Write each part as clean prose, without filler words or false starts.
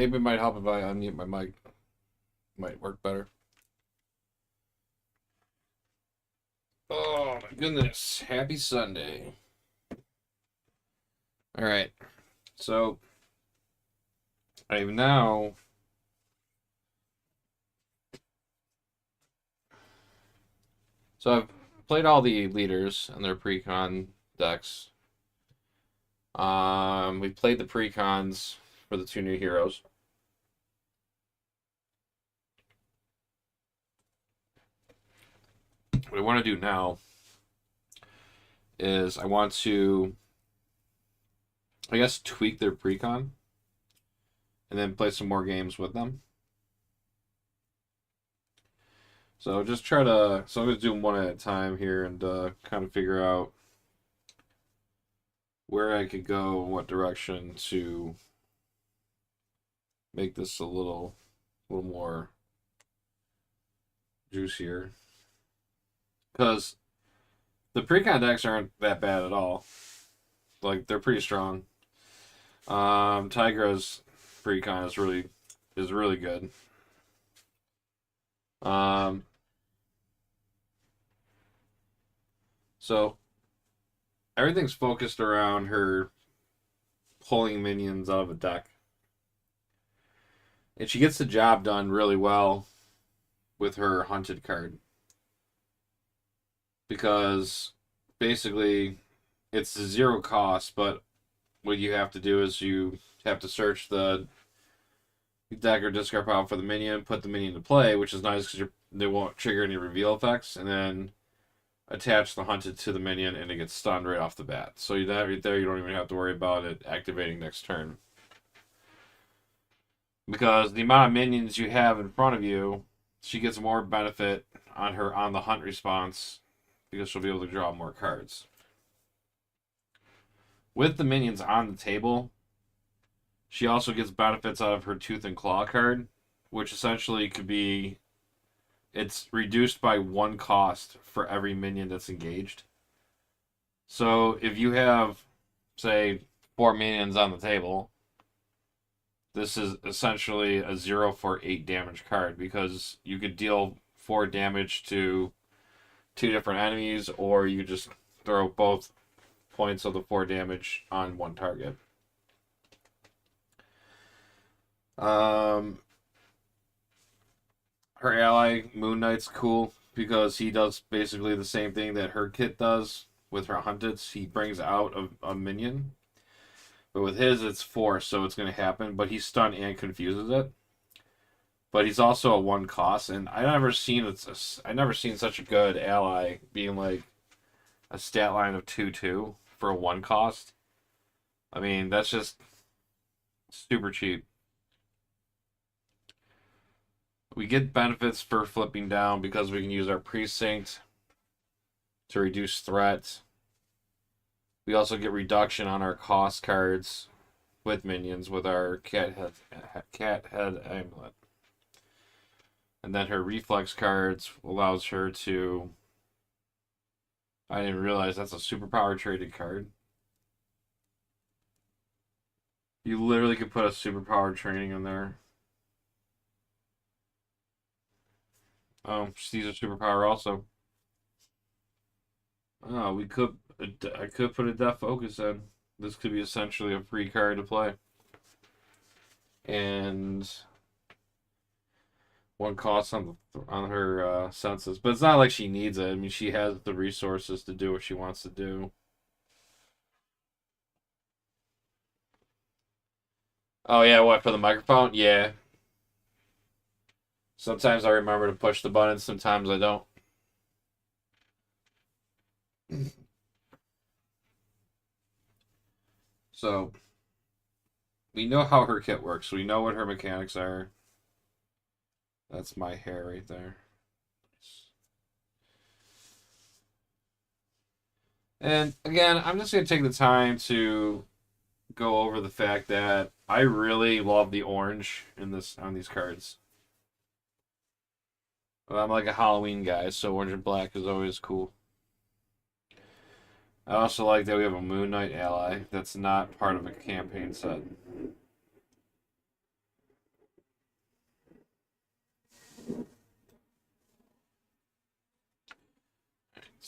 Maybe it might help if I unmute my mic. Might work better. Oh my goodness. Happy Sunday. Alright. So I've now I've played all the leaders and their precon decks. We played the precons for the two new heroes. What I want to do now is I want to, I guess, tweak their precon and then play some more games with them. So just try to, so I'm going to do them one at a time here and kind of figure out where I could go, what direction to make this a little more juicier. Because the precon decks aren't that bad at all. Like, they're pretty strong. Tigra's precon is really good. So everything's focused around her pulling minions out of a deck. And she gets the job done really well with her hunted card. Because basically it's zero cost, but what you have to do is you have to search the deck or discard pile for the minion, put the minion to play, which is nice because they won't trigger any reveal effects, and then attach the hunted to the minion and it gets stunned right off the bat. So that right there, you don't even have to worry about it activating next turn. Because the amount of minions you have in front of you, she gets more benefit on the hunt response because she'll be able to draw more cards. With the minions on the table, she also gets benefits out of her Tooth and Claw card, which essentially could be, it's reduced by 1 cost for every minion that's engaged. So if you have, say, 4 minions on the table, this is essentially a 0 for 8 damage card because you could deal 4 damage to 2 different enemies, or you just throw both points of the 4 damage on one target. Her ally Moon Knight's cool because he does basically the same thing that her kit does with her hunted. He brings out a minion, but with his it's force, so it's going to happen. But he's stunned and confuses it. But he's also a 1 cost, and I never seen such a good ally being like a stat line of 2/2 for a 1 cost. I mean, that's just super cheap. We get benefits for flipping down because we can use our precinct to reduce threat. We also get reduction on our cost cards with minions with our cat head amulet. And then her reflex cards allows her to, I didn't realize that's a superpower traded card. You literally could put a superpower training in there. Oh, she's a superpower also. Oh, I could put a Death Focus in. This could be essentially a free card to play. And 1 cost on her senses, but it's not like she needs it. I mean, she has the resources to do what she wants to do. Oh yeah, what, for the microphone? Yeah. Sometimes I remember to push the button, sometimes I don't. So we know how her kit works. We know what her mechanics are. That's my hair right there. And again, I'm just going to take the time to go over the fact that I really love the orange in this on these cards. I'm like a Halloween guy, so orange and black is always cool. I also like that we have a Moon Knight ally that's not part of a campaign set.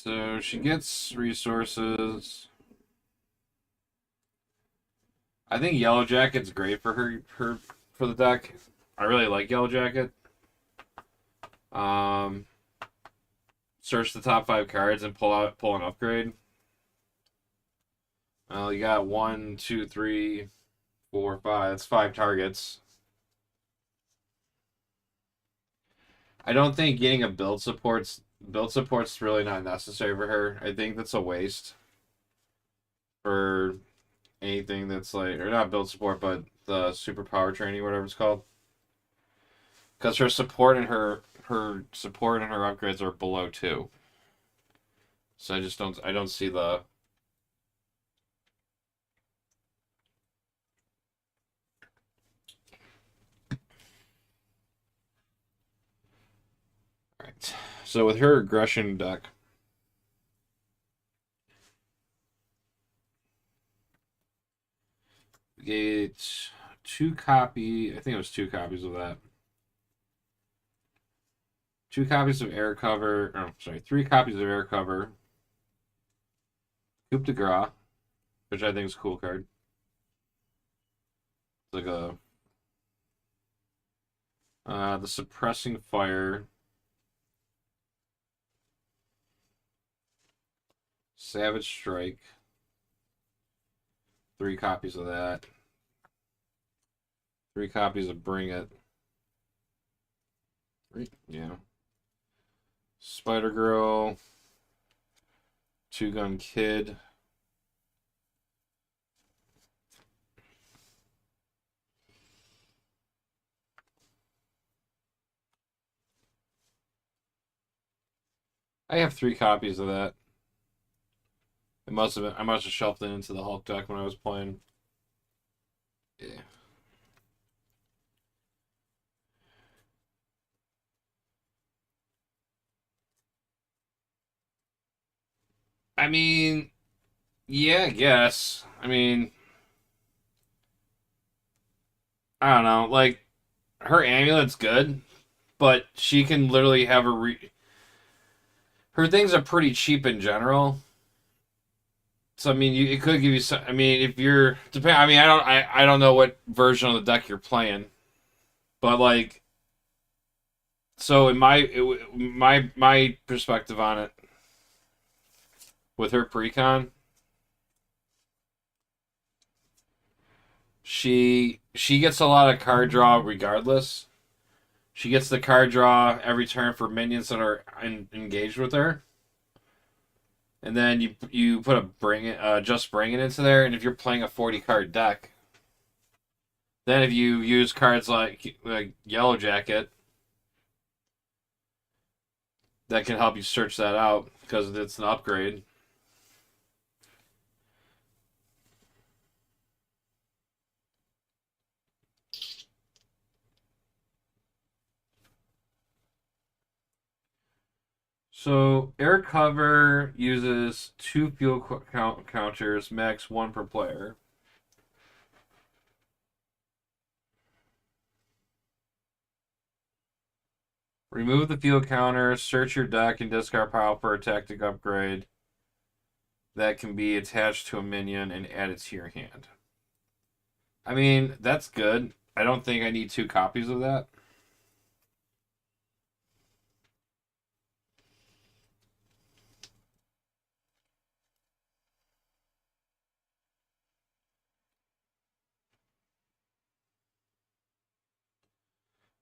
So she gets resources. I think Yellow Jacket's great for her for the deck. I really like Yellow Jacket. Um, Search the top 5 cards and pull an upgrade. Well, you got 1, 2, 3, 4, 5. That's 5 targets. I don't think getting a build support's really not necessary for her. I think that's a waste for anything that's like, or not build support, but the superpower training, whatever it's called. Because her support and her support and her upgrades are below 2. So I don't see the. Alright. So with her aggression deck, we get I think it was 2 copies of that. 2 copies of air cover. Oh, sorry, 3 copies of air cover. Coup de Grace, which I think is a cool card. It's like a the suppressing fire, Savage Strike. 3 copies of that. 3 copies of Bring It. Yeah. Spider Girl. 2-Gun Kid. I have 3 copies of that. I must have shelved it into the Hulk deck when I was playing. Yeah. I mean, yeah, I guess. I mean, I don't know. Like, her amulet's good, but she can literally have her things are pretty cheap in general. So I mean, it could give you some. I mean, if you're depend. I mean, I don't know what version of the deck you're playing, but like, so in my perspective on it, with her precon, she gets a lot of card draw regardless. She gets the card draw every turn for minions that are engaged with her, and then you put just bring it into there, and if you're playing a 40 card deck, then if you use cards like Yellow Jacket, that can help you search that out because it's an upgrade. So air cover uses 2 fuel counters, max 1 per player. Remove the fuel counter, search your deck, and discard pile for a tactic upgrade that can be attached to a minion and added to your hand. I mean, that's good. I don't think I need 2 copies of that.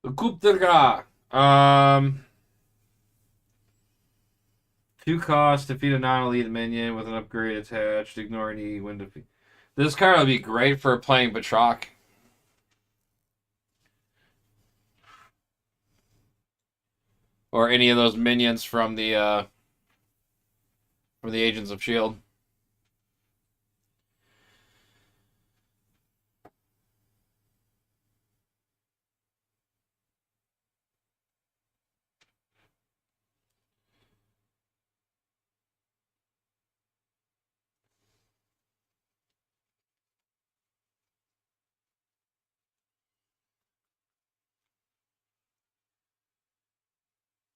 The Coup de Grace. 2 cost, defeat a non-elite minion with an upgrade attached. Ignore any when defeat. This card would be great for playing Batroc. Or any of those minions from the Agents of Shield.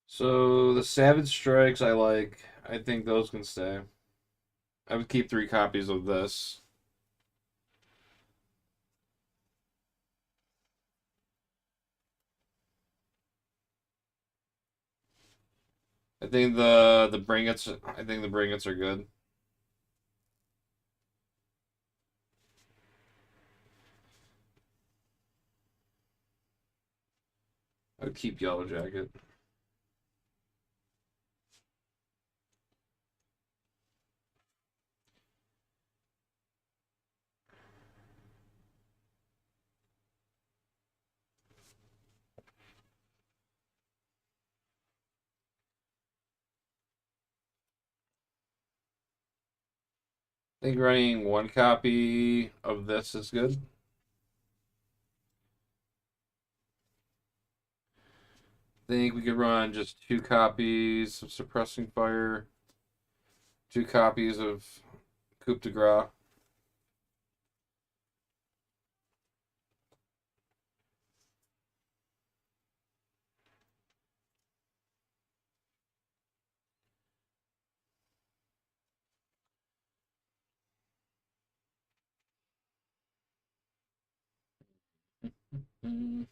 So the Savage Strikes I like. I think those can stay. I would keep 3 copies of this. I think the Bringits. I think the Bringits are good. I would keep Yellow Jacket. I think running 1 copy of this is good. I think we could run just 2 copies of Suppressing Fire, 2 copies of Coup de Grace. Mm.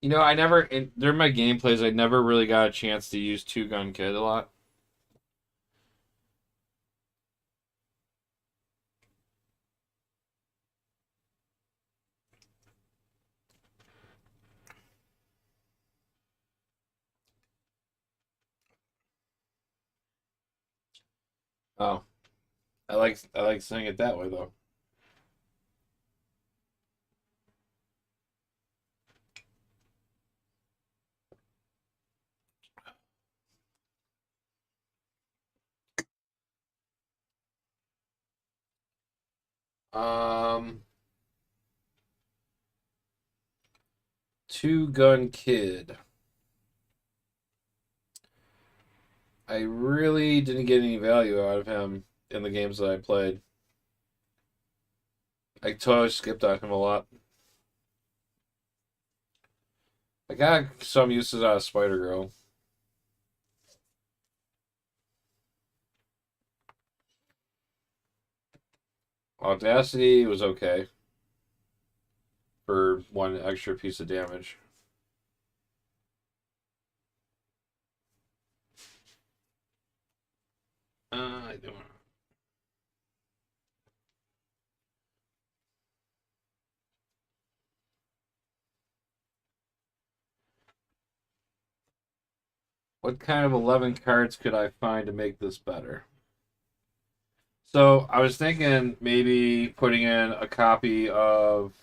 I never during my gameplays, I never really got a chance to use Two Gun Kid a lot. Oh, I like saying it that way though. Um, Two Gun Kid. I really didn't get any value out of him in the games that I played. I totally skipped on him a lot. I got some uses out of Spider Girl. Audacity was okay for 1 extra piece of damage. I don't know. What kind of 11 cards could I find to make this better? So I was thinking maybe putting in a copy of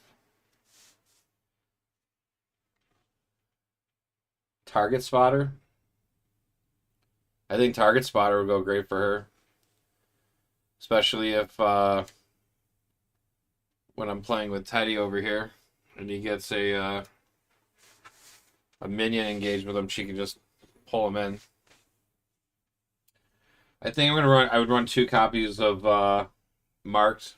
Target Spotter. I think Target Spotter would go great for her, especially if when I'm playing with Teddy over here and he gets a minion engaged with him, she can just pull him in. I think I'm gonna run. I would run 2 copies of Marked.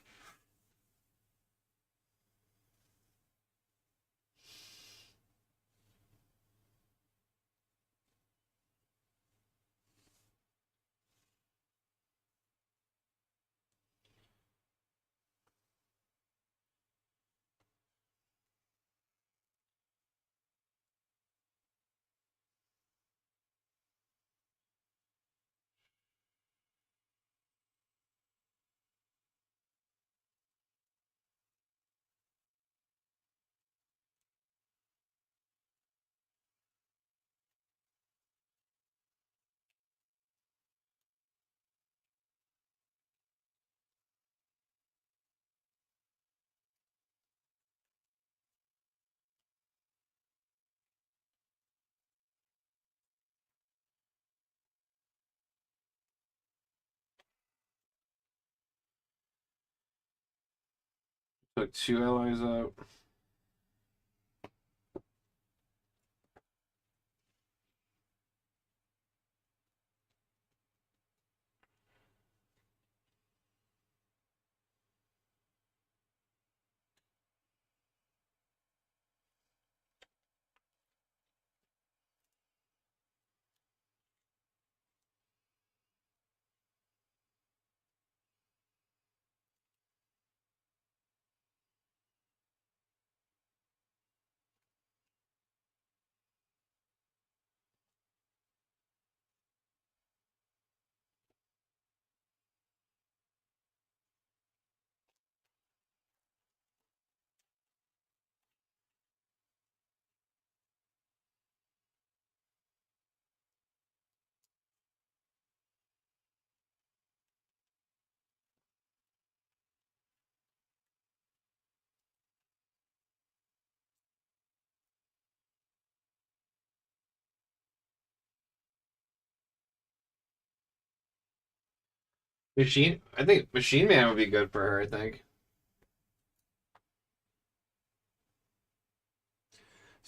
Took 2 allies out. I think Machine Man would be good for her, I think.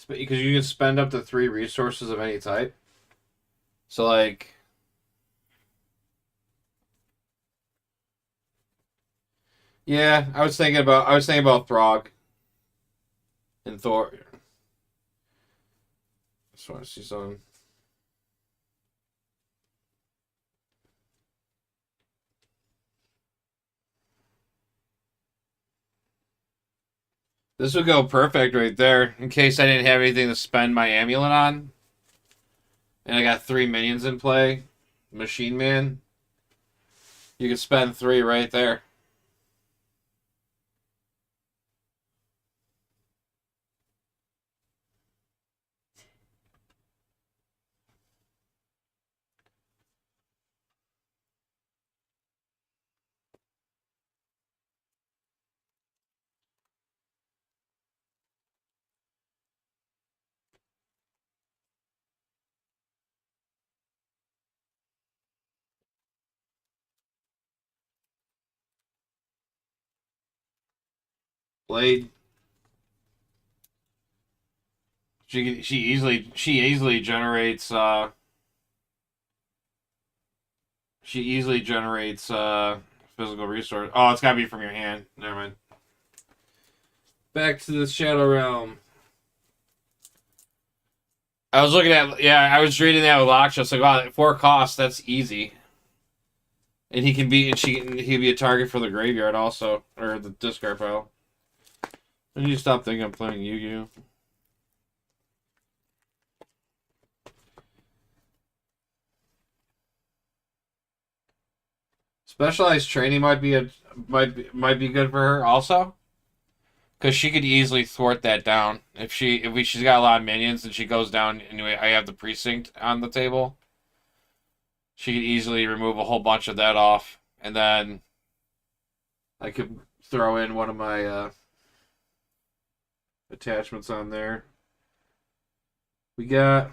Because you can spend up to 3 resources of any type. So, like, yeah, I was thinking about Throg and Thor. Just want to see something. This would go perfect right there, in case I didn't have anything to spend my amulet on. And I got 3 minions in play. Machine Man. You could spend 3 right there. Blade. She easily generates physical resource. Oh, it's gotta be from your hand. Never mind. Back to the Shadow Realm. I was looking at I was reading that with Laksha. I was like, wow, 4 costs, that's easy. And he can be a target for the graveyard also, or the discard pile. I need to stop thinking I'm playing Yu-Gi-Oh. Specialized training might be good for her also, because she could easily thwart that down if she's got a lot of minions and she goes down and I have the precinct on the table. She could easily remove a whole bunch of that off, and then I could throw in one of my attachments on there. We got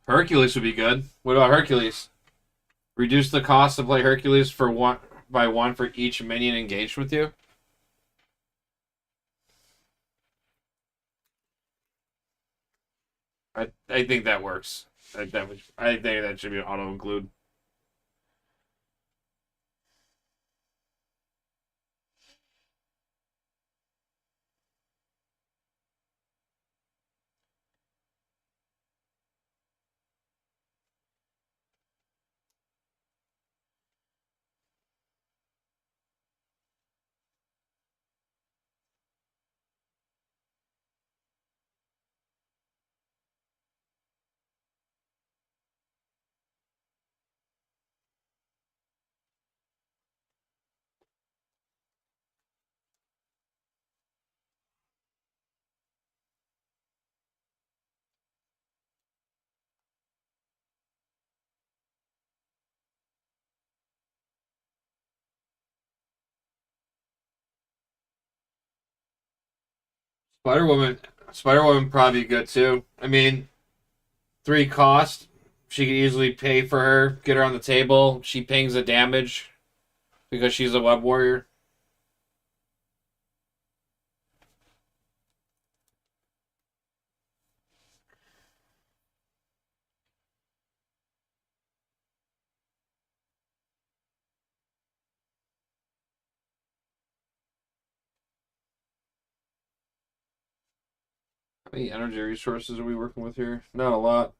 Hercules would be good. What about Hercules? Reduce the cost to play Hercules for 1 for each minion engaged with you. I think that works. I think that should be auto include. Spider Woman, Spider Woman probably good too. I mean, 3 cost. She could easily pay for her, get her on the table. She pings the damage because she's a web warrior. How many energy resources are we working with here? Not a lot.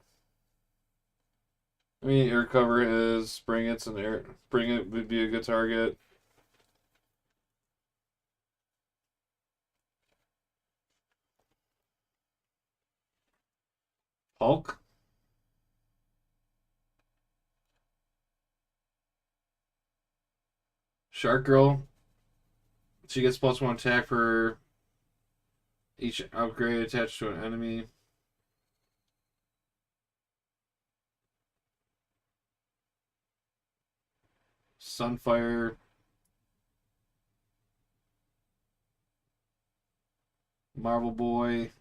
I mean, air cover is bring it's an air. Bring it would be a good target. Hulk. Shark Girl. She gets +1 attack for each upgrade attached to an enemy. Sunfire. Marvel Boy.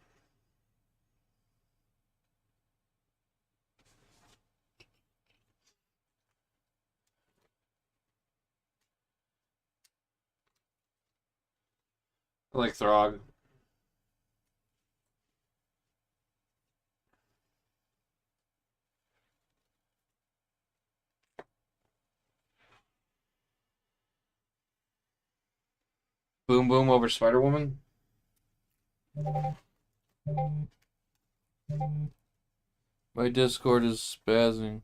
I like Throg. Boom Boom over Spider Woman. My Discord is spazzing.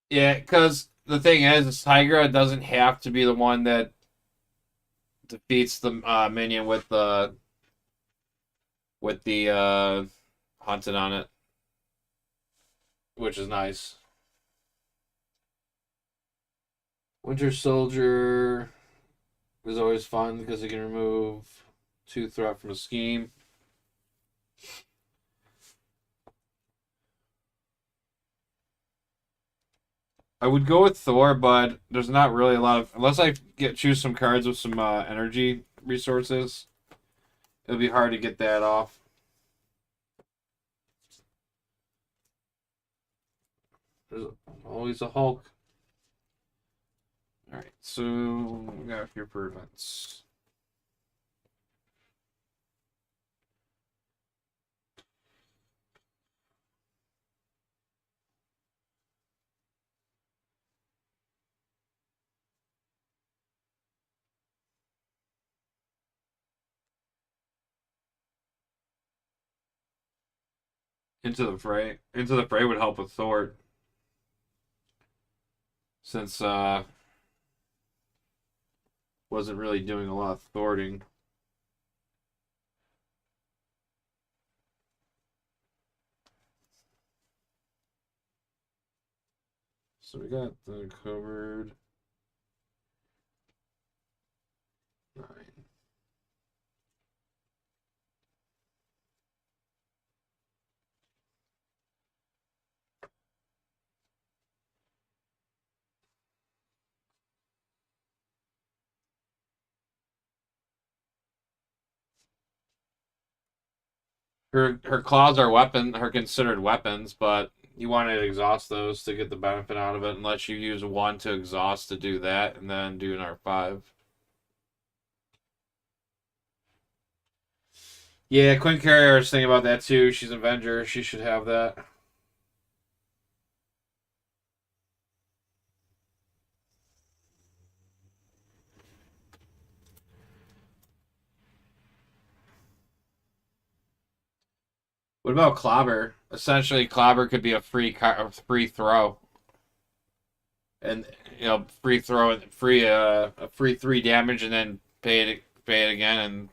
Yeah, because the thing is Tigra doesn't have to be the one that defeats the minion with the hunted on it, which is nice. Winter Soldier is always fun because it can remove 2 threat from a scheme. I would go with Thor, but there's not really a lot of unless I choose some cards with some energy resources. It'll be hard to get that off. There's always a Hulk. All right, so we got here for events. Into the Fray. Into the Fray would help with Thor. Since wasn't really doing a lot of thwarting. So we got the covered 9. Her claws are her considered weapons, but you want to exhaust those to get the benefit out of it, unless you use 1 to exhaust to do that, and then do an R5. Yeah, Quinn Carrier was thinking about that too. She's an Avenger. She should have that. What about Clobber? Essentially, Clobber could be a free throw, and free throw and a free 3 damage, and then pay it again, and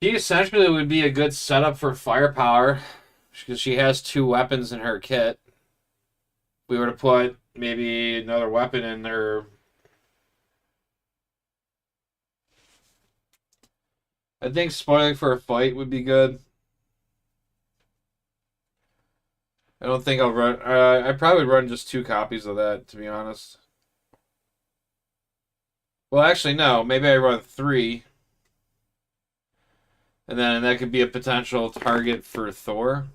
She essentially would be a good setup for firepower because she has two weapons in her kit. We were to put maybe another weapon in her. I think spoiling for a fight would be good. I don't think I'll run. I probably run just two copies of that, to be honest. Well, actually, no. Maybe I run three, and then that could be a potential target for Thor.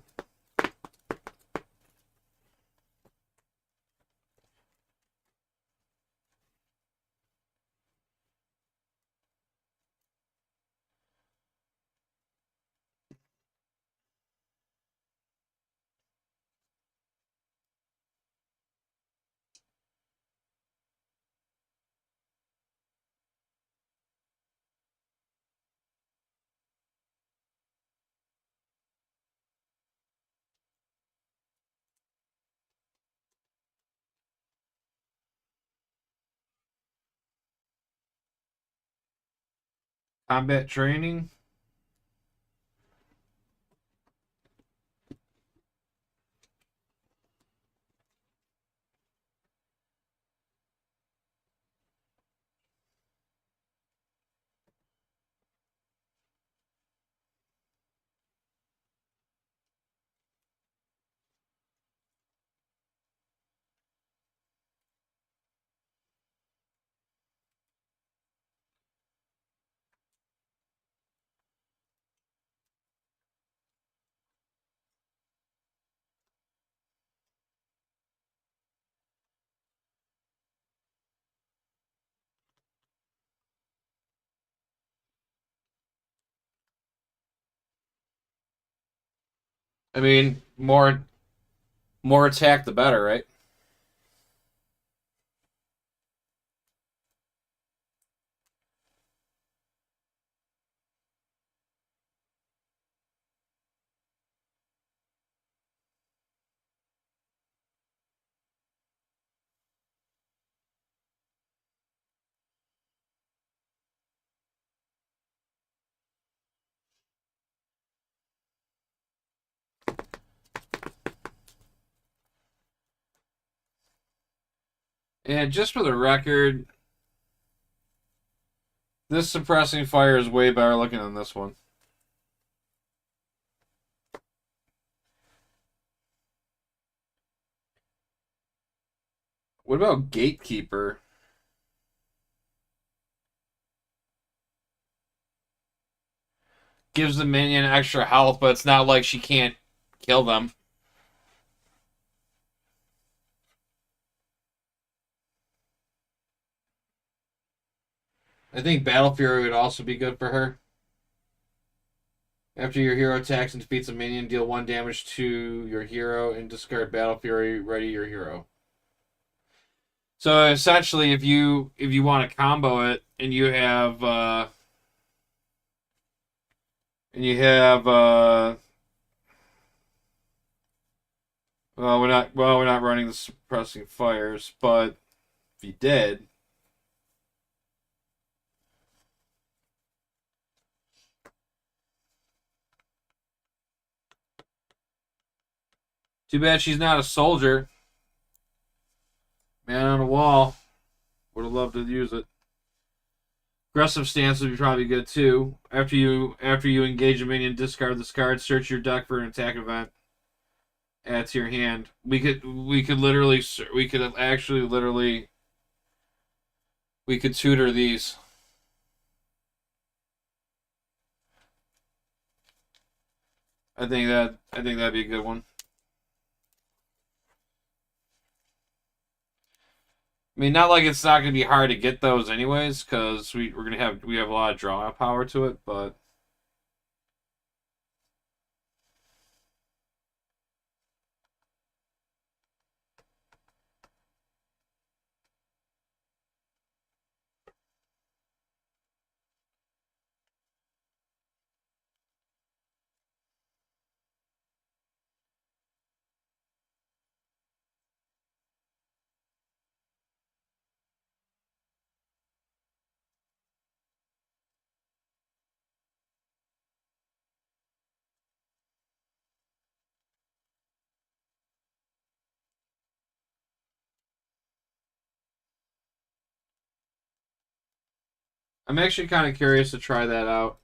Combat training. I mean, more attack the better, right? And just for the record, this suppressing fire is way better looking than this one. What about Gatekeeper? Gives the minion extra health, but it's not like she can't kill them. I think Battle Fury would also be good for her. After your hero attacks and defeats a minion, deal 1 damage to your hero and discard Battle Fury. Ready your hero. So essentially, if you want to combo it and you have and you have we're not running the suppressing fires, but if you did, too bad she's not a soldier. Man on a wall. Would have loved to use it. Aggressive stance would be probably good too. After you engage a minion, discard this card. Search your deck for an attack event. Add to your hand. We could tutor these. I think that'd be a good one. I mean, not like it's not gonna be hard to get those anyways, because we have a lot of draw power to it, but I'm actually kind of curious to try that out.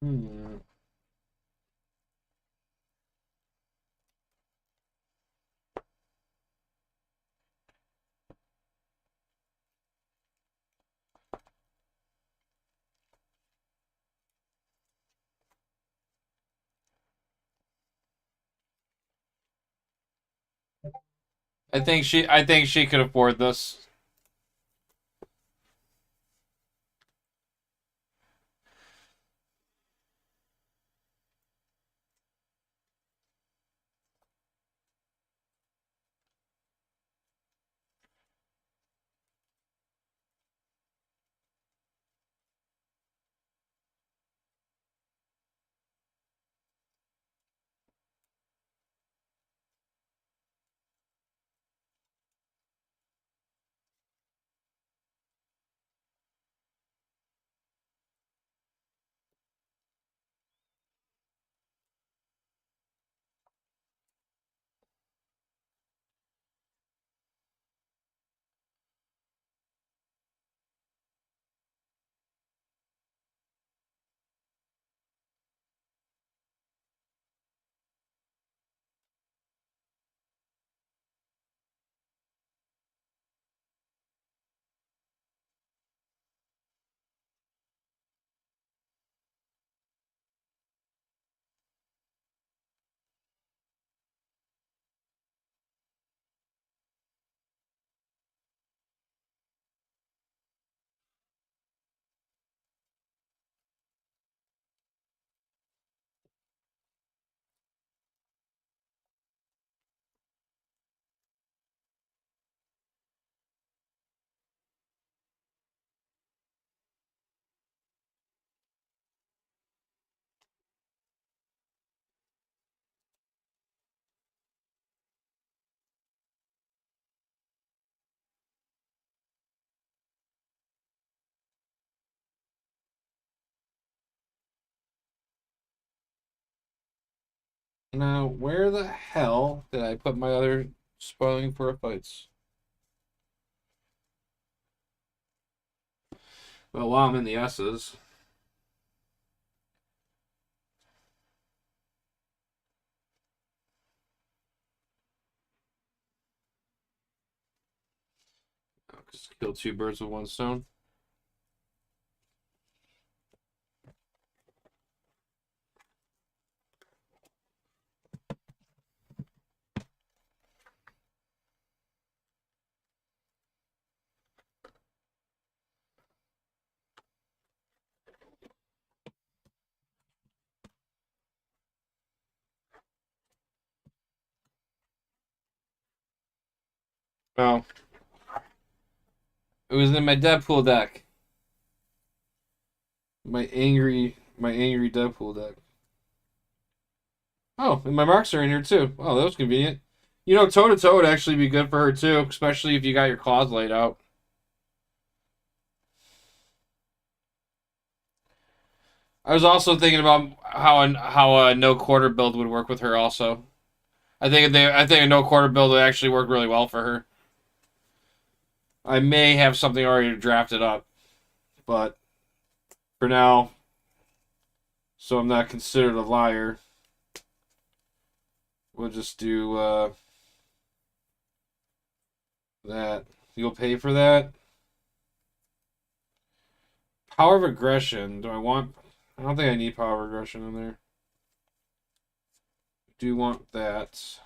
Hmm. I think she could afford this. Now, where the hell did I put my other spoiling for fights? Well, while I'm in the S's, I'll just kill two birds with one stone. Oh, it was in my Deadpool deck. My angry Deadpool deck. Oh, and my marks are in here too. Oh, that was convenient. You know, toe to toe would actually be good for her too, especially if you got your claws laid out. I was also thinking about how a no quarter build would work with her. Also, I think a no quarter build would actually work really well for her. I may have something already drafted up, but for now, so I'm not considered a liar, we'll just do that. You'll pay for that. Power of aggression. Do I want? I don't think I need power of aggression in there. do want that.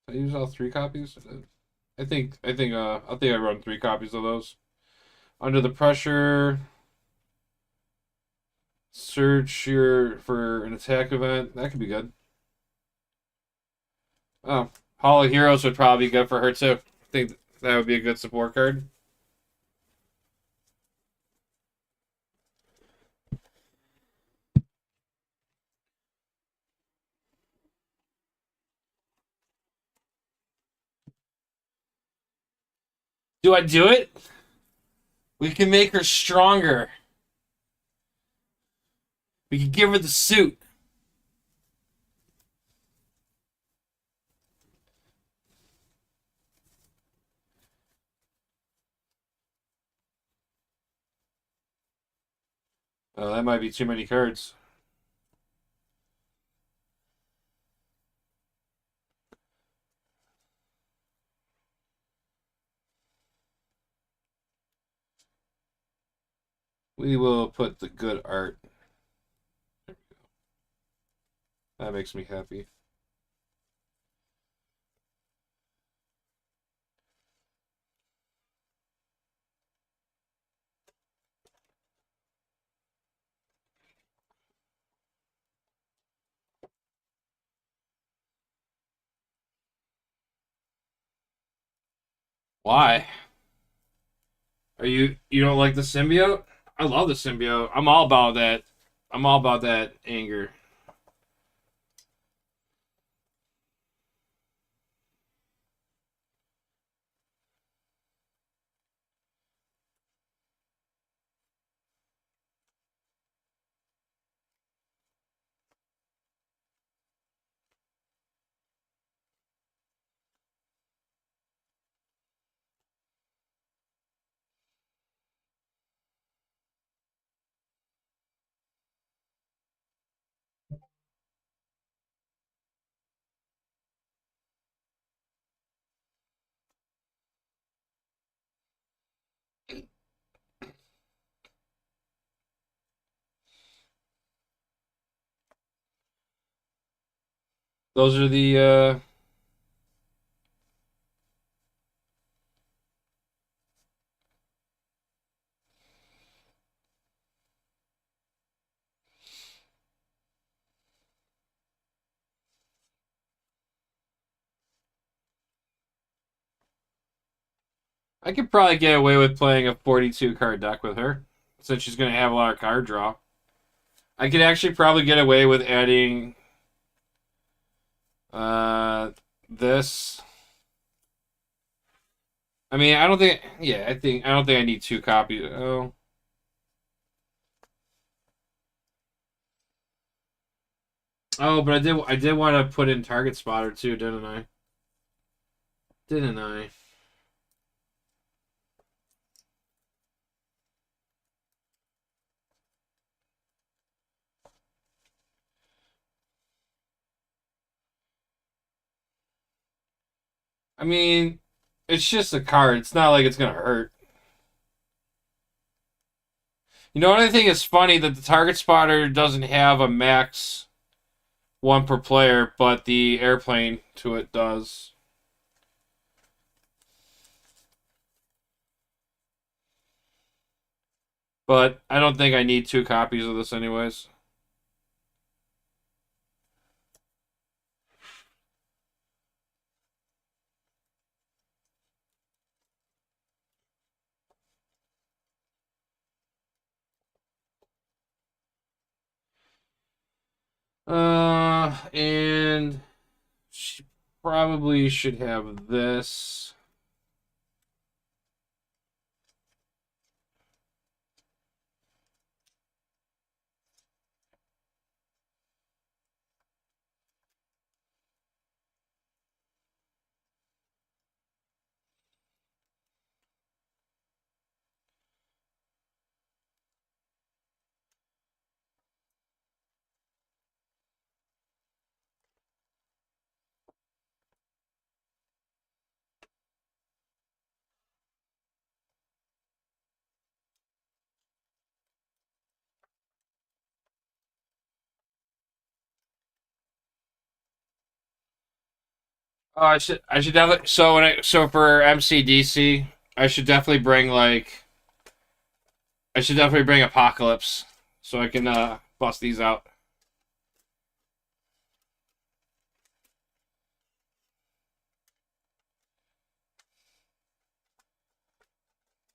Did I use all 3 copies? I think I run 3 copies of those. Under the pressure, search your for an attack event. That could be good. Oh, Hall of Heroes would probably be good for her too. I think that would be a good support card. Do I do it? We can make her stronger. We can give her the suit. Oh, that might be too many cards. We will put the good art. That makes me happy. Why? You don't like the symbiote? I love the symbiote. I'm all about that. I'm all about that anger. Those are the I could probably get away with playing a 42 card deck with her, since she's going to have a lot of card draw. I could actually probably get away with adding this. I mean, I don't think. Yeah, I don't think I need 2 copies. Oh, but I did want to put in Target Spotter too, didn't I? Didn't I? I mean, it's just a card. It's not like it's gonna hurt. You know what I think is funny that the Target Spotter doesn't have a max 1 per player, but the airplane to it does. But I don't think I need 2 copies of this anyways. And she probably should have this. I should definitely so for MCDC, I should definitely bring I should definitely bring Apocalypse so I can bust these out.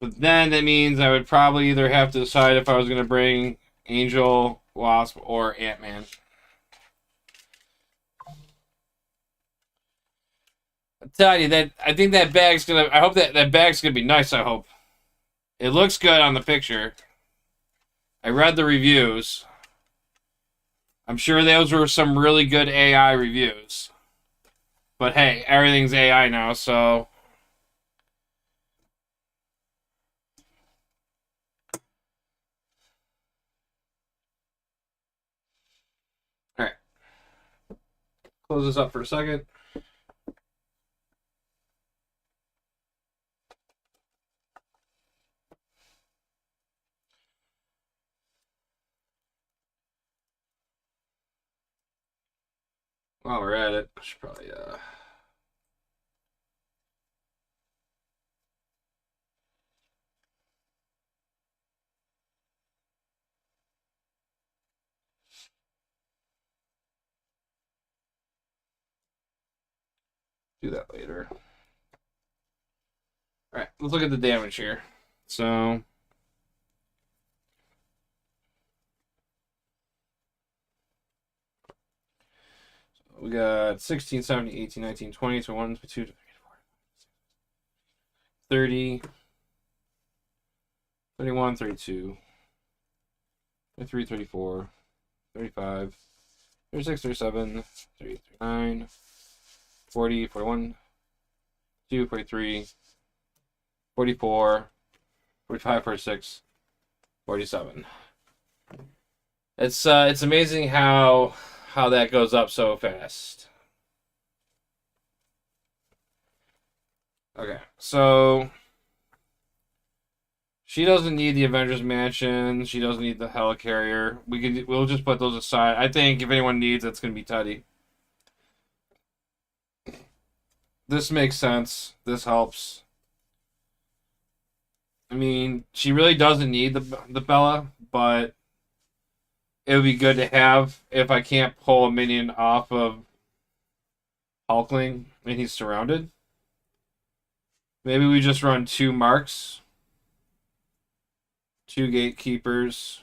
But then that means I would probably either have to decide if I was gonna bring Angel, Wasp, or Ant-Man. I tell you that I think that bag's gonna. I hope that bag's gonna be nice. I hope it looks good on the picture. I read the reviews. I'm sure those were some really good AI reviews. But hey, everything's AI now, so all right. Close this up for a second. While we're at it, I should probably do that later. All right, let's look at the damage here. So we got 16, 17, 18, 19, 20, 21, 22, 23, 30, 31, 32, 33, 34, 35, 36, 37, 38, 39, 40, 41, 42, 43, 44, 45, 46, 47. It's amazing how that goes up so fast. Okay, so she doesn't need the Avengers Mansion. She doesn't need the Helicarrier. We'll just put those aside. I think if anyone needs, it's gonna be Teddy. This makes sense. This helps. I mean, she really doesn't need the Bella, but it would be good to have if I can't pull a minion off of Hulkling and he's surrounded. Maybe we just run two marks, two gatekeepers,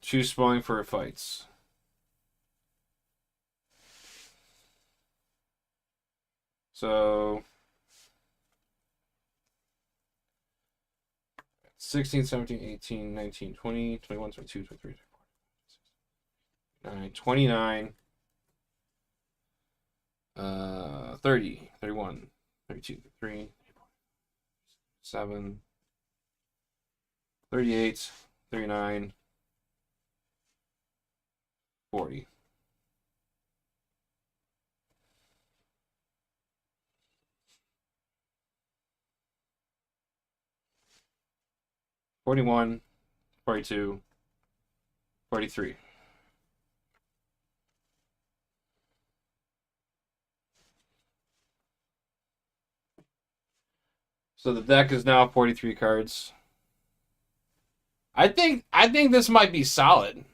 two spoiling for fights. So 16, 17, 18, 19, 20, 21, 22, 23, 24, 29, 30, 31, 32, 33, 7, 38, 39, 40. $41, 42, 43. So the deck is now 43 cards. I think this might be solid.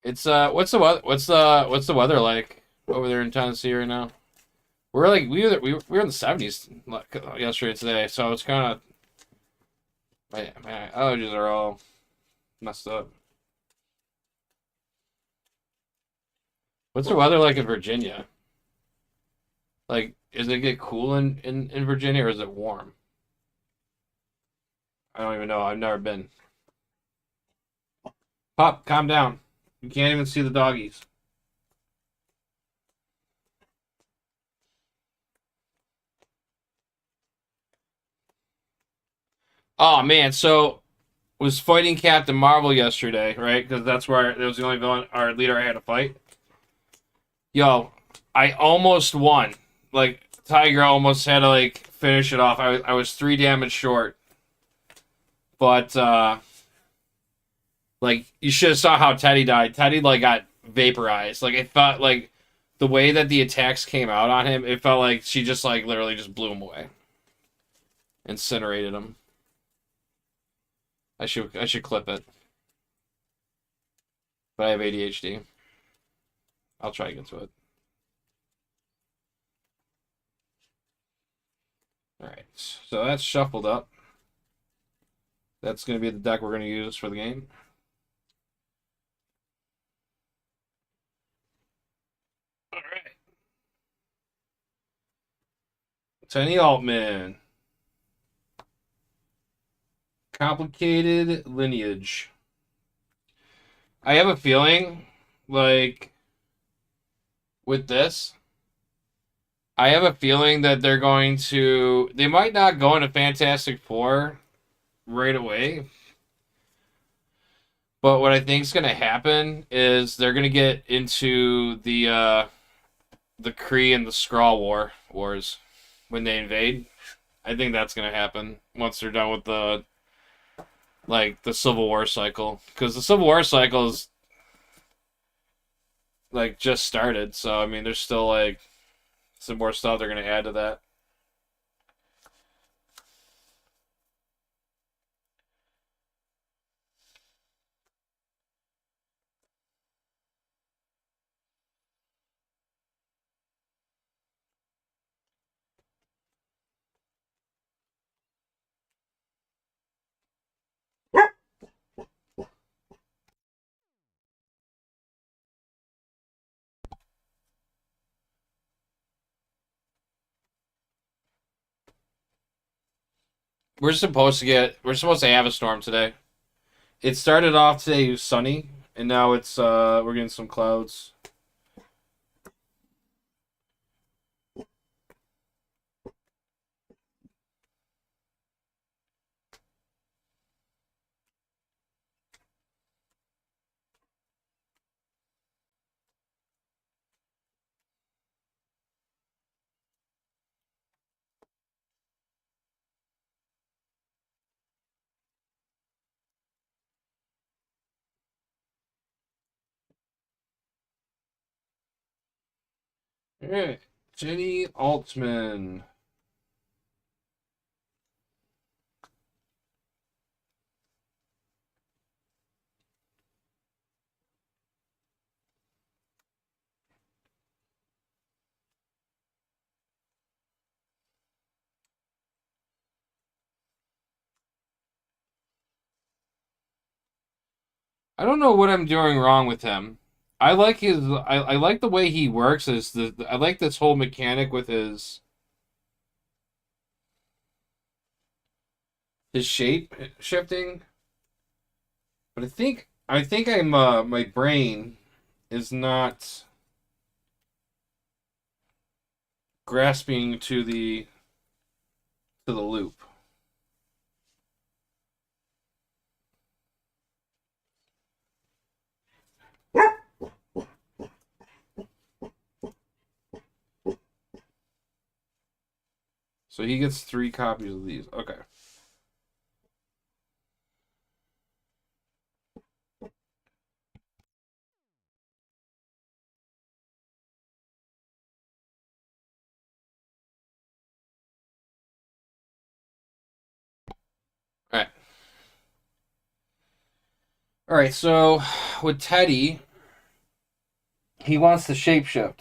It's what's the weather like over there in Tennessee right now? We're like we were in the 70s yesterday today, so it's kind of my allergies are all messed up. What's the weather like in Virginia? Like, is it get cool in Virginia or is it warm? I don't even know. I've never been. Pop, calm down. You can't even see the doggies. Oh man, so was fighting Captain Marvel yesterday, right? Because that's where it was the only villain, our leader I had to fight. Yo, I almost won. Like Tiger almost had to like finish it off. I was 3 damage short, but like you should have saw how Teddy died. Teddy like got vaporized. Like it felt like the way that the attacks came out on him. It felt like she just like literally just blew him away, incinerated him. I should clip it, but I have ADHD. I'll try to get to it. All right, so that's shuffled up. That's going to be the deck we're going to use for the game. All right. Tiny Altman. Complicated lineage. I have a feeling, like, with this, I have a feeling that they're going to. They might not go into Fantastic Four right away. But what I think is going to happen is they're going to get into the Kree and the Skrull wars when they invade. I think that's going to happen once they're done with the Civil War cycle, because the Civil War cycle is like just started. So I mean, there's still like some more stuff they're going to add to that. We're supposed to have a storm today. It started off today sunny, and now it's we're getting some clouds. All right, Jenny Altman. I don't know what I'm doing wrong with him. I like his. I like the way he works. I like this whole mechanic with his shape shifting. But I think I'm my brain is not grasping to the loop. So he gets 3 copies of these. Okay. All right. All right. So with Teddy, he wants to shapeshift.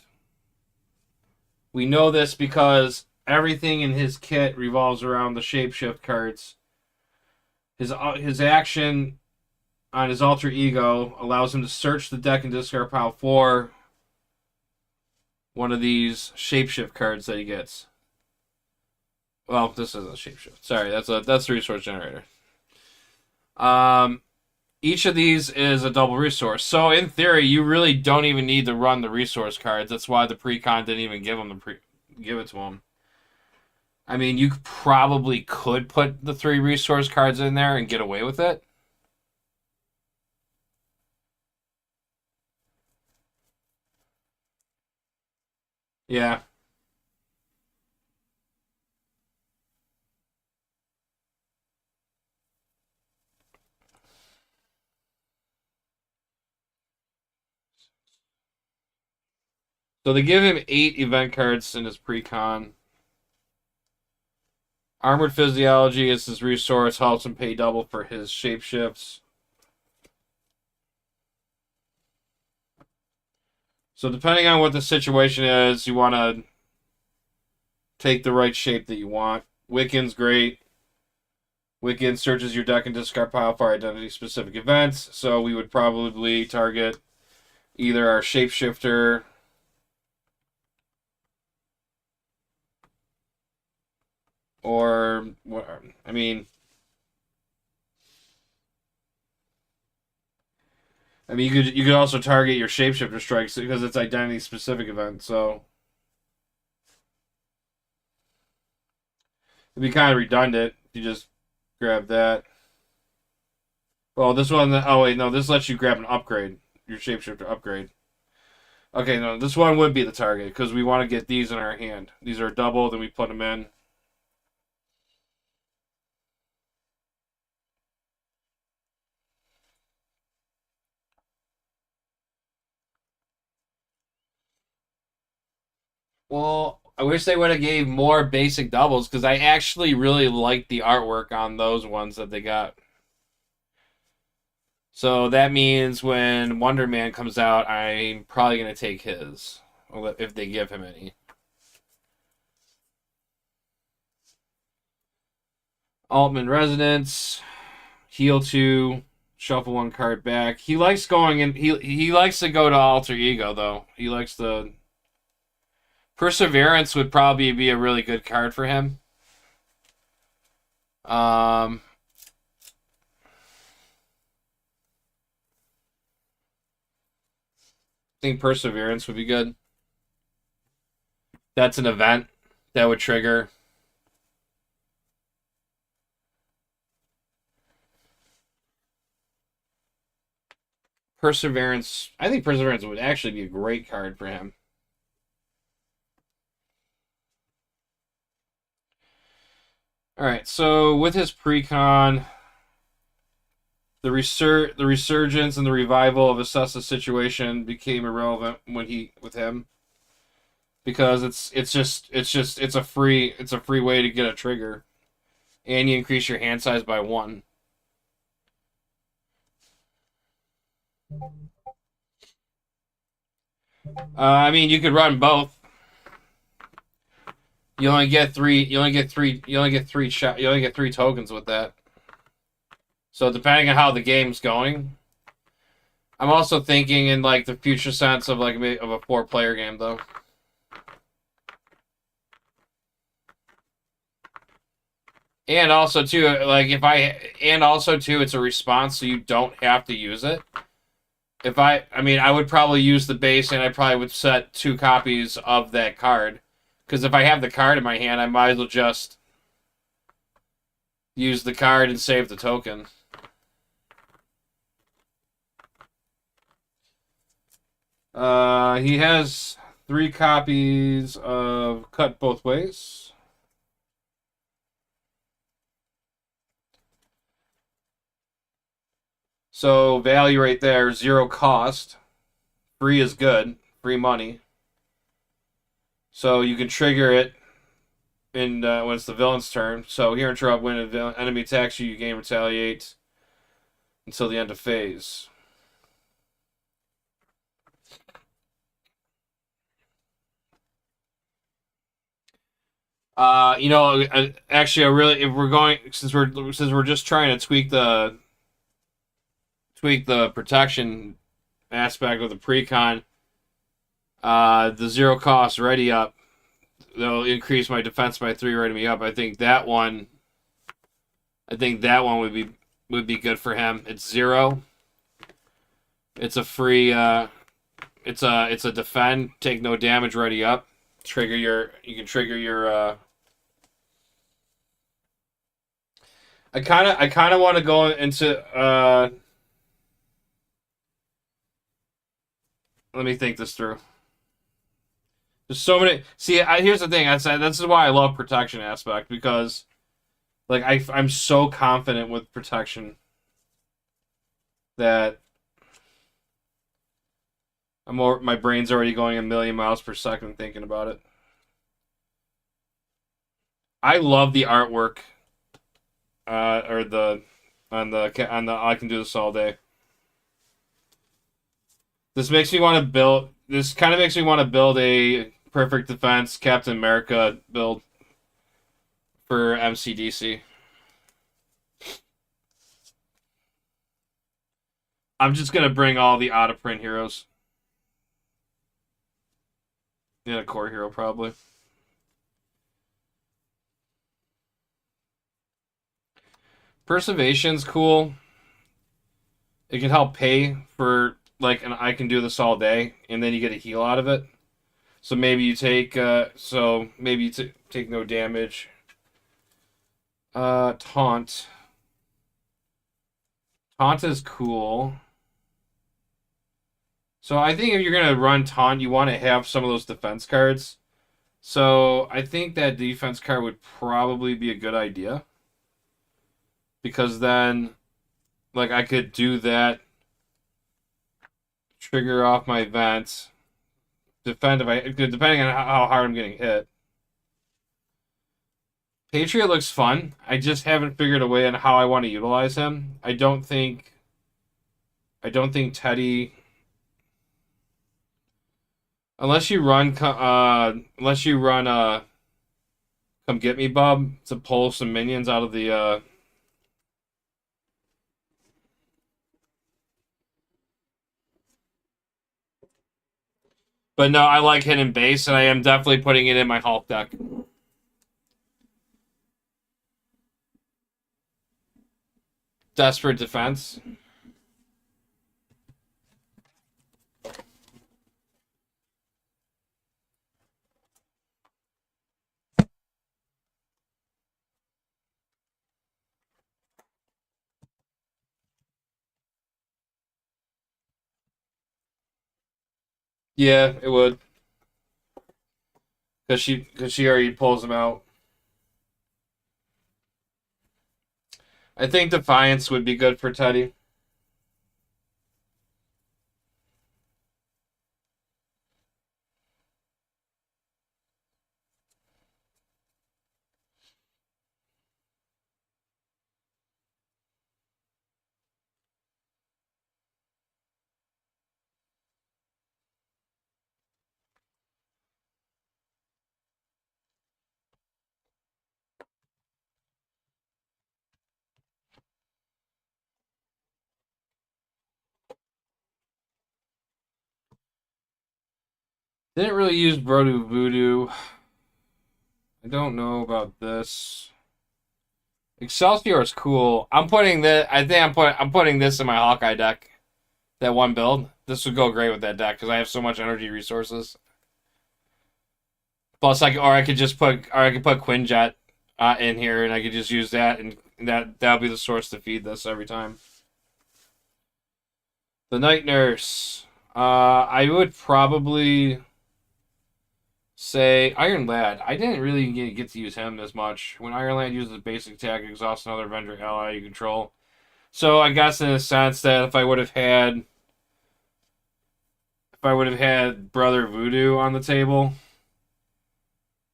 We know this because everything in his kit revolves around the shapeshift cards. His action on his alter ego allows him to search the deck and discard pile for one of these shapeshift cards that he gets. Well, this isn't a shapeshift. Sorry, that's the resource generator. Each of these is a double resource. So in theory, you really don't even need to run the resource cards. That's why the precon didn't even give it to him. I mean, you probably could put the 3 resource cards in there and get away with it. Yeah. So they give him 8 event cards in his precon. Armored Physiology is his resource, helps him pay double for his shapeshifts. So depending on what the situation is, you want to take the right shape that you want. Wiccan's great. Wiccan searches your deck and discard pile for identity-specific events, so we would probably target either our shapeshifter or, I mean, you could also target your shapeshifter strikes because it's identity specific event. So it'd be kind of redundant. You just grab that. Well, this one. Oh wait, no. This lets you grab an upgrade. Your shapeshifter upgrade. Okay, no. This one would be the target because we want to get these in our hand. These are double. Then we put them in. Well, I wish they would have gave more basic doubles because I actually really liked the artwork on those ones that they got. So that means when Wonder Man comes out, I'm probably gonna take his if they give him any. Altman Resonance, heal 2, shuffle 1 card back. He likes going in. He likes to go to Alter Ego though. He likes the Perseverance would probably be a really good card for him. I think Perseverance would be good. That's an event that would trigger. Perseverance. I think Perseverance would actually be a great card for him. All right, so with his precon, the resurgence and the revival of Assessa's situation became irrelevant with him because it's a free way to get a trigger, and you increase your hand size by 1. I mean, you could run both. You only get 3. You only get 3. You only get 3 shot. You only get 3 tokens with that. So depending on how the game's going, I'm also thinking in like the future sense of like of a 4-player game though. And also too, like it's a response, so you don't have to use it. I mean, I would probably use the base, and I probably would set 2 copies of that card, because if I have the card in my hand, I might as well just use the card and save the token. He has 3 copies of Cut Both Ways. So value right there, 0 cost. Free is good, free money. So you can trigger it in when it's the villain's turn. So here interrupt when an enemy attacks you, you gain retaliate until the end of phase. Actually, I really, if we're going, since we're just trying to tweak the protection aspect of the precon, the 0 cost ready up, they'll increase my defense by 3, ready me up. I think that one would be good for him. It's 0. It's a free. It's a defend, take no damage, ready up. You can trigger your I kind of want to go into let me think this through. There's so many. See, here's the thing. I said this is why I love protection aspect because like I'm so confident with protection that my brain's already going a million miles per second thinking about it. I love the artwork, or the on the I can do this all day. This makes me want to build. This kind of makes me want to build a perfect defense Captain America build for MCDC. I'm just gonna bring all the out of print heroes. Yeah, a core hero probably. Preservation's cool. It can help pay for like, and I can do this all day, and then you get a heal out of it. So maybe you take, take no damage. Taunt. Taunt is cool. So I think if you're gonna run taunt, you want to have some of those defense cards. So I think that defense card would probably be a good idea because then, like, I could do that, trigger off my event, defend if I depending on how hard I'm getting hit. Patriot looks fun. I just haven't figured a way on how I want to utilize him. I don't think Teddy, unless you run come get me Bub to pull some minions out of the but no, I like hitting base and I am definitely putting it in my Hulk deck. Desperate defense. Yeah, it would. Cause she already pulls them out. I think Defiance would be good for Teddy. Didn't really use Brodu Voodoo. I don't know about this. Excelsior is cool. I'm putting this. I think I'm putting this in my Hawkeye deck. That one build. This would go great with that deck because I have so much energy resources. Plus, I could put Quinjet in here, and I could just use that, and that'll be the source to feed this every time. The Night Nurse. I would probably say Iron Lad. I didn't really get to use him as much. When Iron Lad uses basic attack, exhaust another vendor ally you control. So I guess in a sense that if I would have had Brother Voodoo on the table,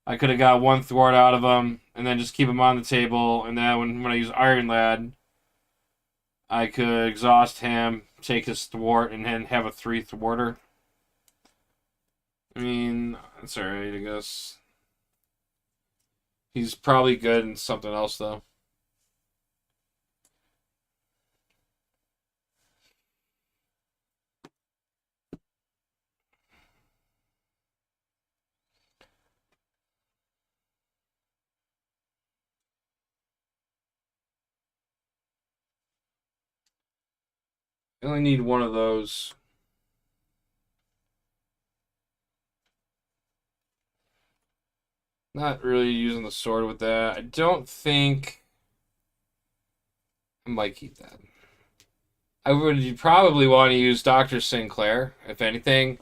I could have got one thwart out of him and then just keep him on the table. And then when I use Iron Lad, I could exhaust him, take his thwart, and then have a 3 thwarter. I mean, that's alright, I guess. He's probably good in something else, though. I only need one of those. Not really using the sword with that. I don't think I might keep that. I would probably want to use Dr. Sinclair, if anything,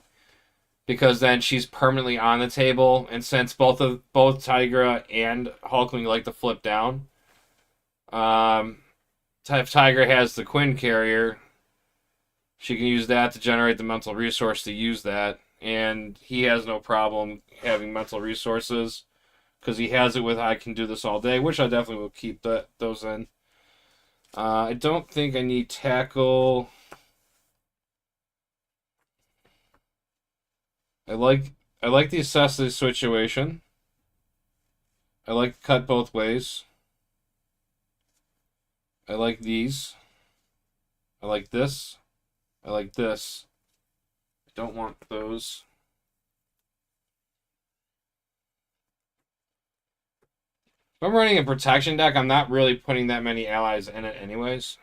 because then she's permanently on the table, and since both Tigra and Hulkling like to flip down, um, if Tigra has the Quinn carrier, she can use that to generate the mental resource to use that, and he has no problem having mental resources because he has it with I can do this all day, which I definitely will keep those in. I don't think I need tackle. I like I like the assess the situation. I like cut both ways. I like these. I like this. I like this. I don't want those. If I'm running a protection deck, I'm not really putting that many allies in it anyways.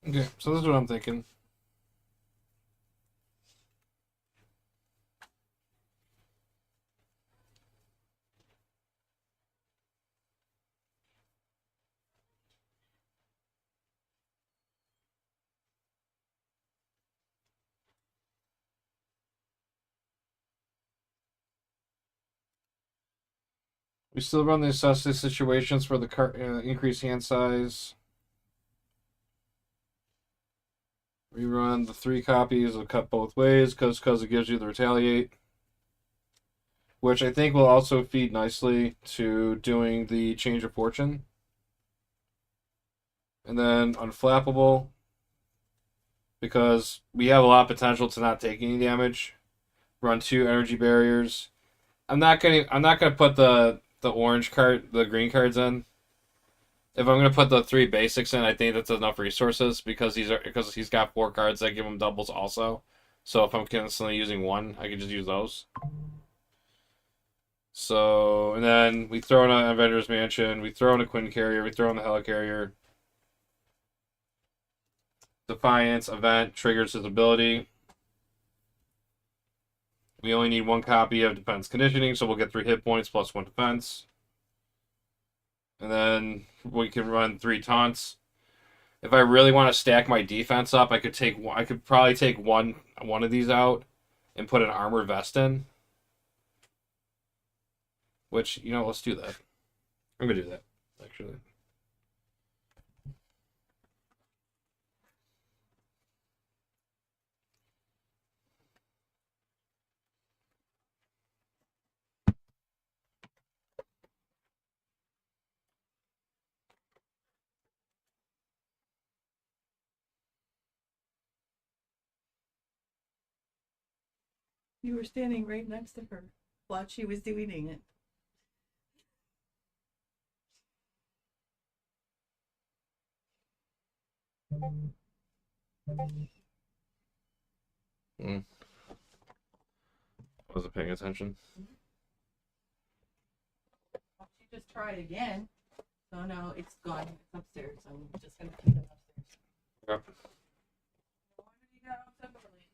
Okay, so this is what I'm thinking. We still run the necessity situations for the increased hand size. We run the 3 copies of cut both ways because it gives you the retaliate, which I think will also feed nicely to doing the change of fortune. And then unflappable, because we have a lot of potential to not take any damage. Run 2 energy barriers. I'm not gonna put the orange card, the green cards in. If I'm gonna put the 3 basics in, I think that's enough resources because he's got 4 cards that give him doubles also. So if I'm constantly using one, I can just use those. So and then we throw in an Avengers Mansion, we throw in a Quinn Carrier, we throw in the Helicarrier. Defiance event triggers his ability. We only need 1 copy of defense conditioning, so we'll get 3 hit points plus 1 defense. And then we can run 3 taunts. If I really want to stack my defense up, I could probably take one of these out and put an armor vest in. Which, let's do that. I'm gonna do that, actually. You were standing right next to her while she was doing it. Mm. Wasn't paying attention. She just tried again. So no, it's gone. It's upstairs. I'm just gonna keep it upstairs. Yep. Why did you get up so early?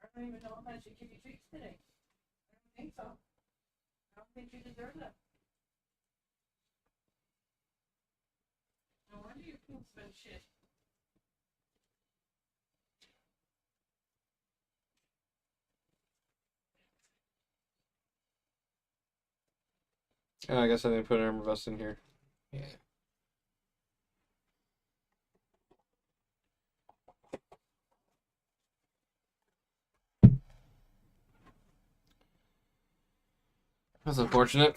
I don't even know if I should give you treats today. I don't think so. I don't think you deserve them. No wonder your food's been shit. I guess I didn't put an armor vest in here. Yeah. That's unfortunate.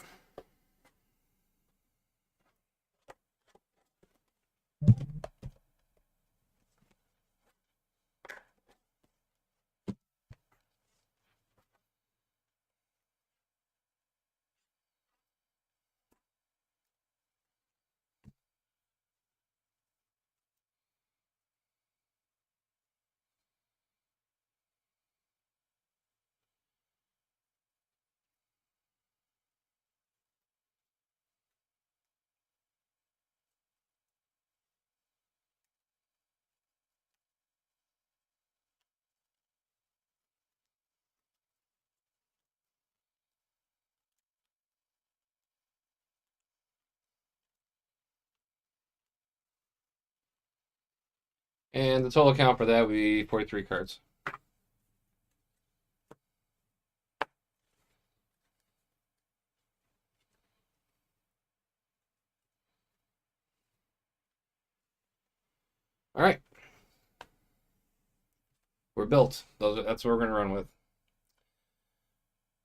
And the total count for that would be 43 cards. All right. We're built. That's what we're going to run with.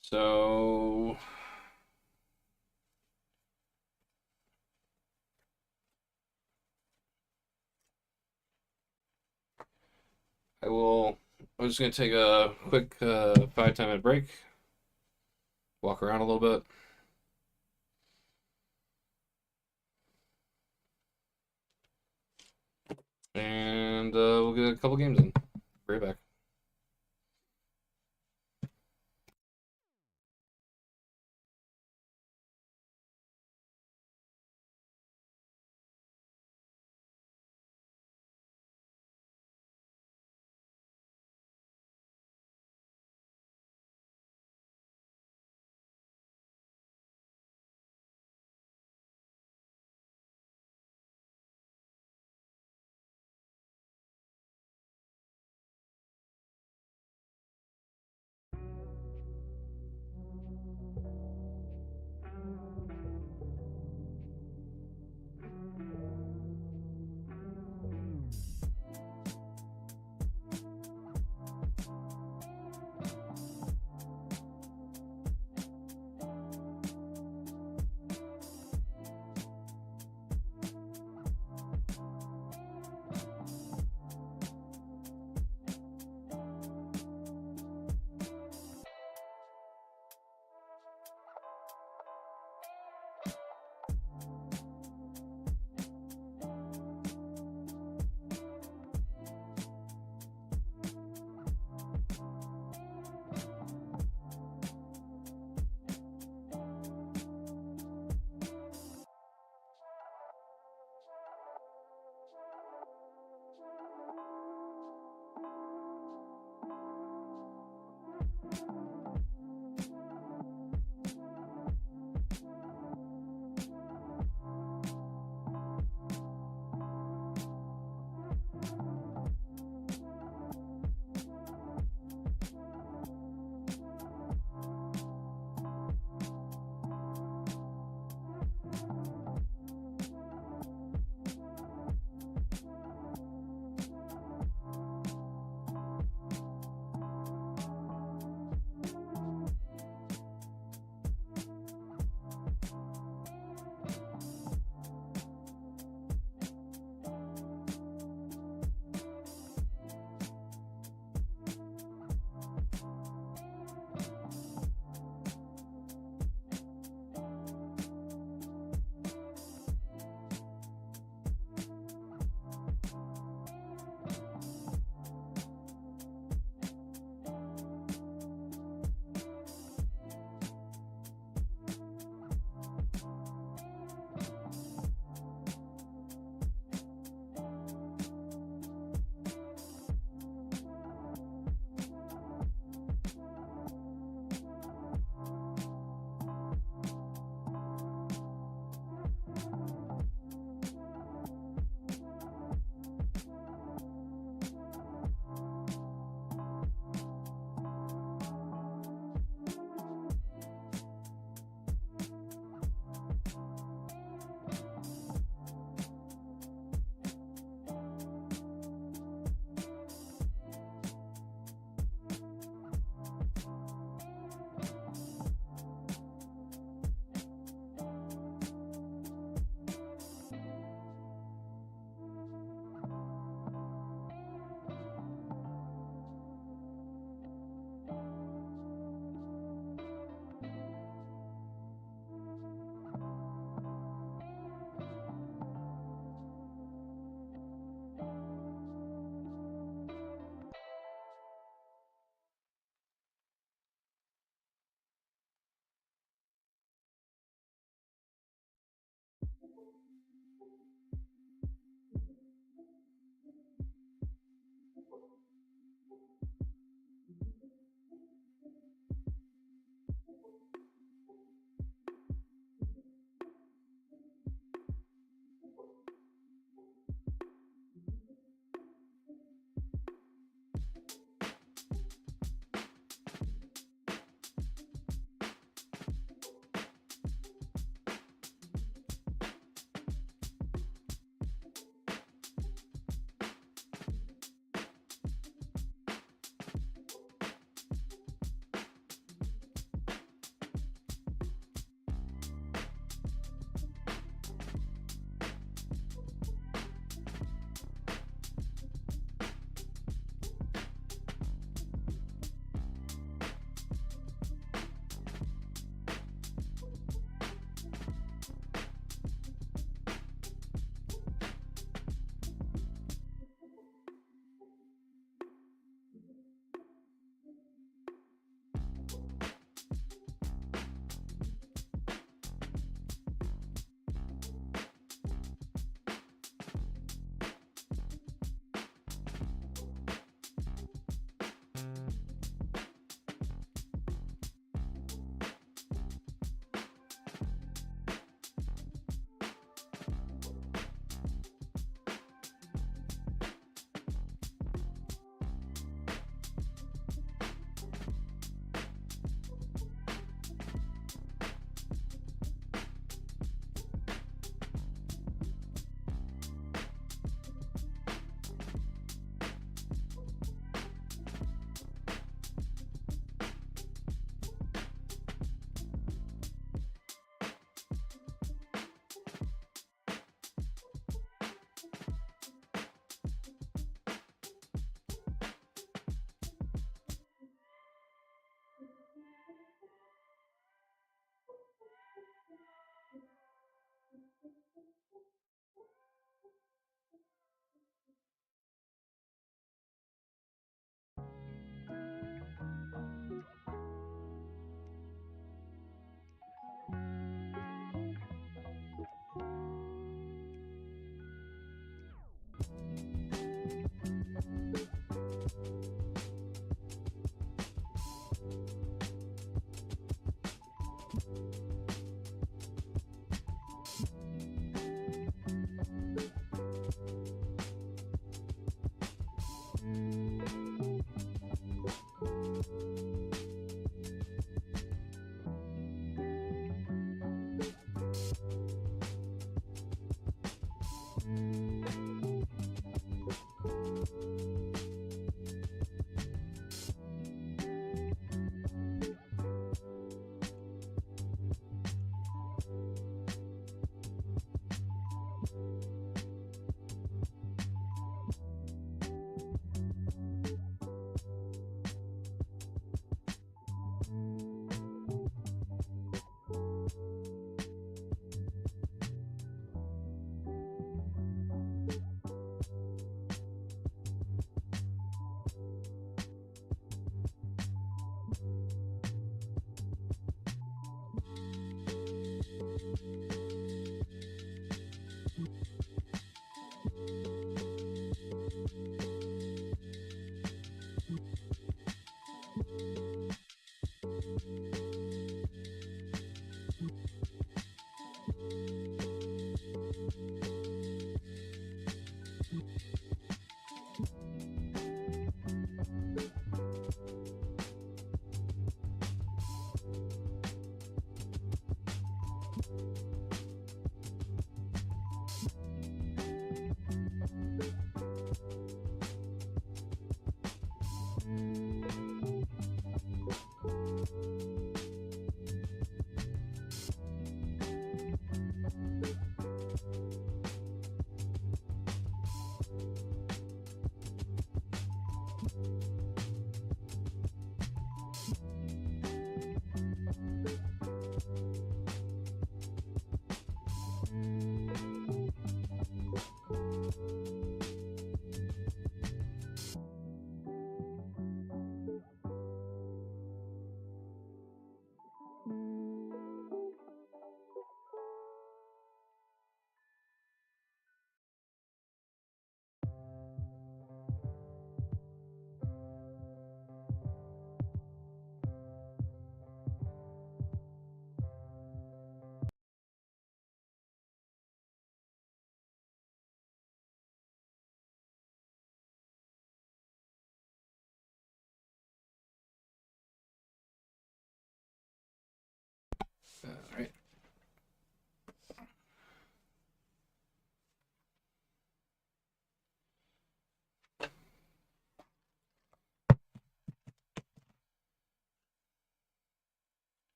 So I'm just going to take a quick 5-10 minute break, walk around a little bit. And we'll get a couple games in. Be right back.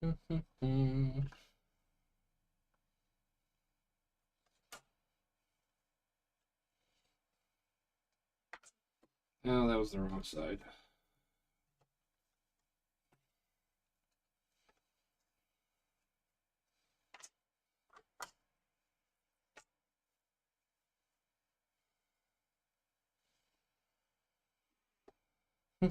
Oh, that was the wrong side. Who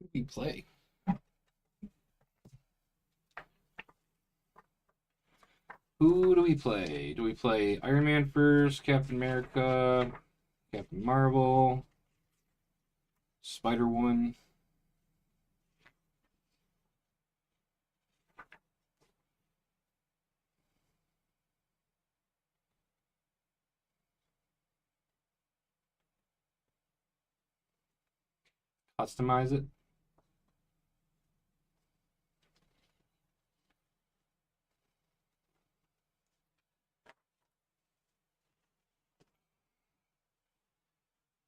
do we play? Who do we play? Do we play Iron Man first, Captain America, Captain Marvel, Spider Woman? Customize it?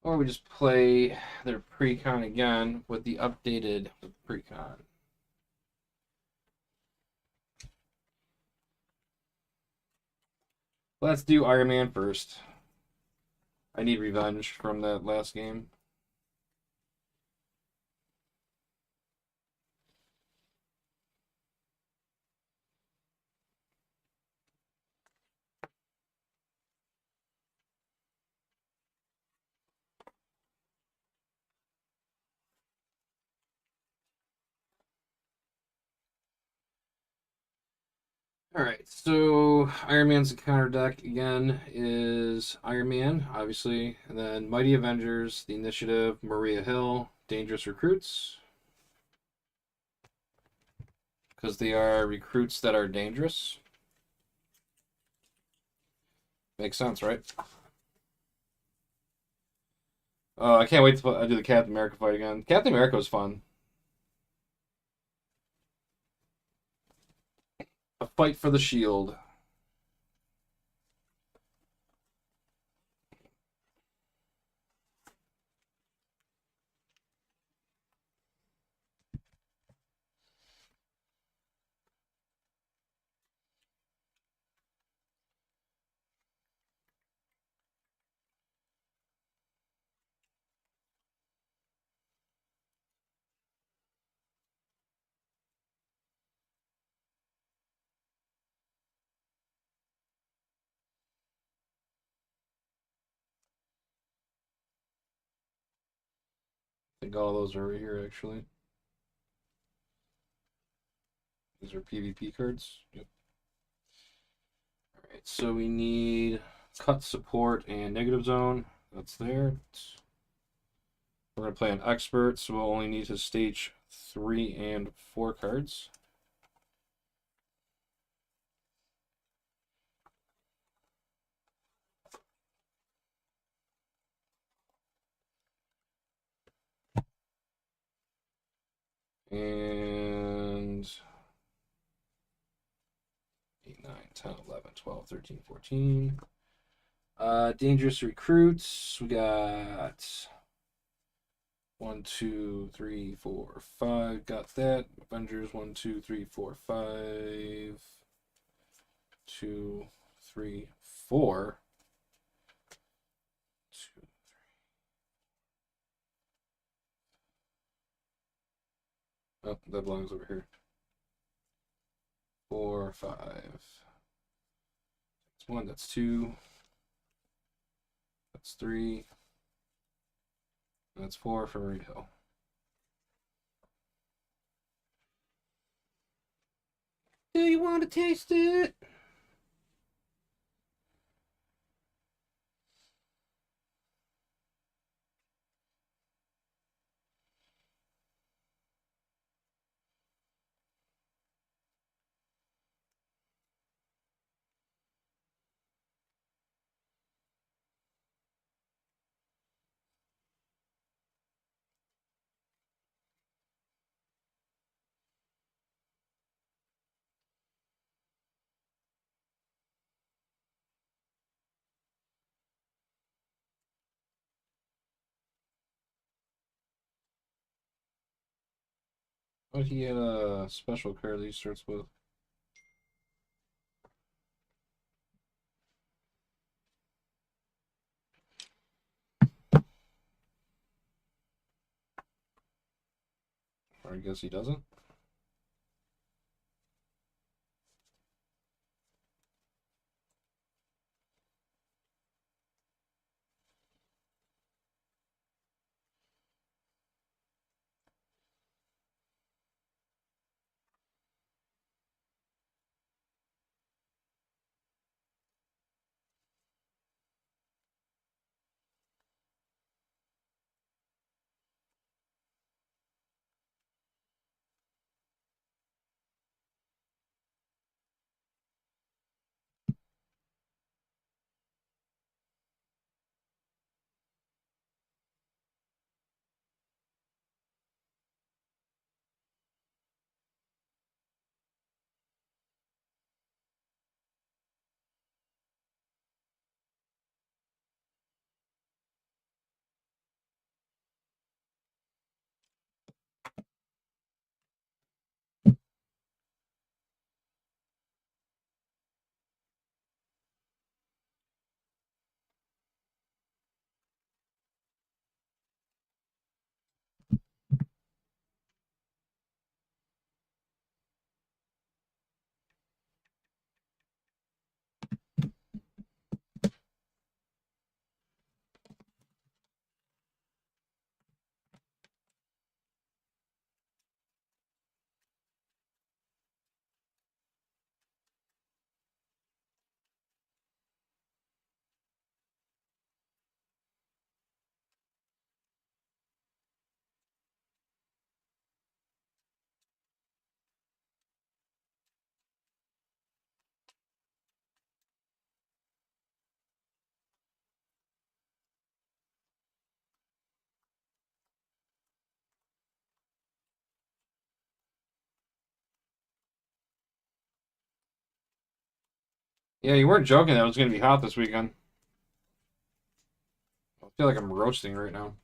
Or we just play their precon again with the updated precon. Let's do Iron Man first. I need revenge from that last game. All right, so Iron Man's counter deck again is Iron Man, obviously, and then Mighty Avengers, the Initiative, Maria Hill, Dangerous Recruits, because they are recruits that are dangerous. Makes sense, right? I can't wait to do the Captain America fight again. Captain America was fun. A fight for the shield. I think all those are over here actually. These are PvP cards. Yep. Alright, so we need cut, support, and negative zone. That's there. We're going to play an expert, so we'll only need to stage 3 and 4 cards. And 8, 9, 10, 11, 12, 13, 14. Dangerous recruits. We got 1, 2, 3, 4, 5. Got that. Avengers 1, 2, 3, 4, 5. 2, 3, 4. 2. Oh, that belongs over here. 4, 5. That's 1. That's 2. That's 3. That's 4 for Reed Hill. Do you want to taste it? But he had a special card that he starts with. Or I guess he doesn't. Yeah, you weren't joking that it was going to be hot this weekend. I feel like I'm roasting right now.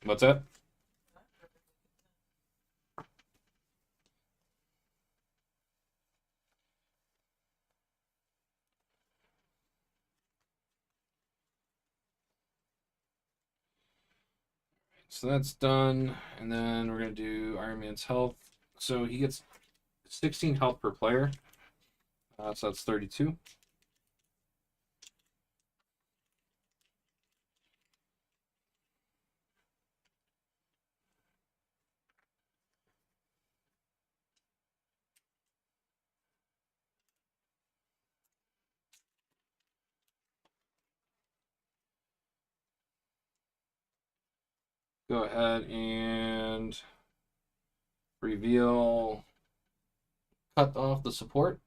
What's that? So that's done, and then we're gonna do Iron Man's health. So he gets 16 health per player. So that's 32. Go ahead and reveal, cut off the support.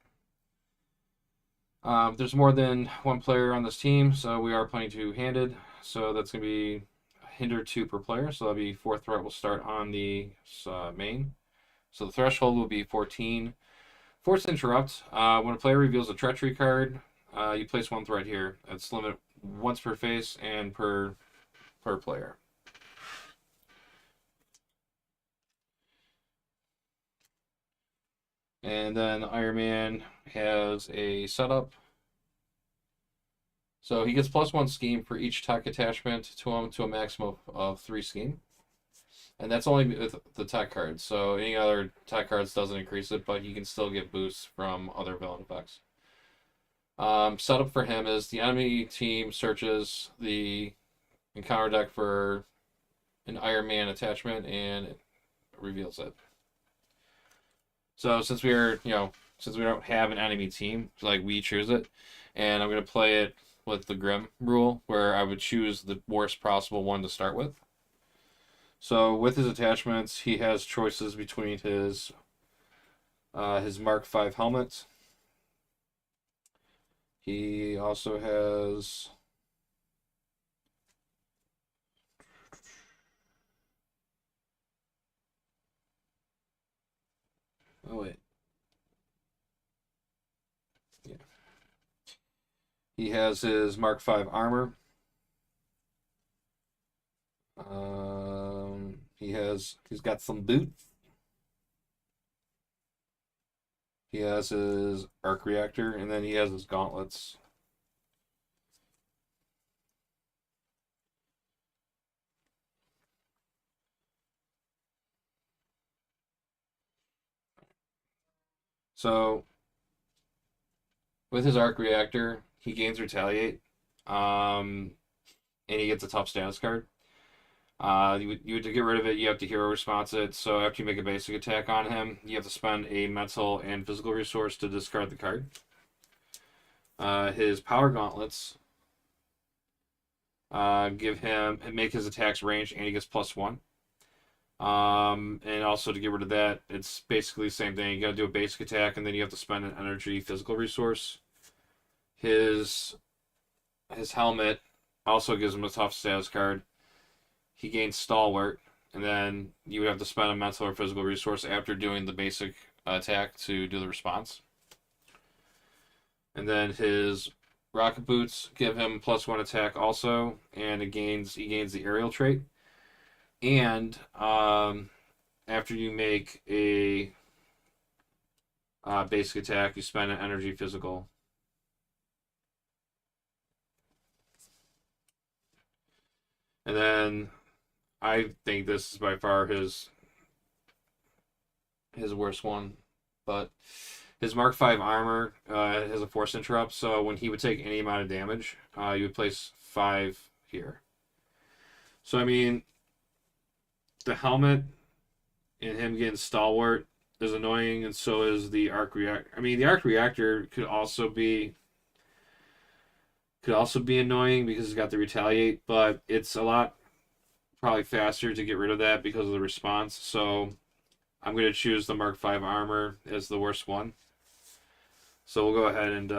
There's more than one player on this team, so we are playing two-handed. So that's going to be hinder 2 per player. So that'll be 4th threat will start on the main. So the threshold will be 14. Force interrupt. When a player reveals a treachery card, you place 1 threat here. That's limit once per face and per player. And then Iron Man has a setup. So he gets +1 scheme for each tech attachment to him to a maximum of 3 scheme. And that's only with the tech cards. So any other tech cards doesn't increase it, but he can still get boosts from other villain effects. Setup for him is the enemy team searches the encounter deck for an Iron Man attachment and reveals it. So since since we don't have an enemy team, like we choose it, and I'm gonna play it with the Grim rule, where I would choose the worst possible one to start with. So with his attachments, he has choices between his Mark V helmet. He also has oh wait. Yeah. He has his Mark V armor. He's got some boots. He has his arc reactor, and then he has his gauntlets. So with his arc reactor, he gains retaliate, and he gets a tough status card. To get rid of it, you have to hero response it. So after you make a basic attack on him, you have to spend a mental and physical resource to discard the card. His power gauntlets make his attacks ranged, and he gets +1. And also to get rid of that, it's basically the same thing. You got to do a basic attack, and then you have to spend an energy physical resource. His helmet also gives him a tough status card. He gains stalwart, and then you would have to spend a mental or physical resource after doing the basic attack to do the response. And then his rocket boots give him +1 attack also, and he gains the aerial trait. And after you make a basic attack, you spend an energy physical. And then I think this is by far his worst one, but his Mark V armor has a force interrupt, so when he would take any amount of damage, you would place 5 here. So I mean, the helmet and him getting stalwart is annoying, and so is the arc reactor. I mean, the arc reactor could also be annoying because it's got the retaliate, but it's a lot probably faster to get rid of that because of the response. So I'm going to choose the Mark V armor as the worst one. So we'll go ahead and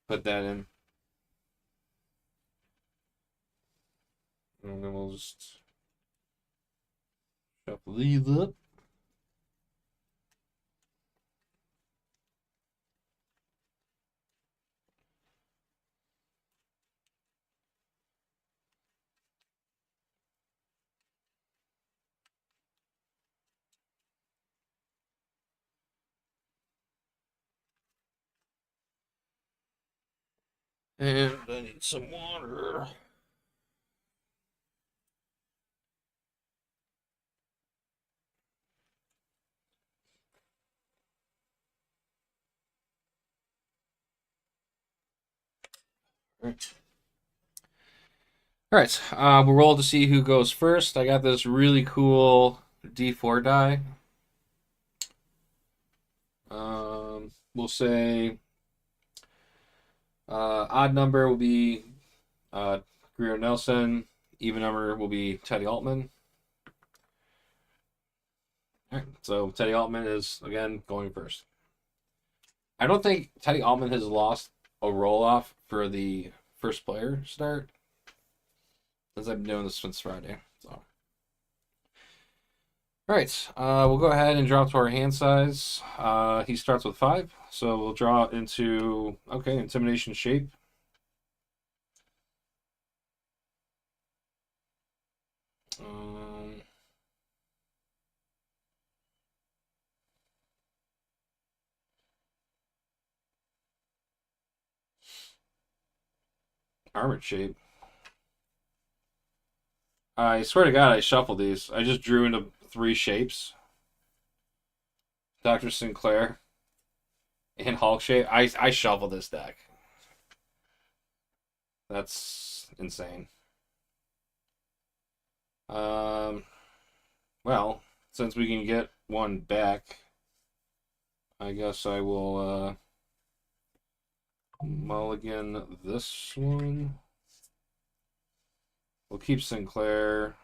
put that in. And then we'll just shuffle these up. And I need some water. All right, we'll roll to see who goes first. I got this really cool D4 die. We'll say odd number will be Greer Nelson. Even number will be Teddy Altman. All right, so Teddy Altman is again going first. I don't think Teddy Altman has lost a roll off for the first player start since I've been doing this since Friday. So, all right, we'll go ahead and draw to our hand size. He starts with 5, so we'll draw into intimidation shape. Armored shape. I swear to God, I shuffled these. I just drew into 3 shapes. Dr. Sinclair and Hulk shape. I shuffled this deck. That's insane. Well, since we can get one back, I guess I will mulligan this one. We'll keep Sinclair.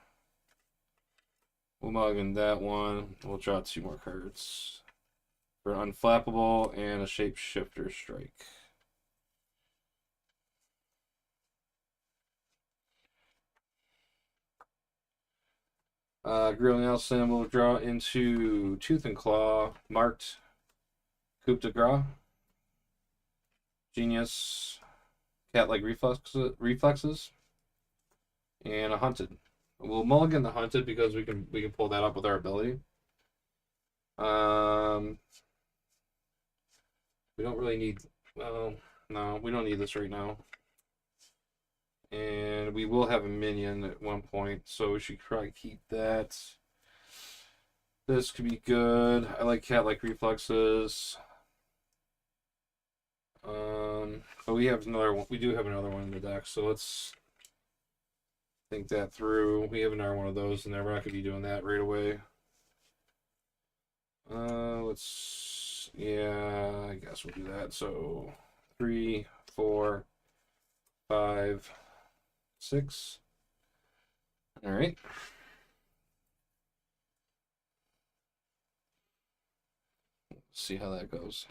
We'll mulligan that one. We'll draw 2 more cards for an unflappable and a shapeshifter strike. Grill Nelson will draw into Tooth and Claw, marked Coup de Gras, Genius, Cat-like reflexes, and a Hunted. We'll mulligan the Hunted because we can pull that up with our ability. We don't really need. Well, no, we don't need this right now. And we will have a minion at one point, so we should probably keep that. This could be good. I like cat-like reflexes. But we have another one. We do have another one in the deck, so let's think that through. We have another one of those in there. We're not gonna be doing that right away. Yeah, I guess we'll do that. So 3, 4, 5, 6. All right. See how that goes.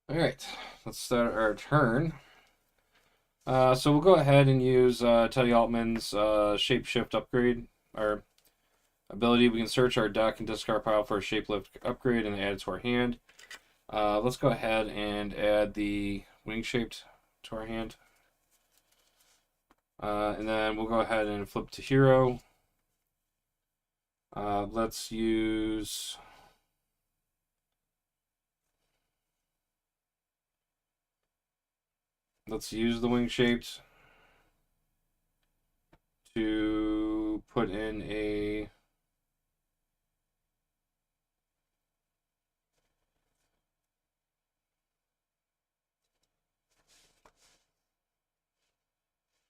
All right, let's start our turn. So we'll go ahead and use Teddy Altman's Shapeshift upgrade, our ability. We can search our deck and discard pile for a Shapelift upgrade and add it to our hand. Let's go ahead and add the Wing Shaped to our hand. And then we'll go ahead and flip to Hero. Let's use the Wing Shaped to put in a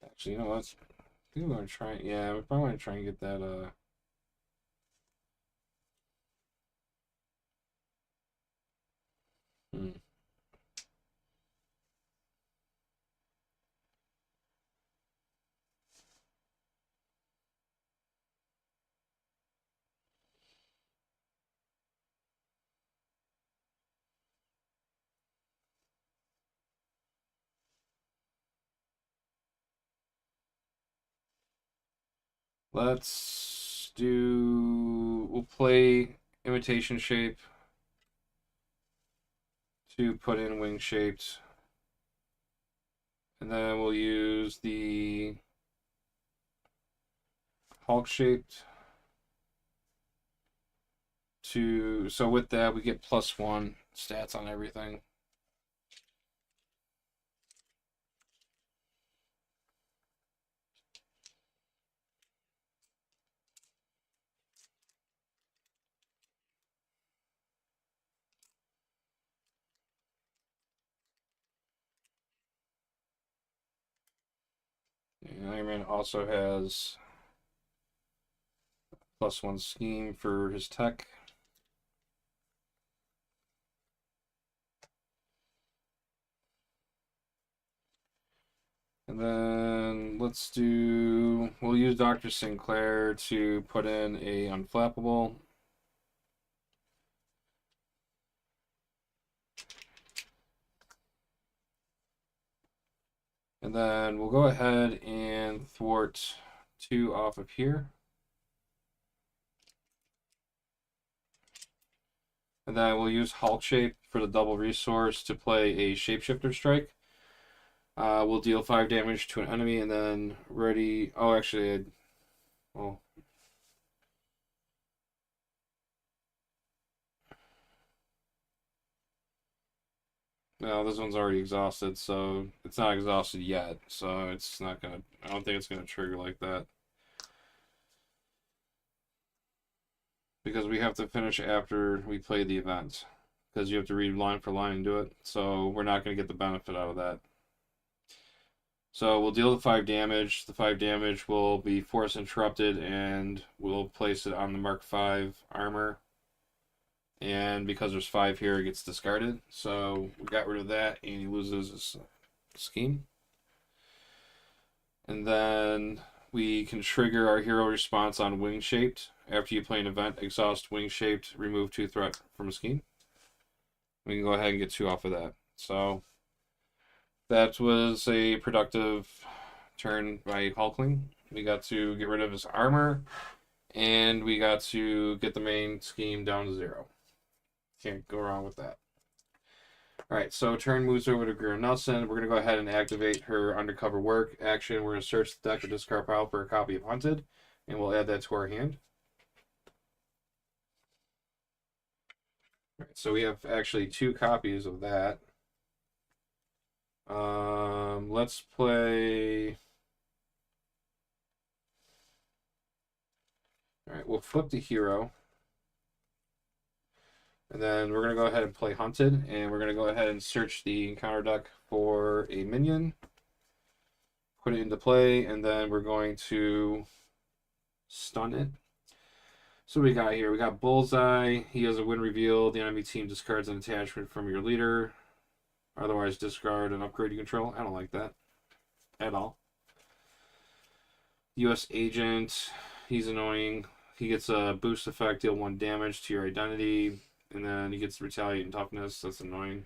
actually, you know what? I think we're gonna try. Yeah, we probably want to try and get that. Hmm. We'll play Imitation Shape to put in Wing Shaped. And then we'll use the Hulk Shaped so with that we get +1 stats on everything. And Iron Man also has +1 scheme for his tech. And then we'll use Dr. Sinclair to put in a unflappable. And then we'll go ahead and thwart 2 off of here. And then we'll use Hulk Shape for the double resource to play a Shapeshifter Strike. We'll deal 5 damage to an enemy and then ready. Oh, actually, well, no, this one's already exhausted, so it's not exhausted yet. So it's not gonna. I don't think it's gonna trigger like that because we have to finish after we play the event because you have to read line for line and do it. So we're not gonna get the benefit out of that. So we'll deal the 5 damage. The 5 damage will be force interrupted, and we'll place it on the Mark V armor. And because there's 5 here, it gets discarded. So we got rid of that, and he loses his scheme. And then we can trigger our hero response on Wing Shaped. After you play an event, exhaust Wing Shaped, remove 2 threat from a scheme. We can go ahead and get 2 off of that. So that was a productive turn by Hulkling. We got to get rid of his armor, and we got to get the main scheme down to 0. Can't go wrong with that. Alright, so turn moves over to Greer Nelson. We're going to go ahead and activate her undercover work action. We're going to search the deck or discard pile for a copy of Hunted, and we'll add that to our hand. Alright, so we have actually 2 copies of that. Let's play. Alright, we'll flip the hero. And then we're going to go ahead and play Hunted, and we're going to go ahead and search the encounter deck for a minion, put it into play, and then we're going to stun it. So what we got here? We got Bullseye. He has a win reveal. The enemy team discards an attachment from your leader. Otherwise, discard an upgrade you control. I don't like that at all. U.S. Agent. He's annoying. He gets a boost effect, deal 1 damage to your identity. And then he gets retaliate and toughness. That's annoying.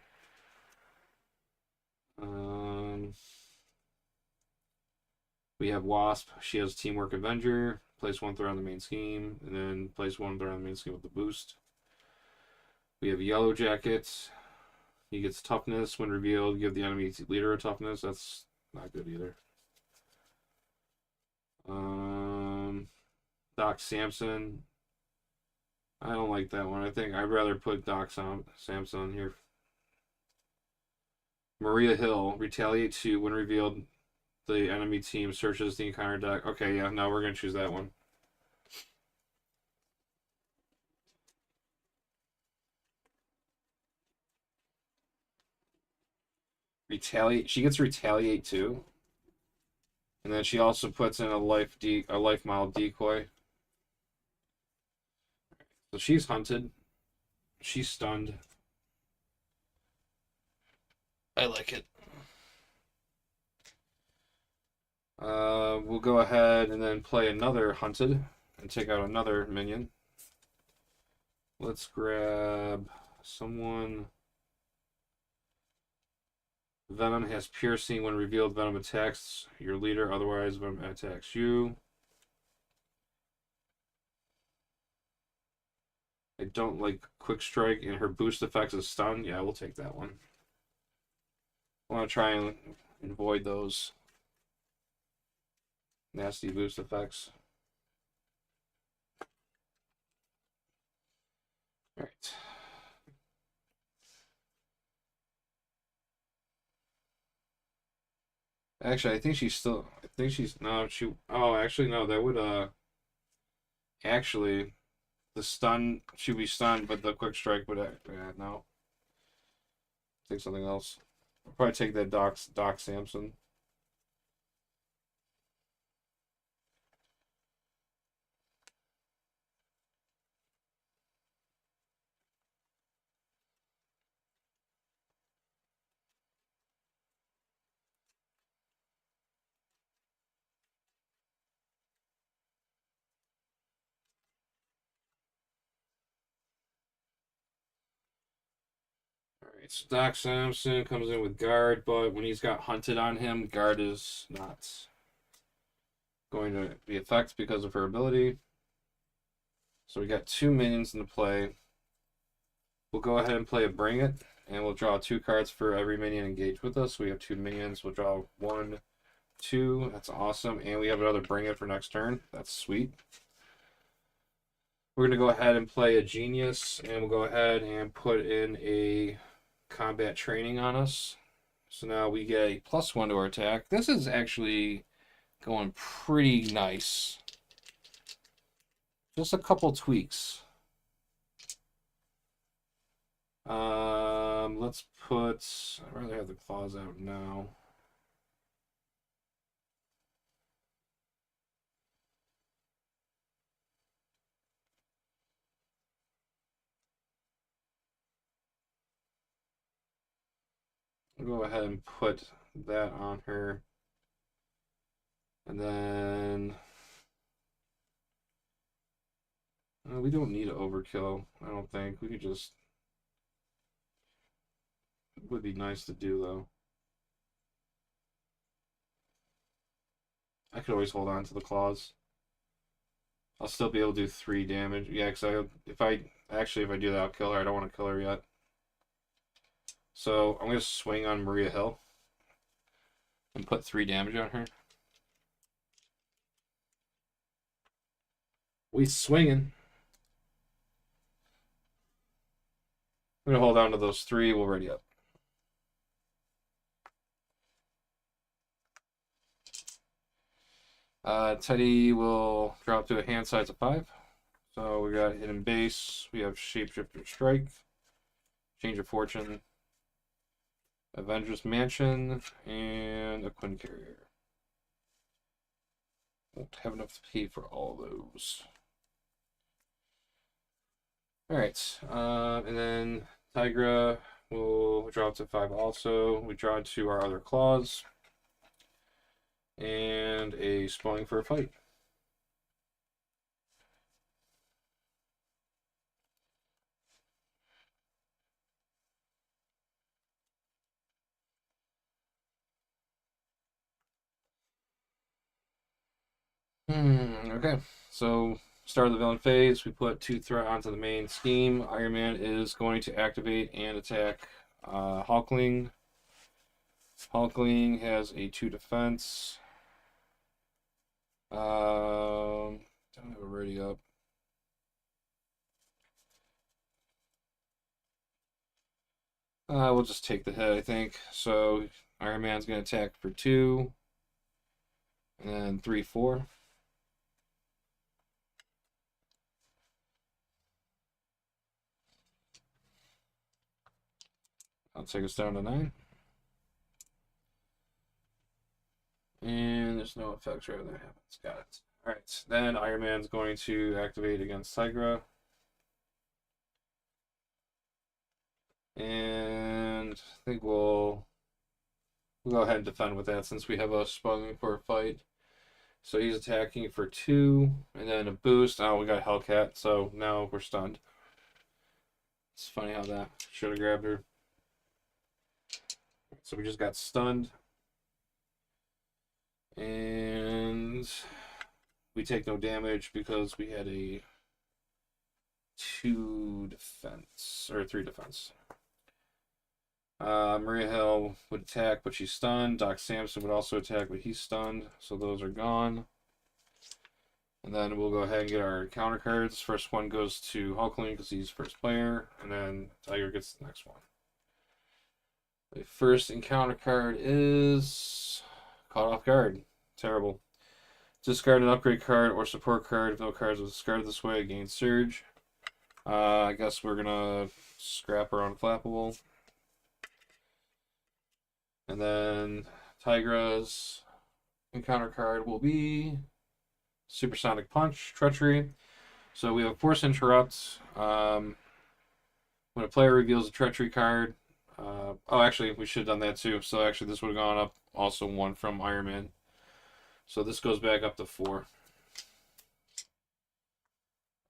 We have Wasp. She has Teamwork Avenger. Place 1 threat on the main scheme. And then place 1 threat on the main scheme with the boost. We have Yellow Jacket. He gets toughness. When revealed, give the enemy leader a toughness. That's not good either. Doc Samson. I don't like that one. I think I'd rather put Doc Samson on here. Maria Hill. Retaliate 2. When revealed, the enemy team searches the encounter deck. Okay, yeah, no, we're going to choose that one. Retaliate. She gets retaliate too. And then she also puts in a life mile decoy. So she's hunted. She's stunned. I like it. We'll go ahead and then play another hunted and take out another minion. Let's grab someone. Venom has piercing. When revealed, Venom attacks your leader. Otherwise, Venom attacks you. I don't like Quick Strike, and her boost effects is stun. Yeah, we'll take that one. I want to try and avoid those nasty boost effects. All right. Actually, I think she's still. I think she's no. She. Oh, actually, no. That would. Actually, the stun. She'd be stunned, but the quick strike would. No. Take something else. I'll probably take that Doc Samson. Alright, so Doc Samson comes in with guard, but when he's got hunted on him, guard is not going to be effective because of her ability. So we got 2 minions into play. We'll go ahead and play a Bring It, and we'll draw 2 cards for every minion engaged with us. We have 2 minions. We'll draw 1, 2. That's awesome. And we have another Bring It for next turn. That's sweet. We're going to go ahead and play a Genius, and we'll go ahead and put in a Combat Training on us. So now we get a +1 to our attack. This is actually going pretty nice. Just a couple tweaks. Let's put. I'd rather have the claws out now. I'll go ahead and put that on her. And then we don't need an overkill, I don't think. We could just. It would be nice to do, though. I could always hold on to the claws. I'll still be able to do 3 damage. Yeah, because if I do that, I'll kill her. I don't want to kill her yet. So I'm going to swing on Maria Hill and put 3 damage on her. We swinging. I'm going to hold on to those 3. We'll ready up. Teddy will drop to a hand size of 5. So we got Hidden Base. We have Shapeshifter Strike, Change of Fortune, Avengers Mansion, and a Quinn Carrier. Won't have enough to pay for all those. Alright, and then Tigra will drop to 5 also. We draw to our other claws. And a Spawning for a Fight. Okay, so start of the villain phase, we put 2 threat onto the main scheme. Iron Man is going to activate and attack Hulkling. Hulkling has a 2 defense. Don't have it ready up. We'll just take the hit, I think. So Iron Man's going to attack for 2. And then 3, 4. I'll take us down to 9. And there's no effects right when that happens. Got it. Alright, then Iron Man's going to activate against Tigra. And I think we'll go ahead and defend with that since we have a Spawning for a Fight. So he's attacking for 2, and then a boost. Oh, we got Hellcat, so now we're stunned. It's funny how that should have grabbed her. So we just got stunned. And we take no damage because we had a 2 defense, or 3 defense. Maria Hill would attack, but she's stunned. Doc Samson would also attack, but he's stunned. So those are gone. And then we'll go ahead and get our counter cards. First one goes to Hulkling because he's first player, and then Tiger gets the next one. The first encounter card is Caught Off Guard. Terrible. Discard an upgrade card or support card. If no cards are discarded this way, gain Surge. I guess we're gonna scrap her Unflappable. And then Tigra's encounter card will be Supersonic Punch, Treachery. So we have Force Interrupt. When a player reveals a Treachery card, oh, actually, we should have done that too. So actually, this would have gone up also 1 from Iron Man. So this goes back up to 4.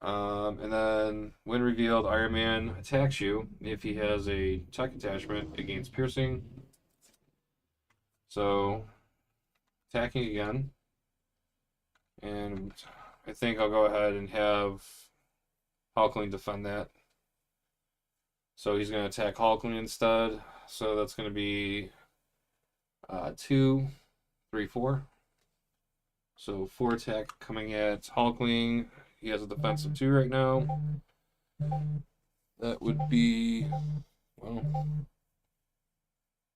And then, when revealed, Iron Man attacks you if he has a tech attachment against piercing. So, attacking again. And I think I'll go ahead and have Hulkling defend that. So he's going to attack Hulkling instead. So that's going to be 2, 3, 4. So 4 attack coming at Hulkling. He has a defensive 2 right now. That would be, well,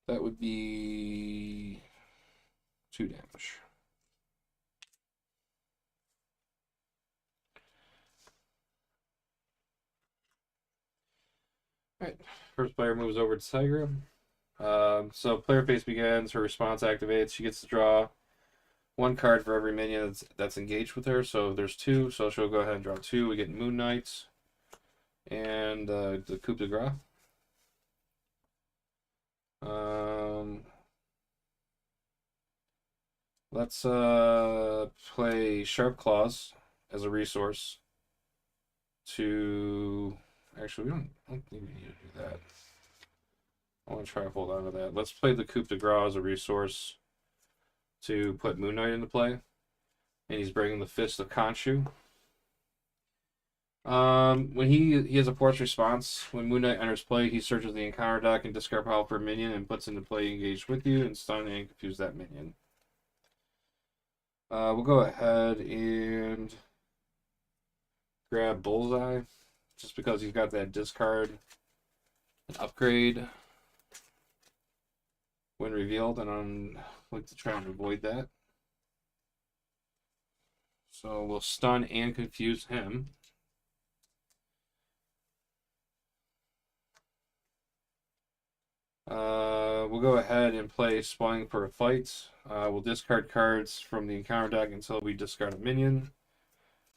that would be 2 damage. Alright, first player moves over to Tigra. So player phase begins, her response activates, she gets to draw 1 card for every minion that's engaged with her. So there's 2, so she'll go ahead and draw 2. We get Moon Knight and the coup de grace. Let's play Sharp Claws as a resource to... Actually, I don't think we need to do that. I want to try to hold on to that. Let's play the coup de grace as a resource to put Moon Knight into play. And he's bringing the Fist of Khonshu. When he has a force response, when Moon Knight enters play, he searches the encounter deck and discard power for a minion and puts into play engaged with you and stun and confuse that minion. We'll go ahead and grab Bullseye, just because he's got that discard and upgrade when revealed, and I'm like to try and avoid that. So we'll stun and confuse him. We'll go ahead and play Spawning for a Fight. We'll discard cards from the encounter deck until we discard a minion.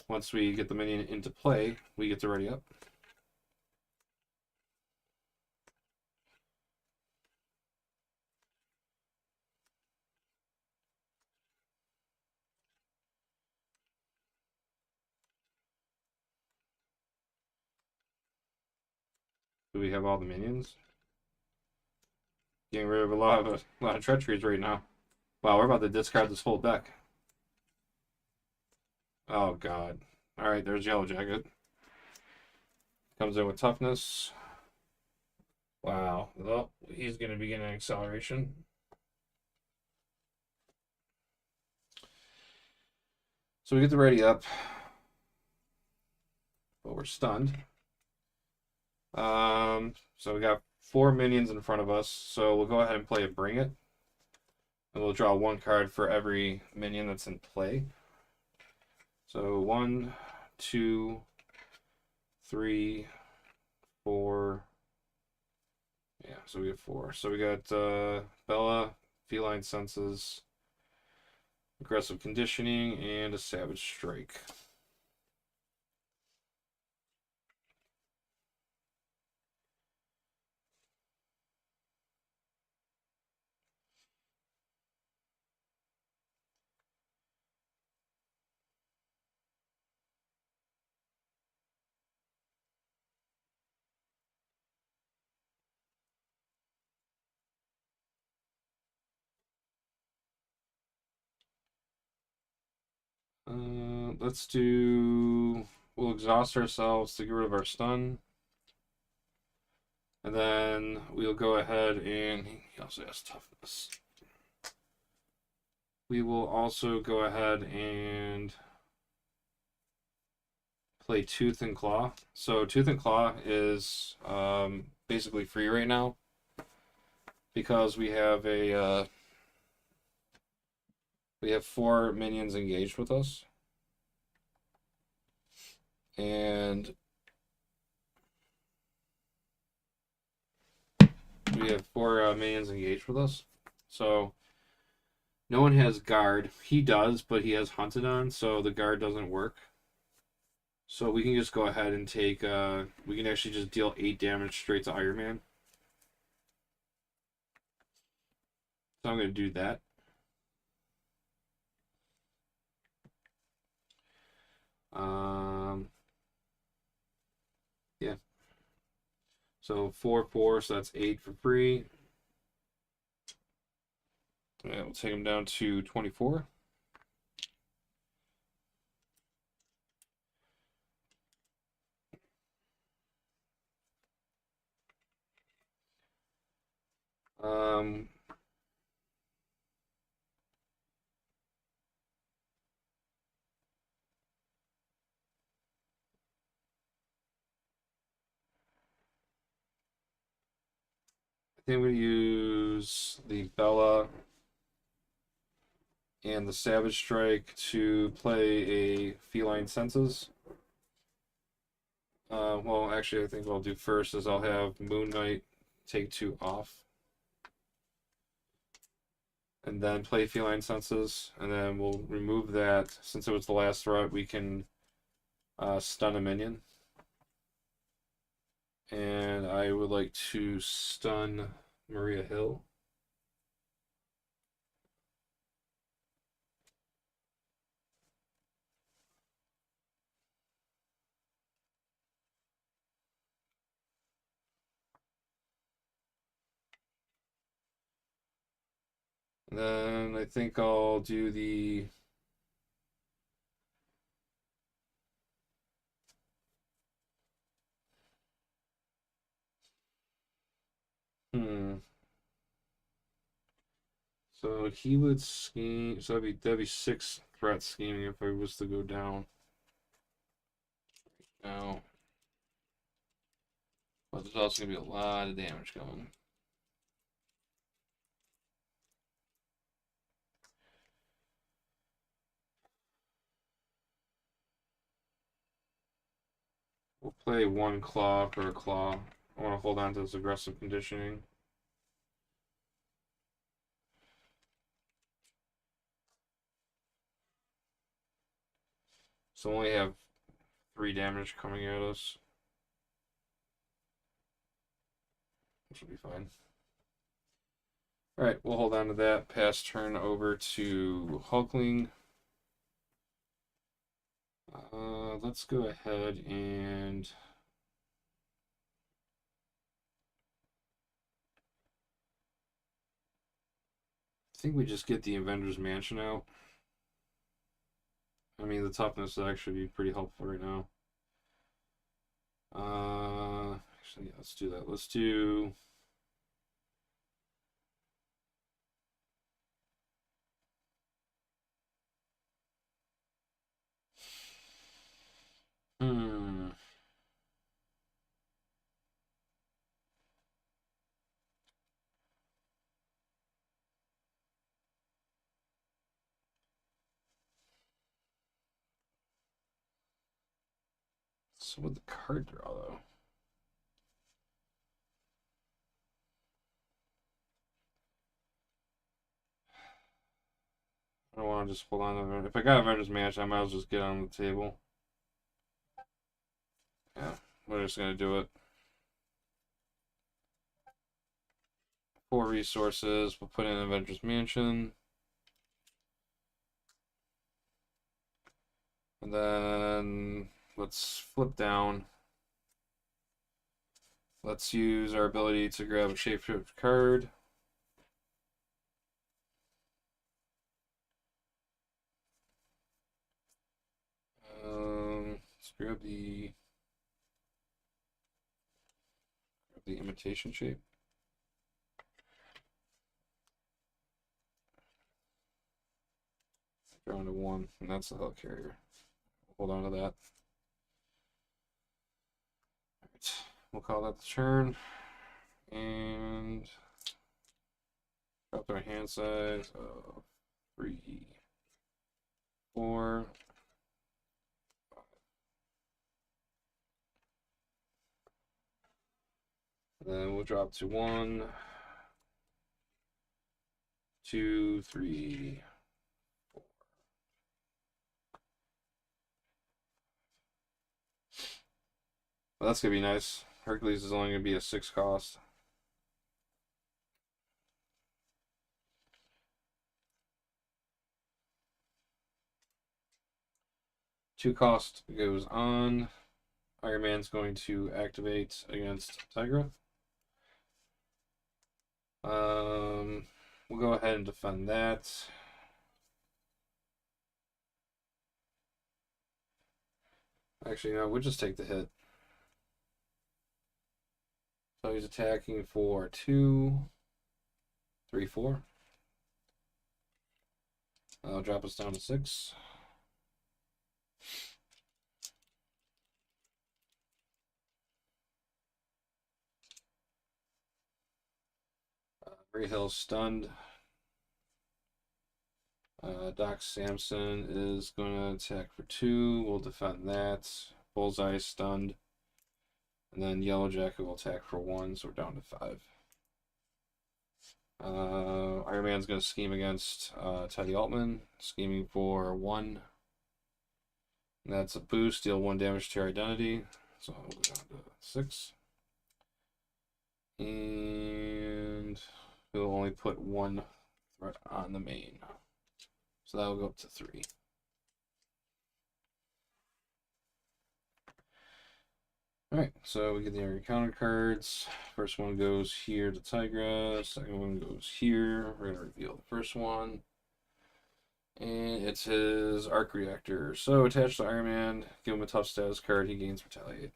Once we get the minion into play, we get to ready up. Do we have all the minions? Getting rid of a lot of treacheries right now. Wow, we're about to discard this whole deck. Oh god. Alright, there's Yellow Jacket. Comes in with toughness. Wow. Well, he's gonna be getting an acceleration. So we get the ready up. But we're stunned. So we got 4 minions in front of us. So we'll go ahead and play a Bring It. And we'll draw 1 card for every minion that's in play. So 1, 2, 3, 4. Yeah, so we have 4. So we got Bella, Feline Senses, Aggressive Conditioning, and a Savage Strike. Let's do... We'll exhaust ourselves to get rid of our stun. And then we'll go ahead and... He also has toughness. We will also go ahead and play Tooth and Claw. So Tooth and Claw is basically free right now because we have a we have 4 minions engaged with us, and we have 4 minions engaged with us. So no one has guard. He does, but he has hunted on, so the guard doesn't work. So we can just go ahead and take, we can actually just deal 8 damage straight to Iron Man. So I'm going to do that. So 4, so that's 8 for free. Yeah, we'll take him down to 24. Um, I think we use the Bella and the Savage Strike to play a Feline Senses. Well, actually, I think what I'll do first is I'll have Moon Knight take 2 off, and then play Feline Senses, and then we'll remove that. Since it was the last threat, we can stun a minion. And I would like to stun Maria Hill. And then I think I'll do the So he would scheme. So that'd be 6 threat scheming if I was to go down. Now, but there's also gonna be a lot of damage coming. We'll play 1 claw for a claw. I want to hold on to this aggressive conditioning. So we only have 3 damage coming at us, which will be fine. All right, we'll hold on to that. Pass turn over to Hulkling. Let's go ahead and I think we just get the Avengers Mansion out. I mean, the toughness would actually be pretty helpful right now. Actually, yeah, let's do that. Let's do. Hmm. So with the card draw though. I don't want to just hold on to it. If I got Avengers Mansion, I might as well just get on the table. Yeah, we're just gonna do it. 4 resources. We'll put in Avengers Mansion. And then let's flip down. Let's use our ability to grab a shapeshift card. Let's grab the imitation shape. Down to 1, and that's the hell carrier. Hold on to that. Alright, we'll call that the turn. And drop our hand size of 3, 4. Then we'll drop to 1, 2, 3, 4. Well, that's gonna be nice. Hercules is only gonna be a 6 cost. Two cost goes on. Iron Man's going to activate against Tigra. We'll go ahead and defend that. Actually, no, we'll just take the hit. So he's attacking for 2, 3, 4. I'll drop us down to 6. Rehill's stunned. Doc Samson is going to attack for 2. We'll defend that. Bullseye stunned. And then Yellow Jacket will attack for 1, so we're down to 5. Iron Man's going to scheme against Teddy Altman, scheming for 1. And that's a boost, deal 1 damage to your identity. So we'll go down to 6. And we'll only put 1 threat on the main. So that'll go up to 3. Alright, so we get the encounter cards. First one goes here to Tigra. Second one goes here. We're going to reveal the first one. And it's his arc reactor. So attached to Iron Man, give him a tough status card, he gains retaliate.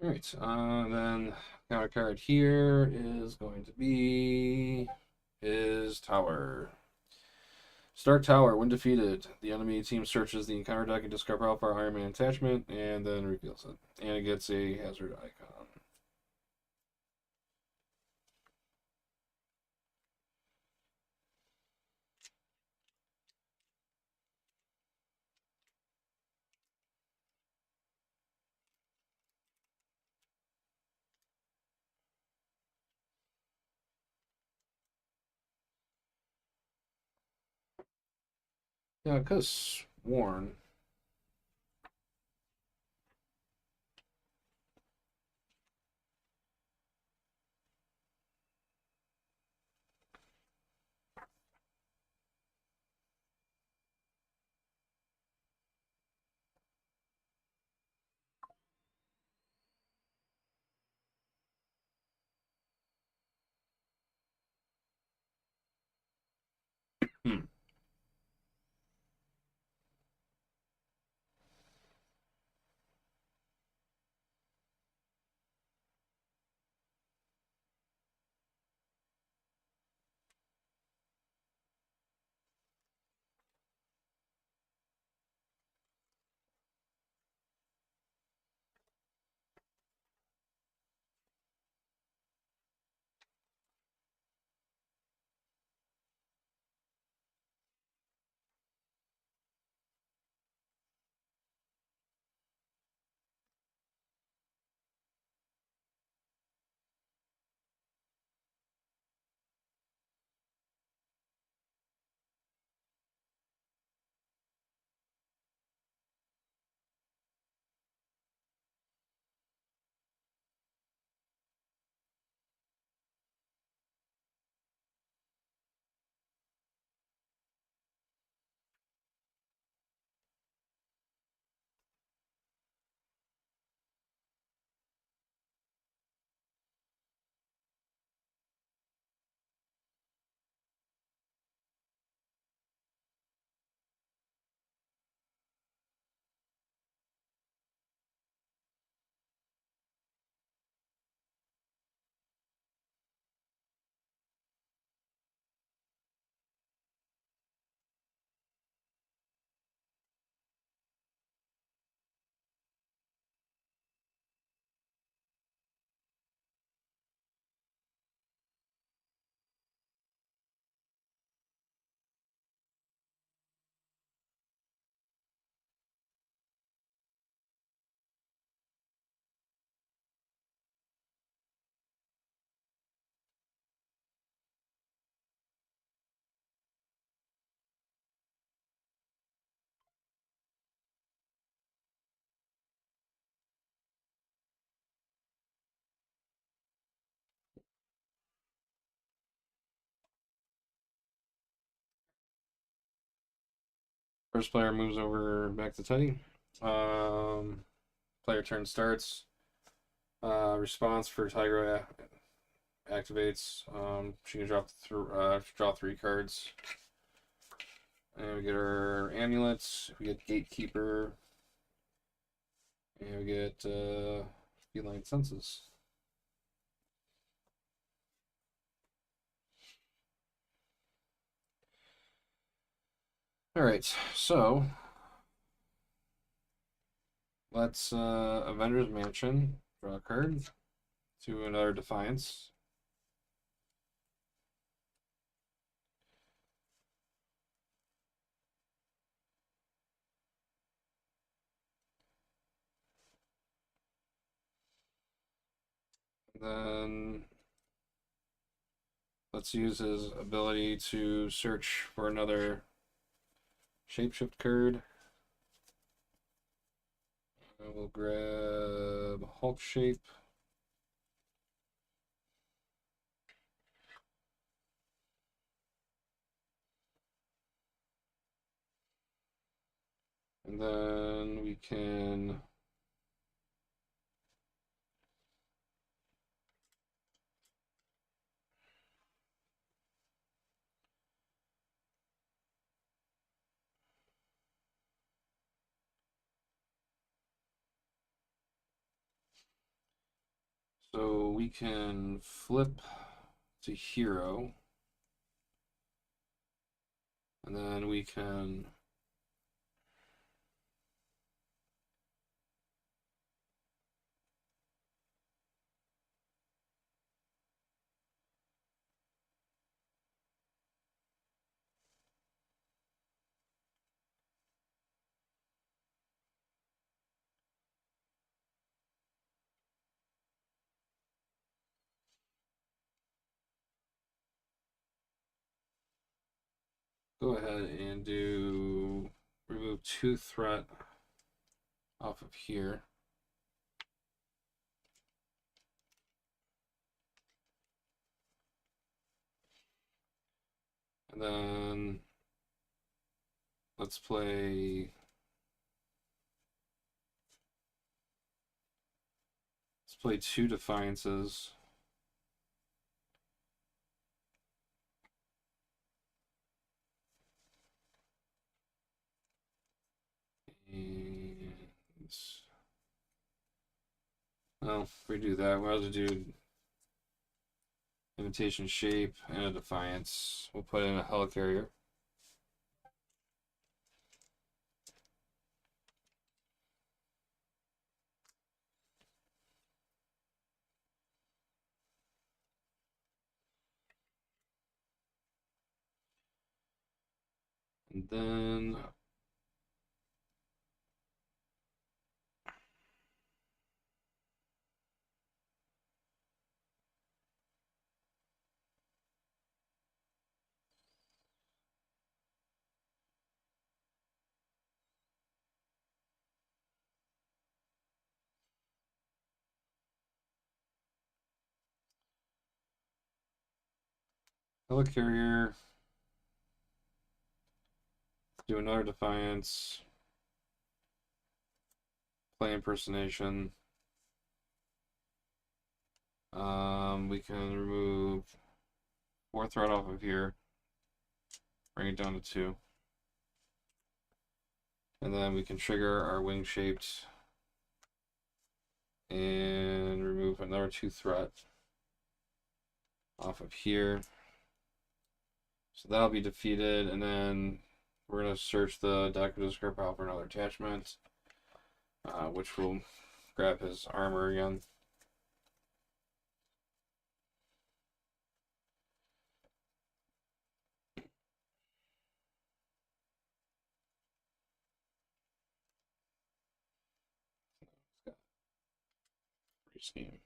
Alright, then counter card here is going to be his tower. Start tower. When defeated, the enemy team searches the encounter deck and discard powerful Iron Man attachment, and then reveals it. And it gets a hazard icon. Yeah, because Warren. Hmm. First player moves over back to Teddy. Player turn starts. Response for Tigra activates. She can draw 3 cards. And we get our amulets. We get Gatekeeper. And we get Feline Senses. Alright, so let's Avengers Mansion. Draw a card to another Defiance. Then let's use his ability to search for another shapeshift card. I will grab Hulk Shape. And then we can flip to hero. And then we can go ahead and remove 2 threat off of here. And then let's play 2 Defiances. And well, if we do that, we'll have to do Imitation Shape and a Defiance. We'll put in a Helicarrier. And then Helicarrier, do another Defiance, play Impersonation. We can remove 4 threat off of here, bring it down to 2. And then we can trigger our wing shaped and remove another 2 threat off of here. So that'll be defeated, and then we're going to search the deck of discard pile for another attachment, which will grab his armor again. Scheme.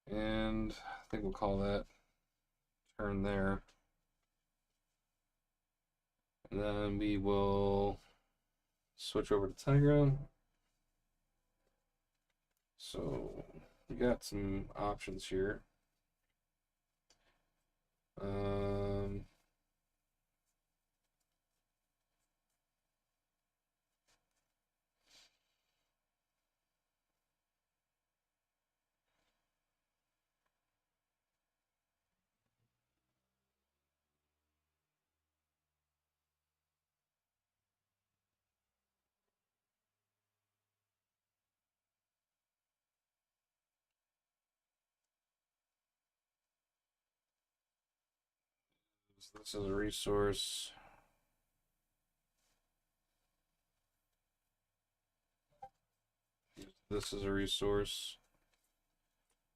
And I think we'll call that turn there. And then we will switch over to Tigra. So we got some options here. Um, this is a resource. This is a resource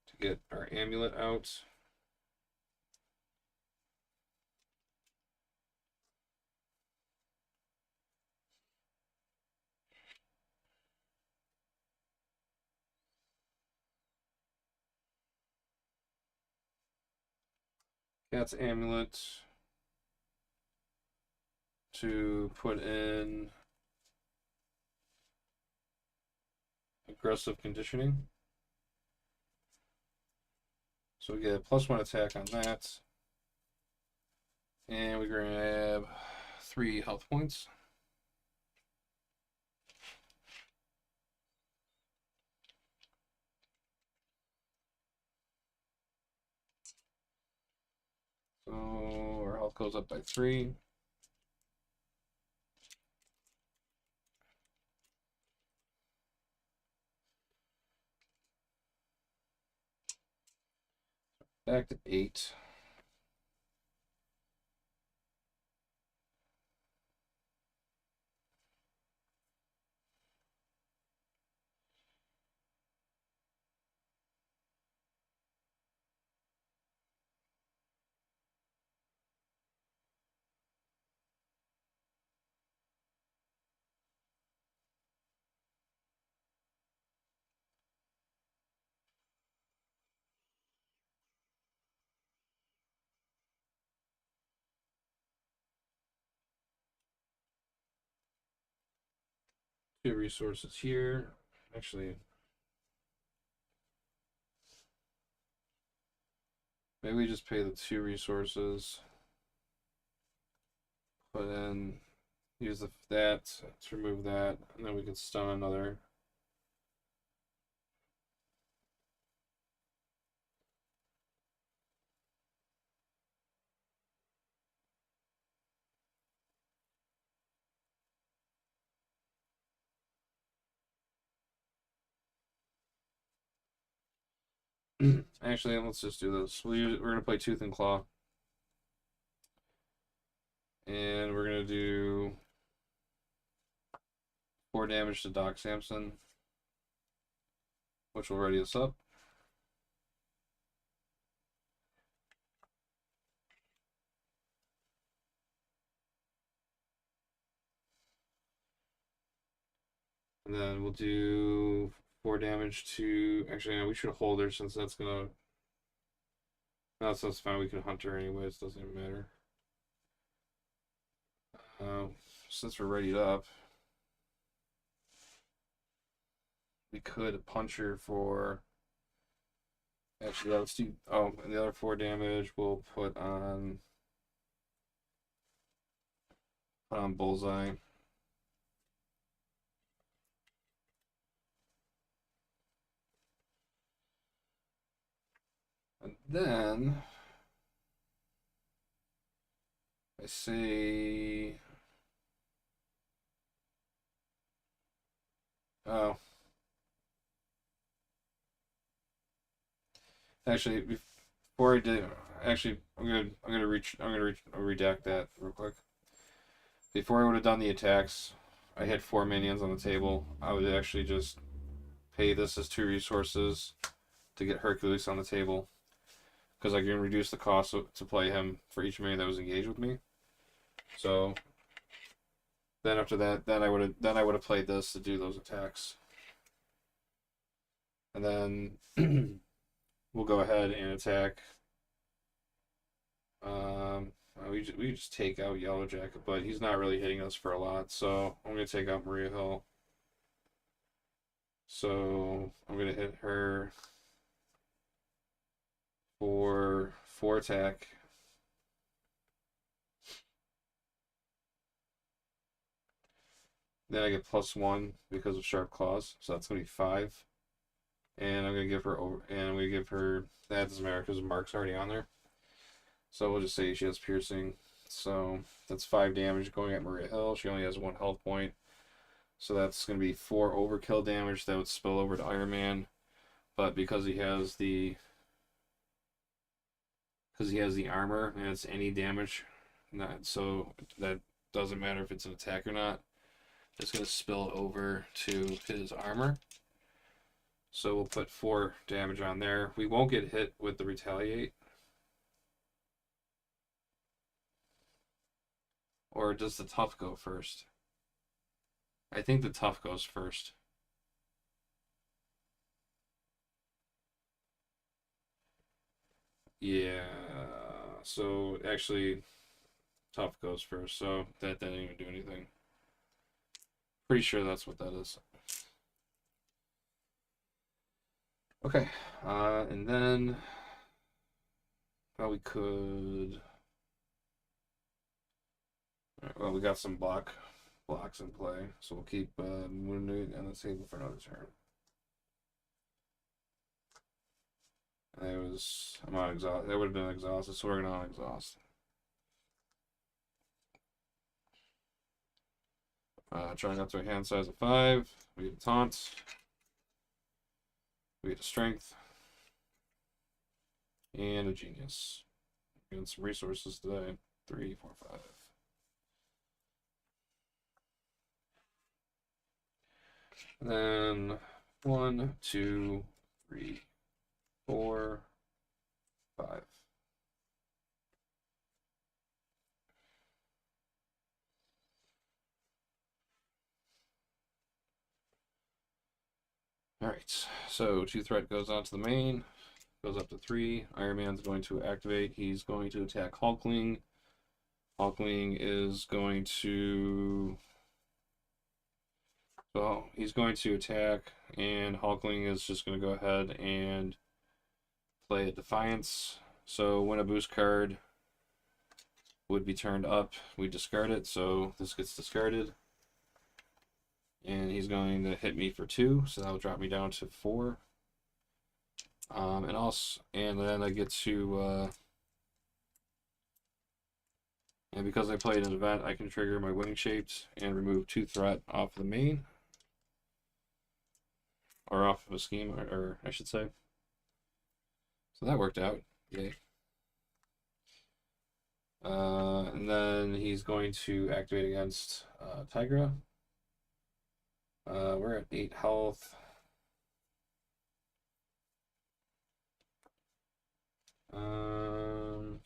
to get our amulet out. Cat's amulet to put in aggressive conditioning. So we get a +1 attack on that. And we grab 3 health points. So our health goes up by 3. Back to 8. Two resources here. Actually, maybe we just pay the 2 resources. Put in, use that to remove that, and then we can stun another. Actually, let's just do this. We're gonna play Tooth and Claw, and we're gonna do 4 damage to Doc Samson, which will ready us up. And then we'll do 4 damage to. Actually, no, we should hold her since that's gonna. No, that's fine. We can hunt her anyways. Doesn't even matter. Since we're readied up, we could punch her for. Actually, let's do. Oh, and the other 4 damage we'll put on. Put on Bullseye. And then I say, oh, actually, before I did, actually, I'll redact that real quick. Before I would have done the attacks, I had 4 minions on the table. I would actually just pay this as 2 resources to get Hercules on the table, because I can reduce the cost to play him for each minion that was engaged with me. So then after that, then I would have played this to do those attacks, and then we'll go ahead and attack. we just take out Yellow Jacket, but he's not really hitting us for a lot, so I'm gonna take out Maria Hill. So I'm gonna hit her for 4 attack. Then I get +1 because of Sharp Claws, so that's gonna be 5. And I'm gonna give her over, and I'm gonna give her that doesn't matter because Mark's already on there. So we'll just say she has piercing. So that's 5 damage going at Maria Hill. She only has 1 health point. So that's going to be 4 overkill damage that would spill over to Iron Man. But because he has the armor and it's any damage, so that doesn't matter if it's an attack or not. It's going to spill over to his armor. So we'll put 4 damage on there. We won't get hit with the retaliate. Or does the tough go first? I think the tough goes first. Yeah. So actually, tough goes first. So that didn't even do anything. Pretty sure that's what that is. Okay. And then we could. Right, well, we got some blocks in play, so we'll keep Moon on the table for another turn. I'm not exhausted. That would have been exhausted, so we're gonna exhaust. Trying up to a hand size of 5. We get a taunt. We get a strength. And a genius. Getting some resources today. 3, 4, 5. And then 1, 2, 3, 4, 5. Alright, so 2 threat goes on to the main, goes up to 3. Iron Man's going to activate. He's going to attack Hulkling. Hulkling is going to. Well, he's going to attack, and Hulkling is just going to go ahead and play a Defiance. So when a boost card would be turned up, we discard it, so this gets discarded. And he's going to hit me for 2, so that'll drop me down to 4. And then I get to, and because I played an event, I can trigger my wing shaped and remove 2 threat off the main, or off of a scheme, or I should say. So that worked out, yay. And then he's going to activate against Tigra. We're at 8 health.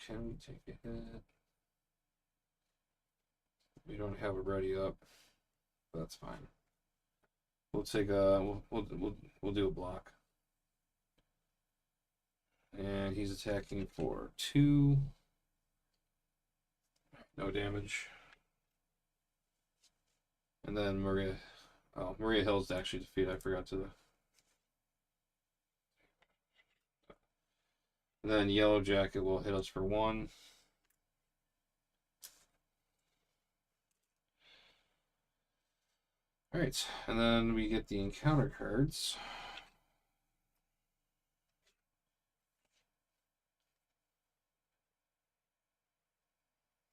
Can we take a hit? We don't have it ready up. But that's fine. We'll take a we'll do a block. And he's attacking for 2. No damage. And then Maria Hill's actually defeat. I forgot to. And then Yellow Jacket will hit us for 1. Alright, and then we get the encounter cards.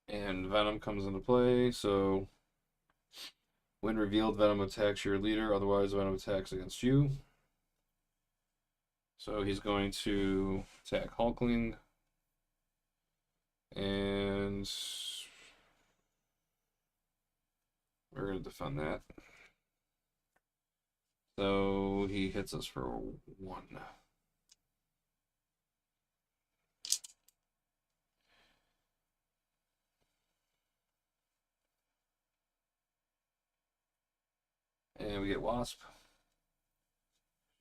And Venom comes into play, so when revealed, Venom attacks your leader, otherwise Venom attacks against you. So he's going to attack Hulkling. And we're going to defend that. So he hits us for 1. And we get Wasp.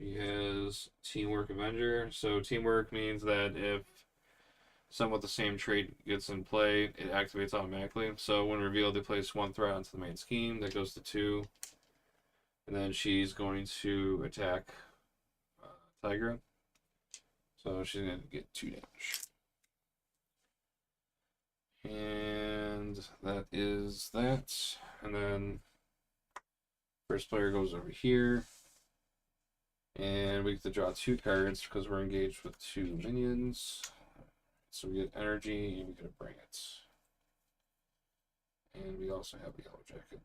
He has Teamwork Avenger. So teamwork means that if Someone with the same trait gets in play, it activates automatically. So when revealed, they place 1 threat onto the main scheme. That goes to 2. And then she's going to attack Tigra. So she's going to get 2 damage. And that is that. And then first player goes over here. And we get to draw 2 cards because we're engaged with 2 minions. So we get energy and we get to bring it. And we also have a yellow jacket.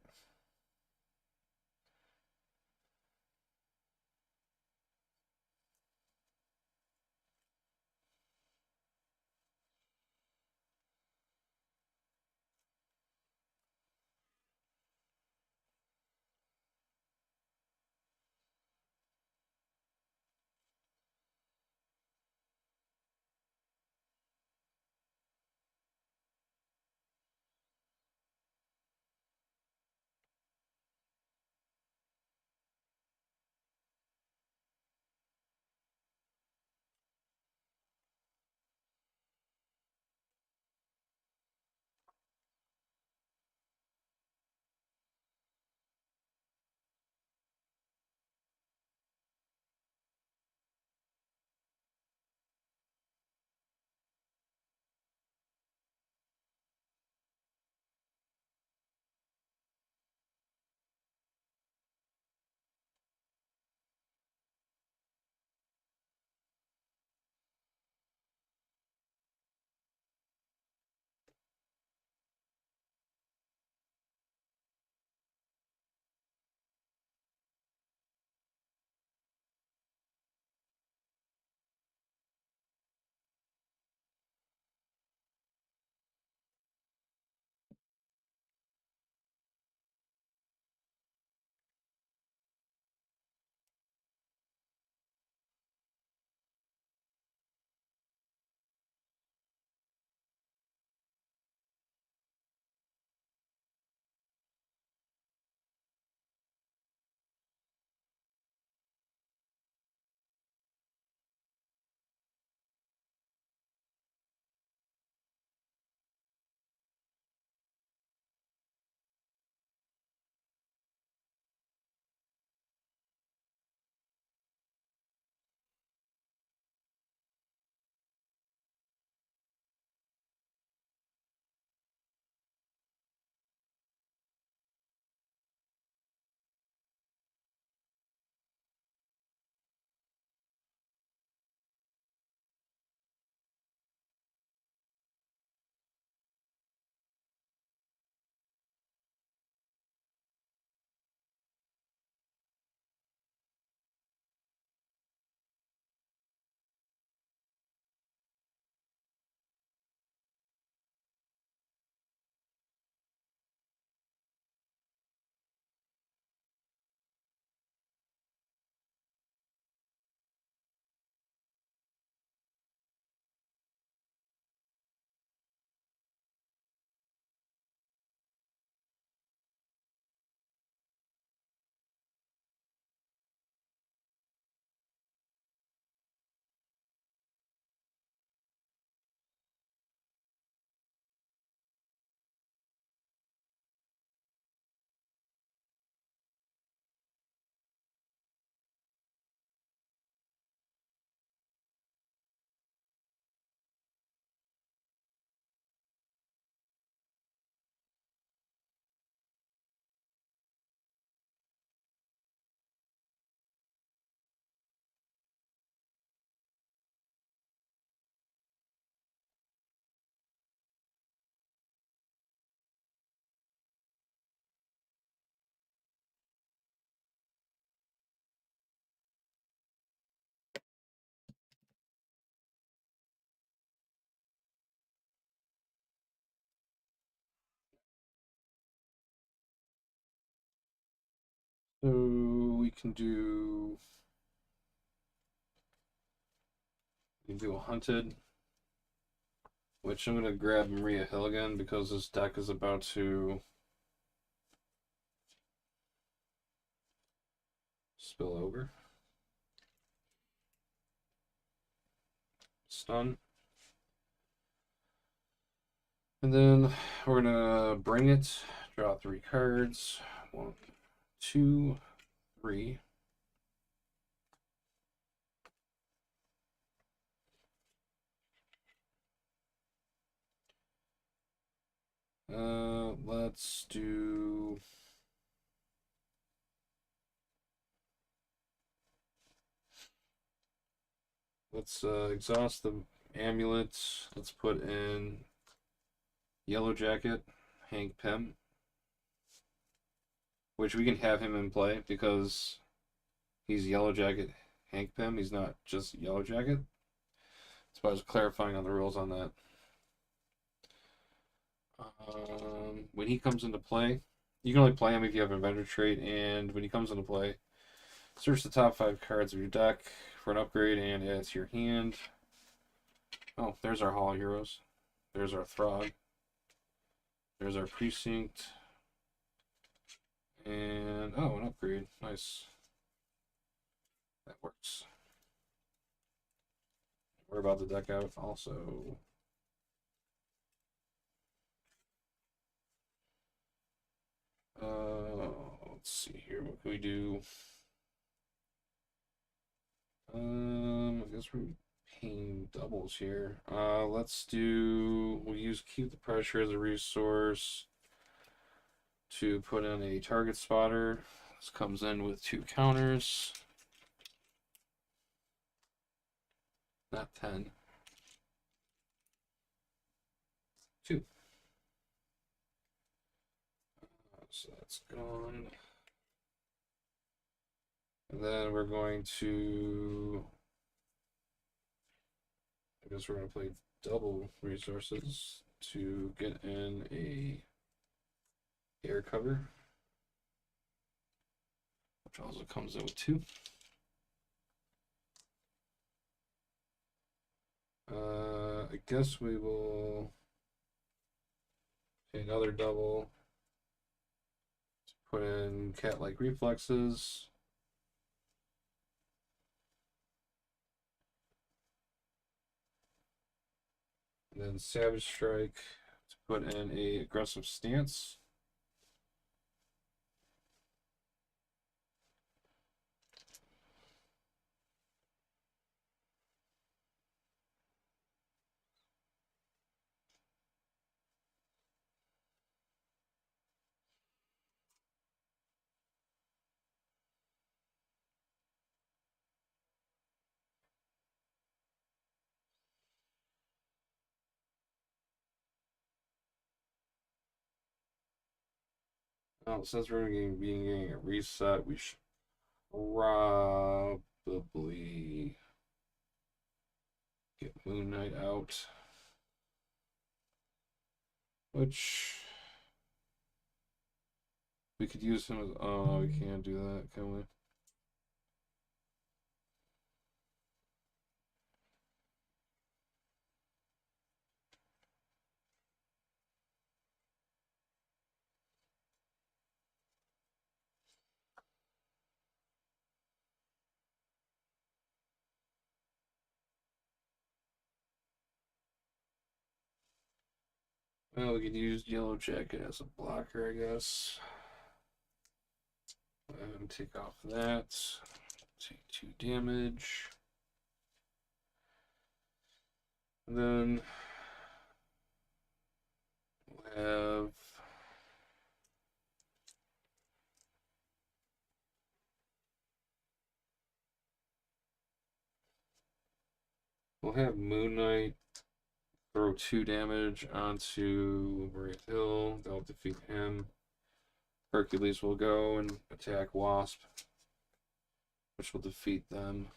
So we can do a hunted, which I'm gonna grab Maria Hill again because this deck is about to spill over. Stun. And then we're gonna bring it, draw 3 cards. 1, 2, 3. Let's do. Let's exhaust the amulet. Let's put in Yellow Jacket, Hank Pym, which we can have him in play because he's Yellow Jacket, Hank Pym. He's not just Yellow Jacket. So I was clarifying on the rules on that. When he comes into play, you can only play him if you have an Avenger trait, and when he comes into play, search the top 5 cards of your deck for an upgrade and add it to your hand. Oh, there's our Hall Heroes. There's our Throg. There's our Precinct. And, oh, an upgrade. Nice. That works. We're about to deck out also. Let's see here. What can we do? I guess we're paying doubles here. We'll keep the pressure as a resource to put in a target spotter. This comes in with 2 counters. Not 10. 2. So that's gone. And then we're going to, I guess we're going to play double resources to get in a air cover, which also comes in with 2. I guess we will pay another double to put in cat-like reflexes. And then Savage Strike to put in a aggressive stance. Oh, since we're getting a reset, we should probably get Moon Knight out. Which we could use him as. Oh, no, we can't do that, can we? Well, we could use Yellow Jacket as a blocker, I guess. And take off that. Take 2 damage. And then we'll have. We'll have Moon Knight throw 2 damage onto Maria Hill. That'll defeat him. Hercules will go and attack Wasp, which will defeat them.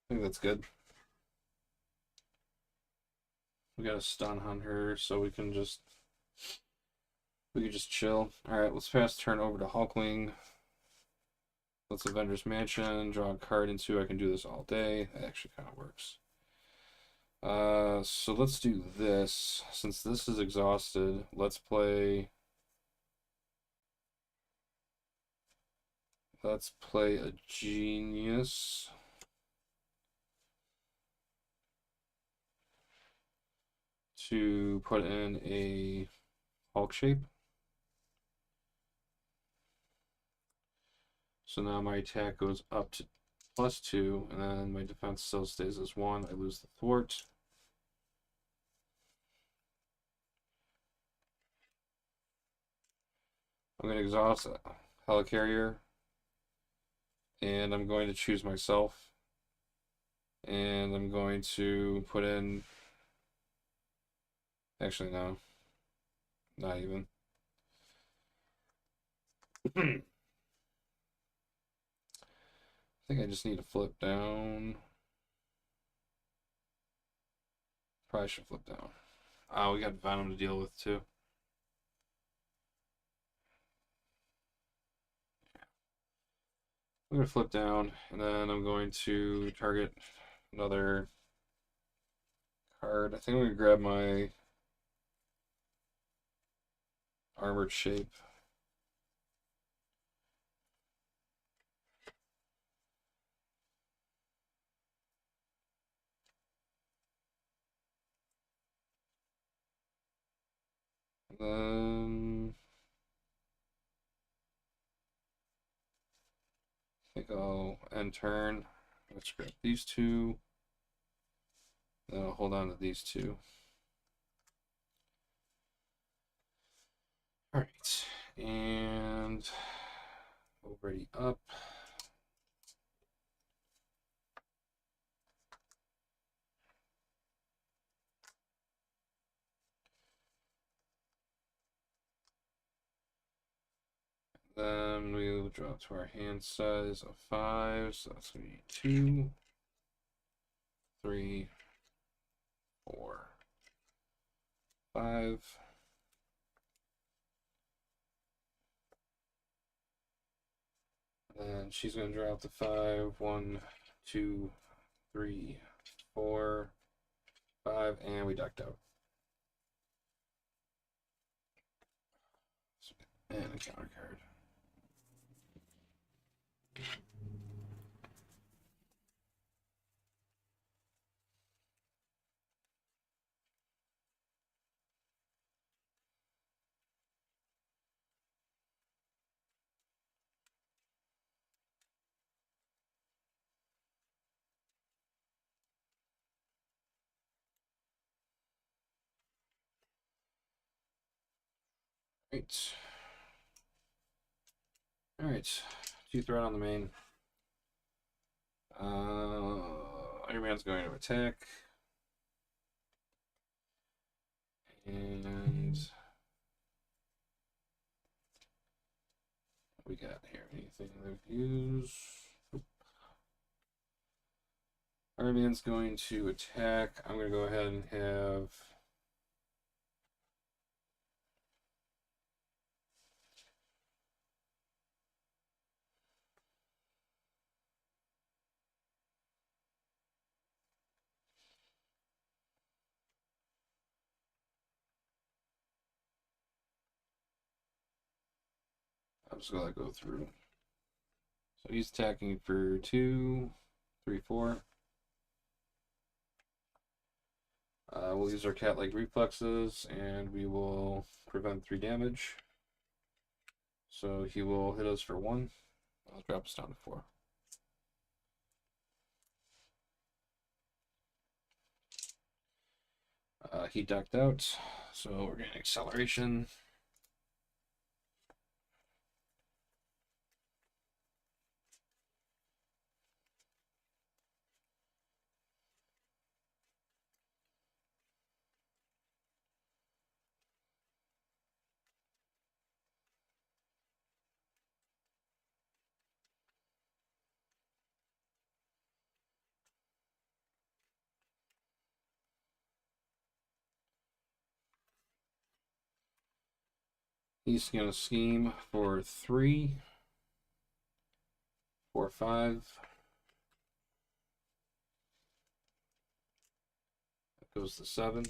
I think that's good. We got a stun on her, so we can just chill. Alright, let's pass turn over to Hulkling. Let's Avengers Mansion, draw a card into. I can do this all day. That actually kind of works. So let's do this. Since this is exhausted, let's play a genius. To put in a Hulk shape. So now my attack goes up to +2, and then my defense still stays as 1. I lose the thwart. I'm going to exhaust Helicarrier, and I'm going to choose myself, and I'm going to put in. Actually, no, not even. I think I just need to flip down. Probably should flip down. Oh, we got Venom to deal with too. I'm going to flip down, and then I'm going to target another card. I think I'm going to grab my armored shape. And then I think I'll end turn. Let's grab these two. Then I'll hold on to these two. Alright. And already up. Then we'll drop to our hand size of 5. So that's going to be 2, 3, 4, 5. And she's going to drop to 5. 1, 2, 3, 4, 5. And we ducked out. And a counter card. Right. Alright. 2 threat on the main. Iron Man's going to attack. And what we got here? Anything to use? Iron Man's going to attack. I'm going to go ahead and have. I'm just going to go through. So he's attacking for 2, 3, 4. We'll use our cat-like reflexes, and we will prevent 3 damage. So he will hit us for 1. I'll drop us down to 4. He ducked out, so we're getting acceleration. He's going to scheme for 3, 4, 5. Goes to 7.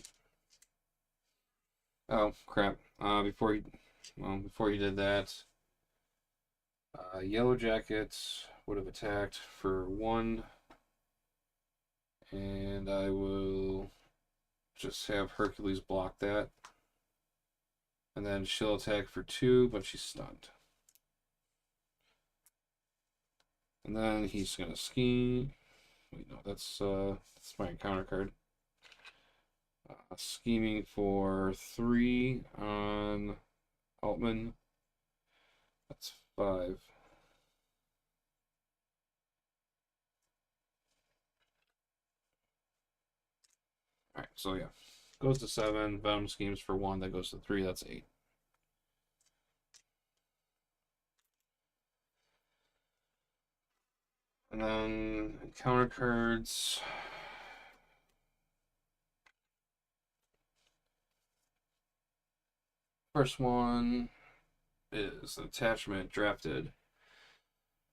Oh crap! Before he did that, Yellow Jackets would have attacked for 1, and I will just have Hercules block that, and then she'll attack for 2, but she's stunned. And then he's gonna scheme. Wait, no, that's my encounter card. Scheming for 3 on Altman. That's 5. Alright, so yeah. Goes to 7. Venom schemes for 1. That goes to 3. That's 8. And then encounter cards. First one is an attachment drafted.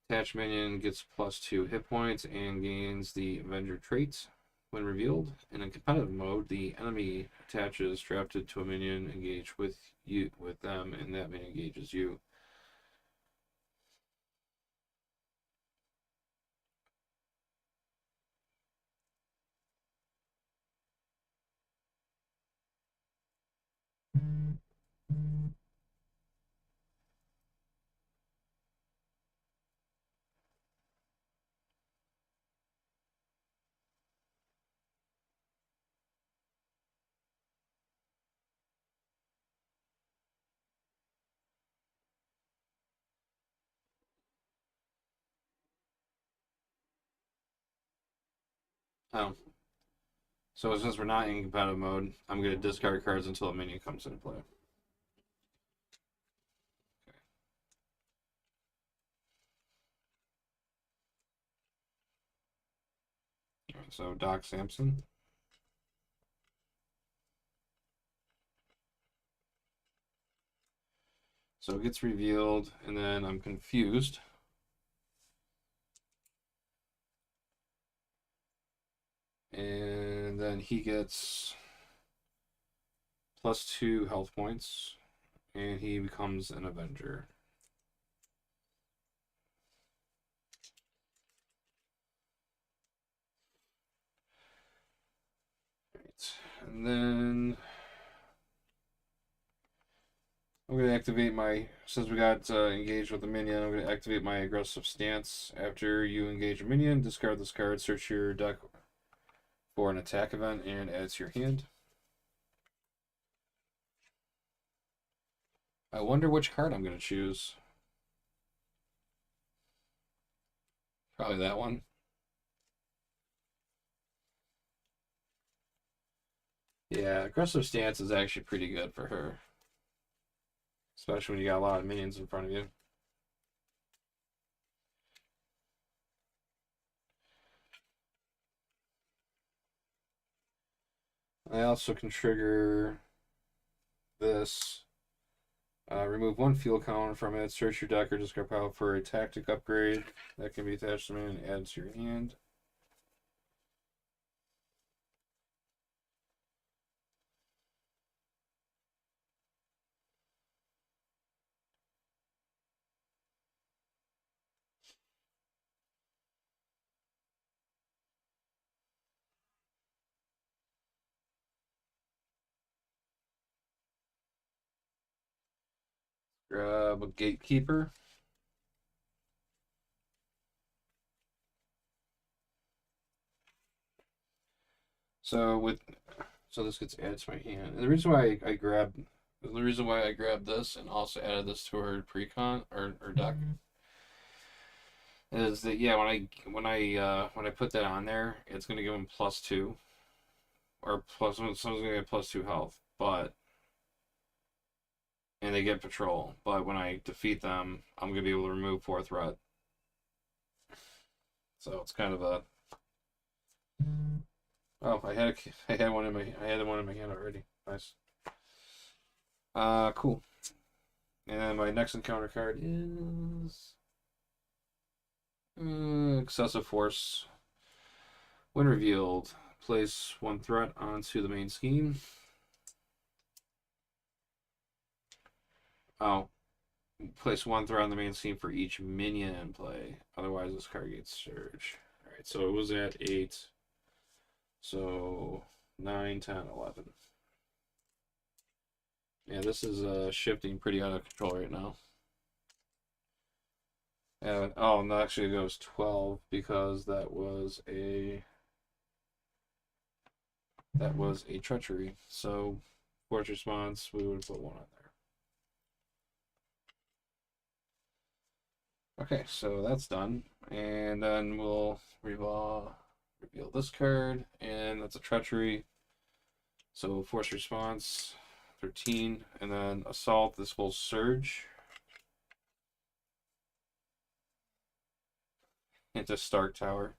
Attached minion gets +2 hit points and gains the Avenger trait. When revealed, in a competitive mode, the enemy attaches drafted to a minion, engage with them, and that minion engages you. Oh. So since we're not in competitive mode, I'm going to discard cards until a minion comes into play. Okay. So Doc Samson. So it gets revealed, and then I'm confused. And then he gets +2 health points, and he becomes an Avenger. Right. And then I'm going to activate since we got engaged with the minion, I'm going to activate my aggressive stance. After you engage a minion, discard this card, search your deck for an attack event, and add it to your hand. I wonder which card I'm going to choose. Probably that one. Yeah, aggressive stance is actually pretty good for her. Especially when you got a lot of minions in front of you. I also can trigger this. Remove 1 fuel counter from it. Search your deck or discard pile for a tactic upgrade that can be attached to minion and add to your hand. Grab a gatekeeper. So this gets added to my hand. And the reason why I grabbed this and also added this to her precon or deck is that yeah when I put that on there, it's gonna give him +2 or someone's gonna get +2 health, but and they get patrol. But when I defeat them, I'm gonna be able to remove 4 threat. So it's kind of a oh I had one in my hand already. Nice. Cool. And my next encounter card is excessive force. When revealed, place one threat onto the main scheme. Oh, place one threat on the main scheme for each minion in play. Otherwise, this card gets surge. Alright, so it was at 8. So 9, 10, 11. Yeah, this is shifting pretty out of control right now. Oh, no, actually it goes 12 because that was a treachery. So force response, we would put 1 on there. Okay, so that's done, and then we'll reveal this card, and that's a treachery. So force response 13, and then assault. This will surge into Stark Tower.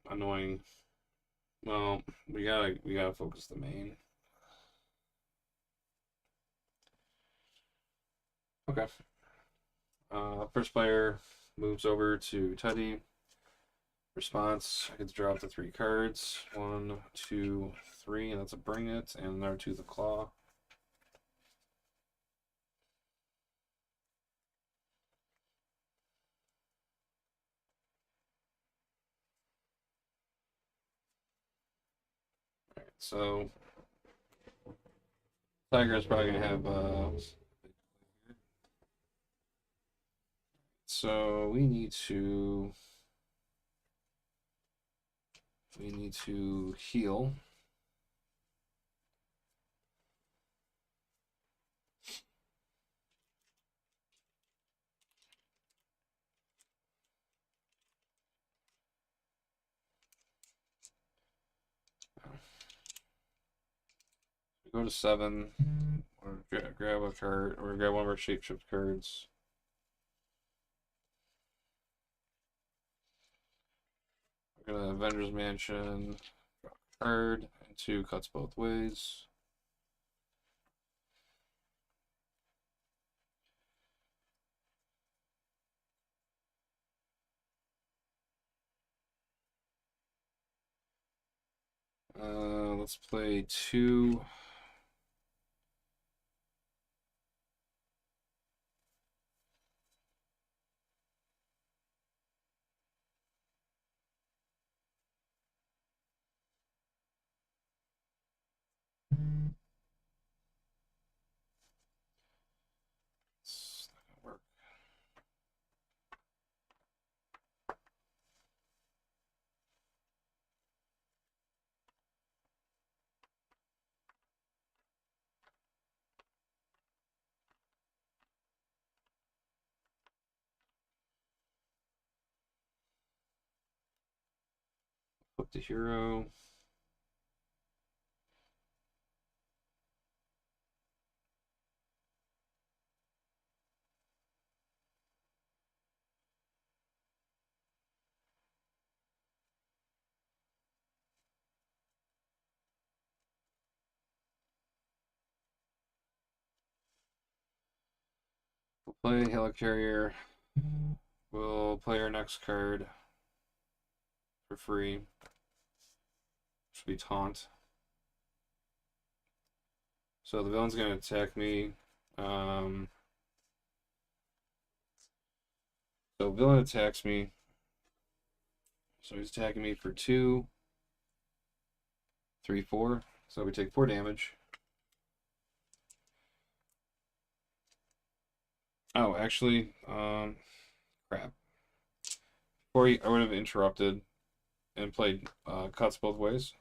Annoying. Well, we gotta focus the main. Okay. First player moves over to Teddy. Response, I get to draw up to 3 cards. 1, 2, 3, and that's a bring it, and another Tooth of Claw. Alright, so Tiger is probably gonna have so we need to heal. Go to 7, or grab a card, or grab one of our shapeshift cards. We're gonna Avengers Mansion, card, and 2 cuts both ways. Let's play 2. It's not gonna work. Flip the hero. We'll play Helicarrier. We'll play our next card for free. Should be Taunt. So the villain's gonna attack me. So villain attacks me. So he's attacking me for 2, 3, 4. So we take 4 damage. Oh, actually, crap. Before I would have interrupted and played cuts both ways.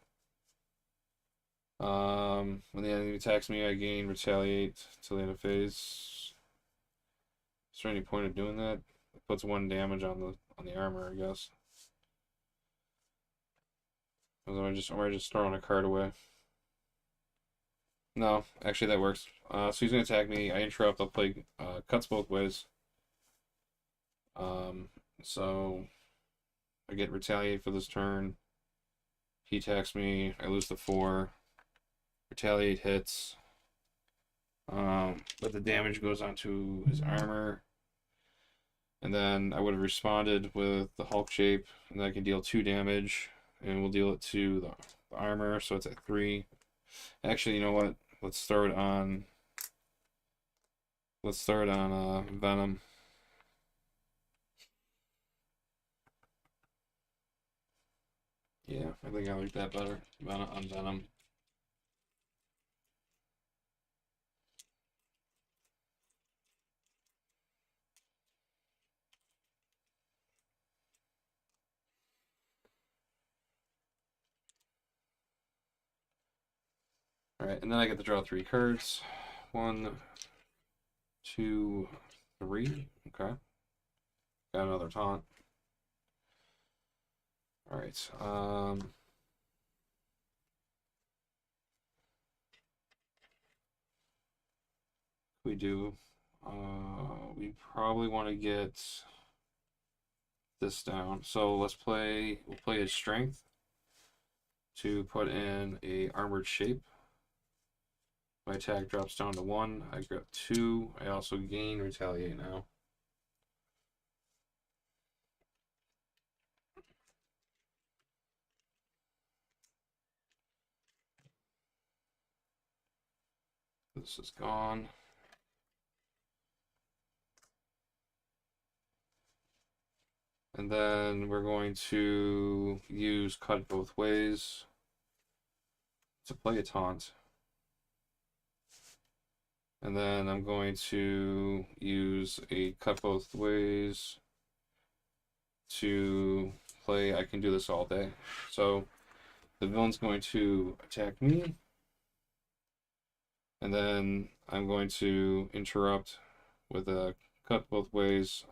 When the enemy attacks me, I gain retaliate till the end of phase. Is there any point of doing that? It puts 1 damage on the armor, I guess. Or am I just throwing a card away? No, actually that works. So he's gonna attack me. I interrupt. I'll play cuts both ways. So I get retaliate for this turn. He attacks me. I lose the 4. Retaliate hits. But the damage goes onto his armor. And then I would have responded with the Hulk shape, and I can deal 2 damage, and we'll deal it to the armor, so it's at 3. Actually, you know what? Let's throw it on. Let's throw it on Venom. Yeah, I think I like that better. On Venom. Alright, and then I get to draw 3 cards. 1, 2, 3. Okay. Got another taunt. Alright, we do. We probably want to get this down. So we'll play his strength to put in a armored shape. My attack drops down to 1. I grab 2. I also gain retaliate now. This is gone. And then we're going to use cut both ways to play a taunt. And then I'm going to use a cut both ways to play I can do this all day. So the villain's going to attack me. And then I'm going to interrupt with a cut both ways.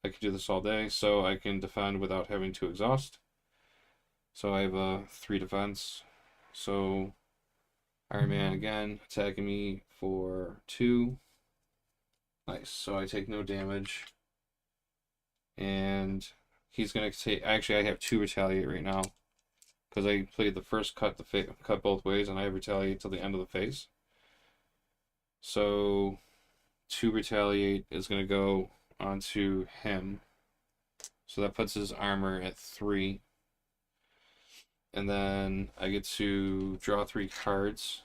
I can do this all day, so I can defend without having to exhaust. So I have a 3 defense. So Iron Man again attacking me for 2. Nice. So I take no damage. And he's gonna take. Actually, I have 2 retaliate right now because I played the first cut both ways, and I have retaliate till the end of the phase. So 2 retaliate is gonna go onto him. So that puts his armor at 3. And then I get to draw 3 cards.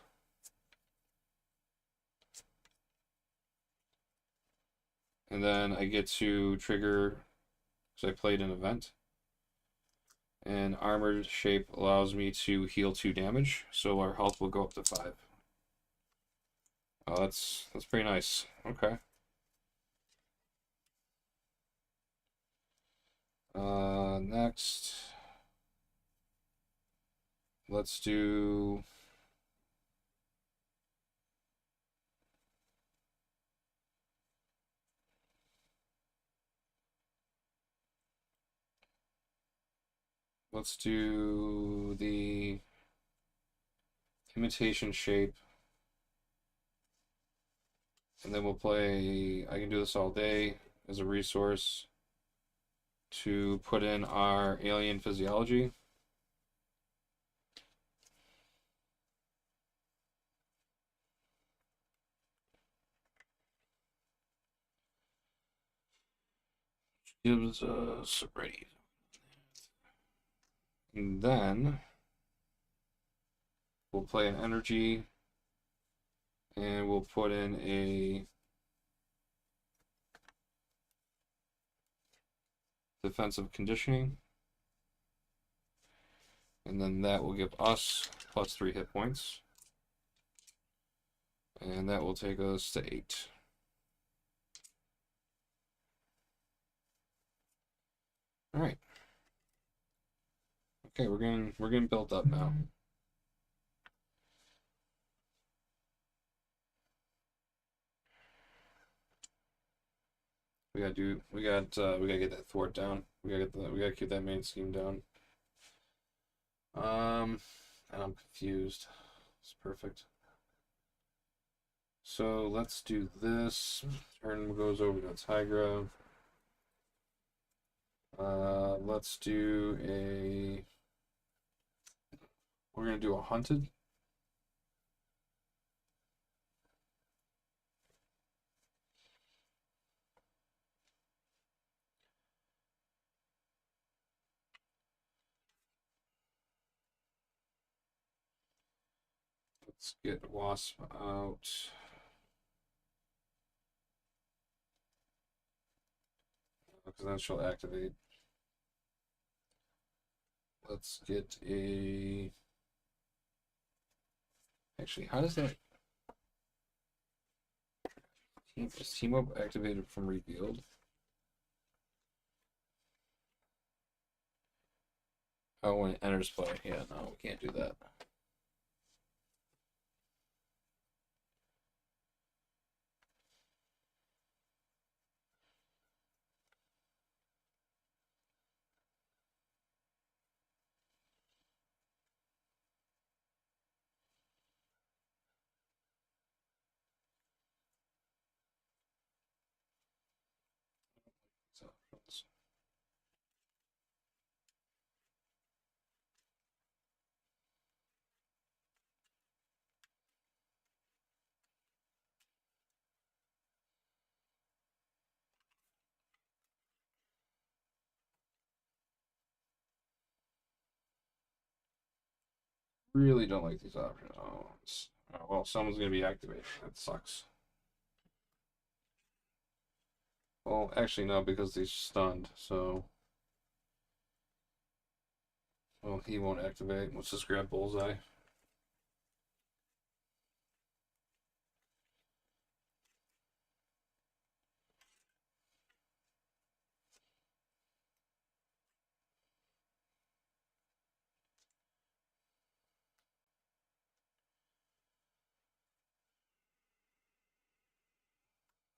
And then I get to trigger, because I played an event. And armored shape allows me to heal 2 damage, so our health will go up to 5. Oh, that's pretty nice. Okay. Next, let's do. Let's do the imitation shape. And then we'll play I can do this all day as a resource to put in our alien physiology. Gives us ready. And then we'll play an energy and we'll put in a defensive conditioning. And then that will give us plus 3 hit points. And that will take us to 8. All right. Okay, we're getting built up now. We gotta get that thwart down. We gotta keep that main scheme down. And I'm confused. It's perfect. So let's do this. Turn goes over to Tigra. Let's do a. We're gonna do a hunted. Let's get wasp out. Because then she'll activate. Let's get a. Actually, how does that? Is team up activated from revealed? Oh, when it enters play. Yeah, no, we can't do that. Options. Really don't like these options. Oh, well, someone's gonna be activated. That sucks. Well, actually no, because he's stunned. So, well, he won't activate. Let's just grab bullseye.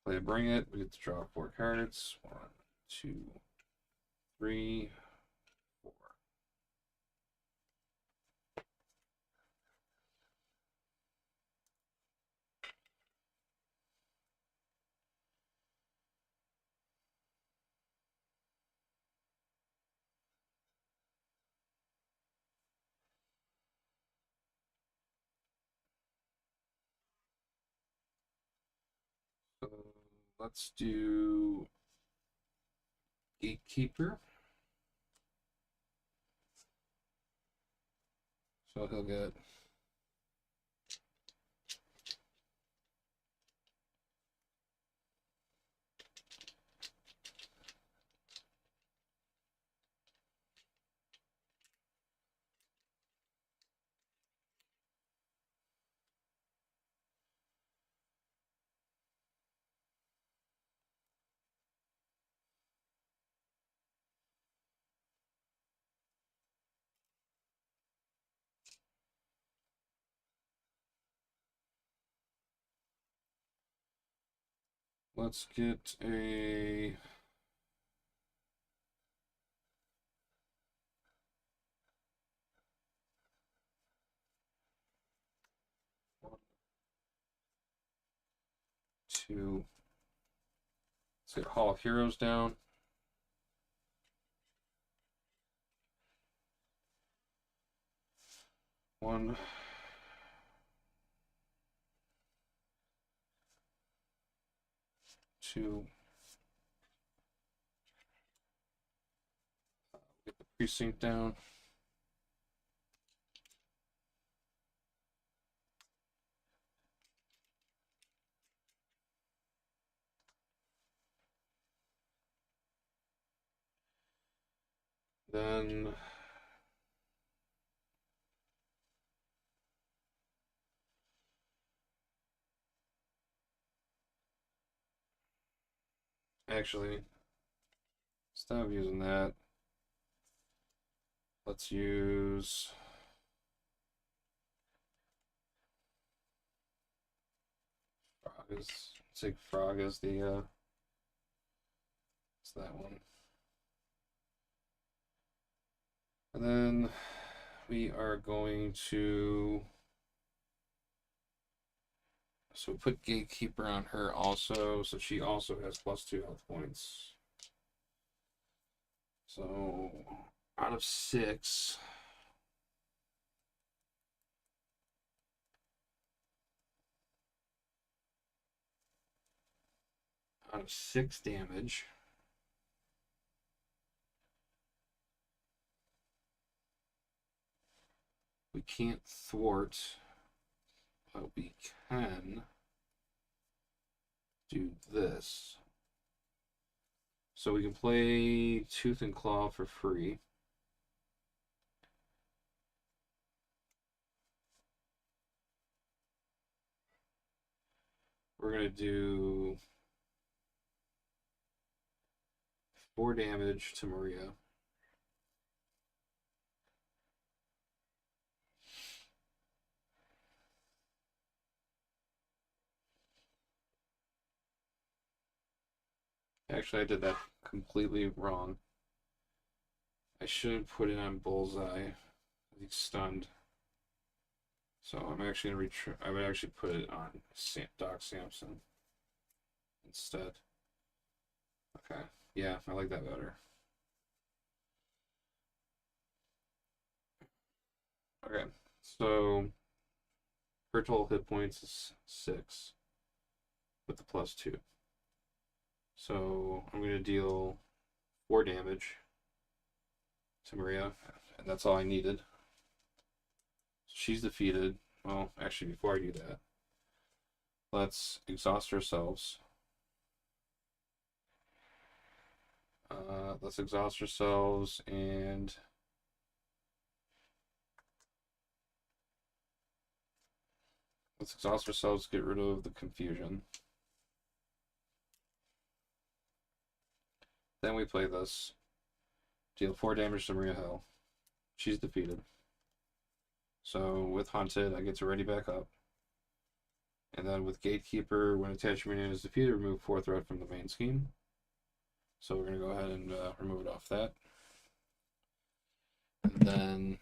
Play bring it. We get to draw 4 cards. 1, 2, 3, 4. So let's do Gatekeeper. So he'll get let's get a 1, 2. Let's get Hall of Heroes down. 1, 2. Get the precinct down. Then actually, instead of using that, let's use Frog as take Frog as the it's that one. And then we are going to so put Gatekeeper on her also, so she also has +2 health points. So out of 6. Out of 6 damage. We can't thwart, but we can do this. So we can play Tooth and Claw for free. We're going to do 4 damage to Maria. Actually, I did that completely wrong. I shouldn't put it on Bullseye. He's stunned. So I'm actually going to I would actually put it on Doc Samson instead. Okay. Yeah, I like that better. Okay. So her total hit points is 6 with the +2. So I'm going to deal 4 damage to Maria, and that's all I needed. She's defeated. Well, actually, before I do that, let's exhaust ourselves. Let's exhaust ourselves and get rid of the confusion. Then we play this. Deal 4 damage to Maria Hill. She's defeated. So with Hunted, I get to ready back up. And then with Gatekeeper, when attachment unit is defeated, remove 4 threat from the main scheme. So we're going to go ahead and remove it off that. And then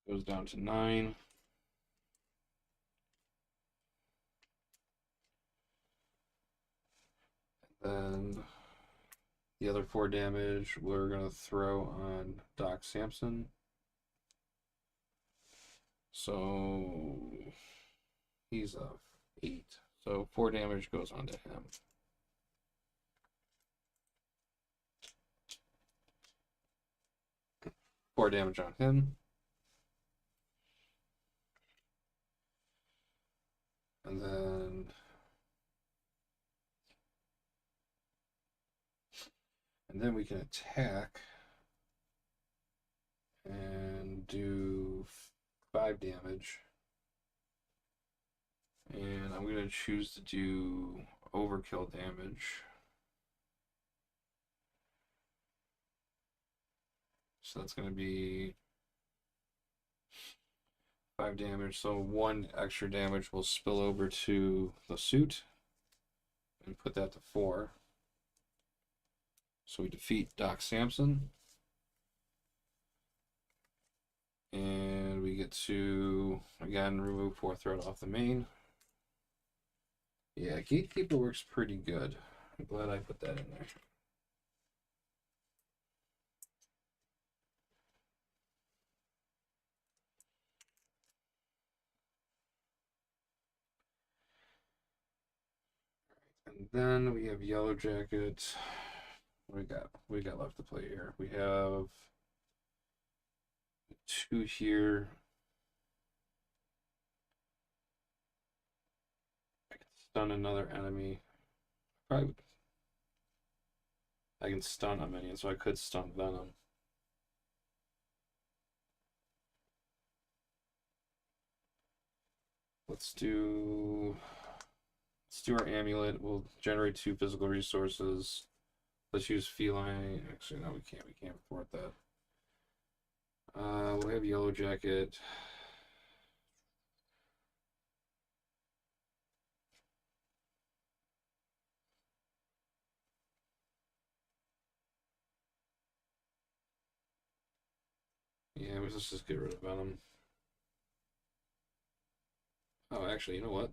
goes down to 9. Then the other 4 damage we're going to throw on Doc Samson. So he's a 8. So 4 damage goes on to him. Four damage on him. And then we can attack and do 5 damage. And I'm going to choose to do overkill damage. So that's going to be 5 damage. So 1 extra damage will spill over to the suit and put that to 4. So we defeat Doc Samson. And we get to, again, remove 4 threat off the main. Yeah, Gatekeeper works pretty good. I'm glad I put that in there. And then we have Yellow Jacket. What we got left to play here? We have 2 here. Stun another enemy. Probably. I can stun a minion, so I could stun Venom. Let's do our amulet. We'll generate 2 physical resources. Let's use feline. Actually, no, we can't. We can't afford that. We'll have yellow jacket. Yeah, let's just get rid of Venom. Oh, actually, you know what?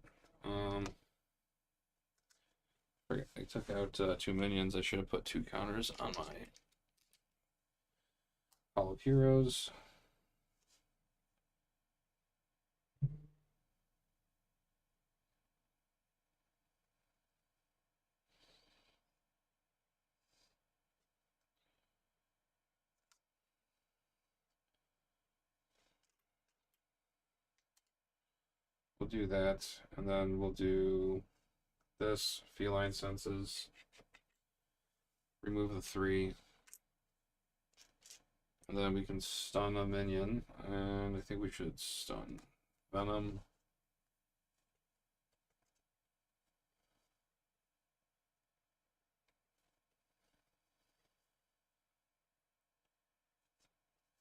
I took out 2 minions. I should have put 2 counters on my Hall of Heroes. We'll do that, and then we'll do this feline senses. Remove the 3. And then we can stun a minion, and I think we should stun Venom.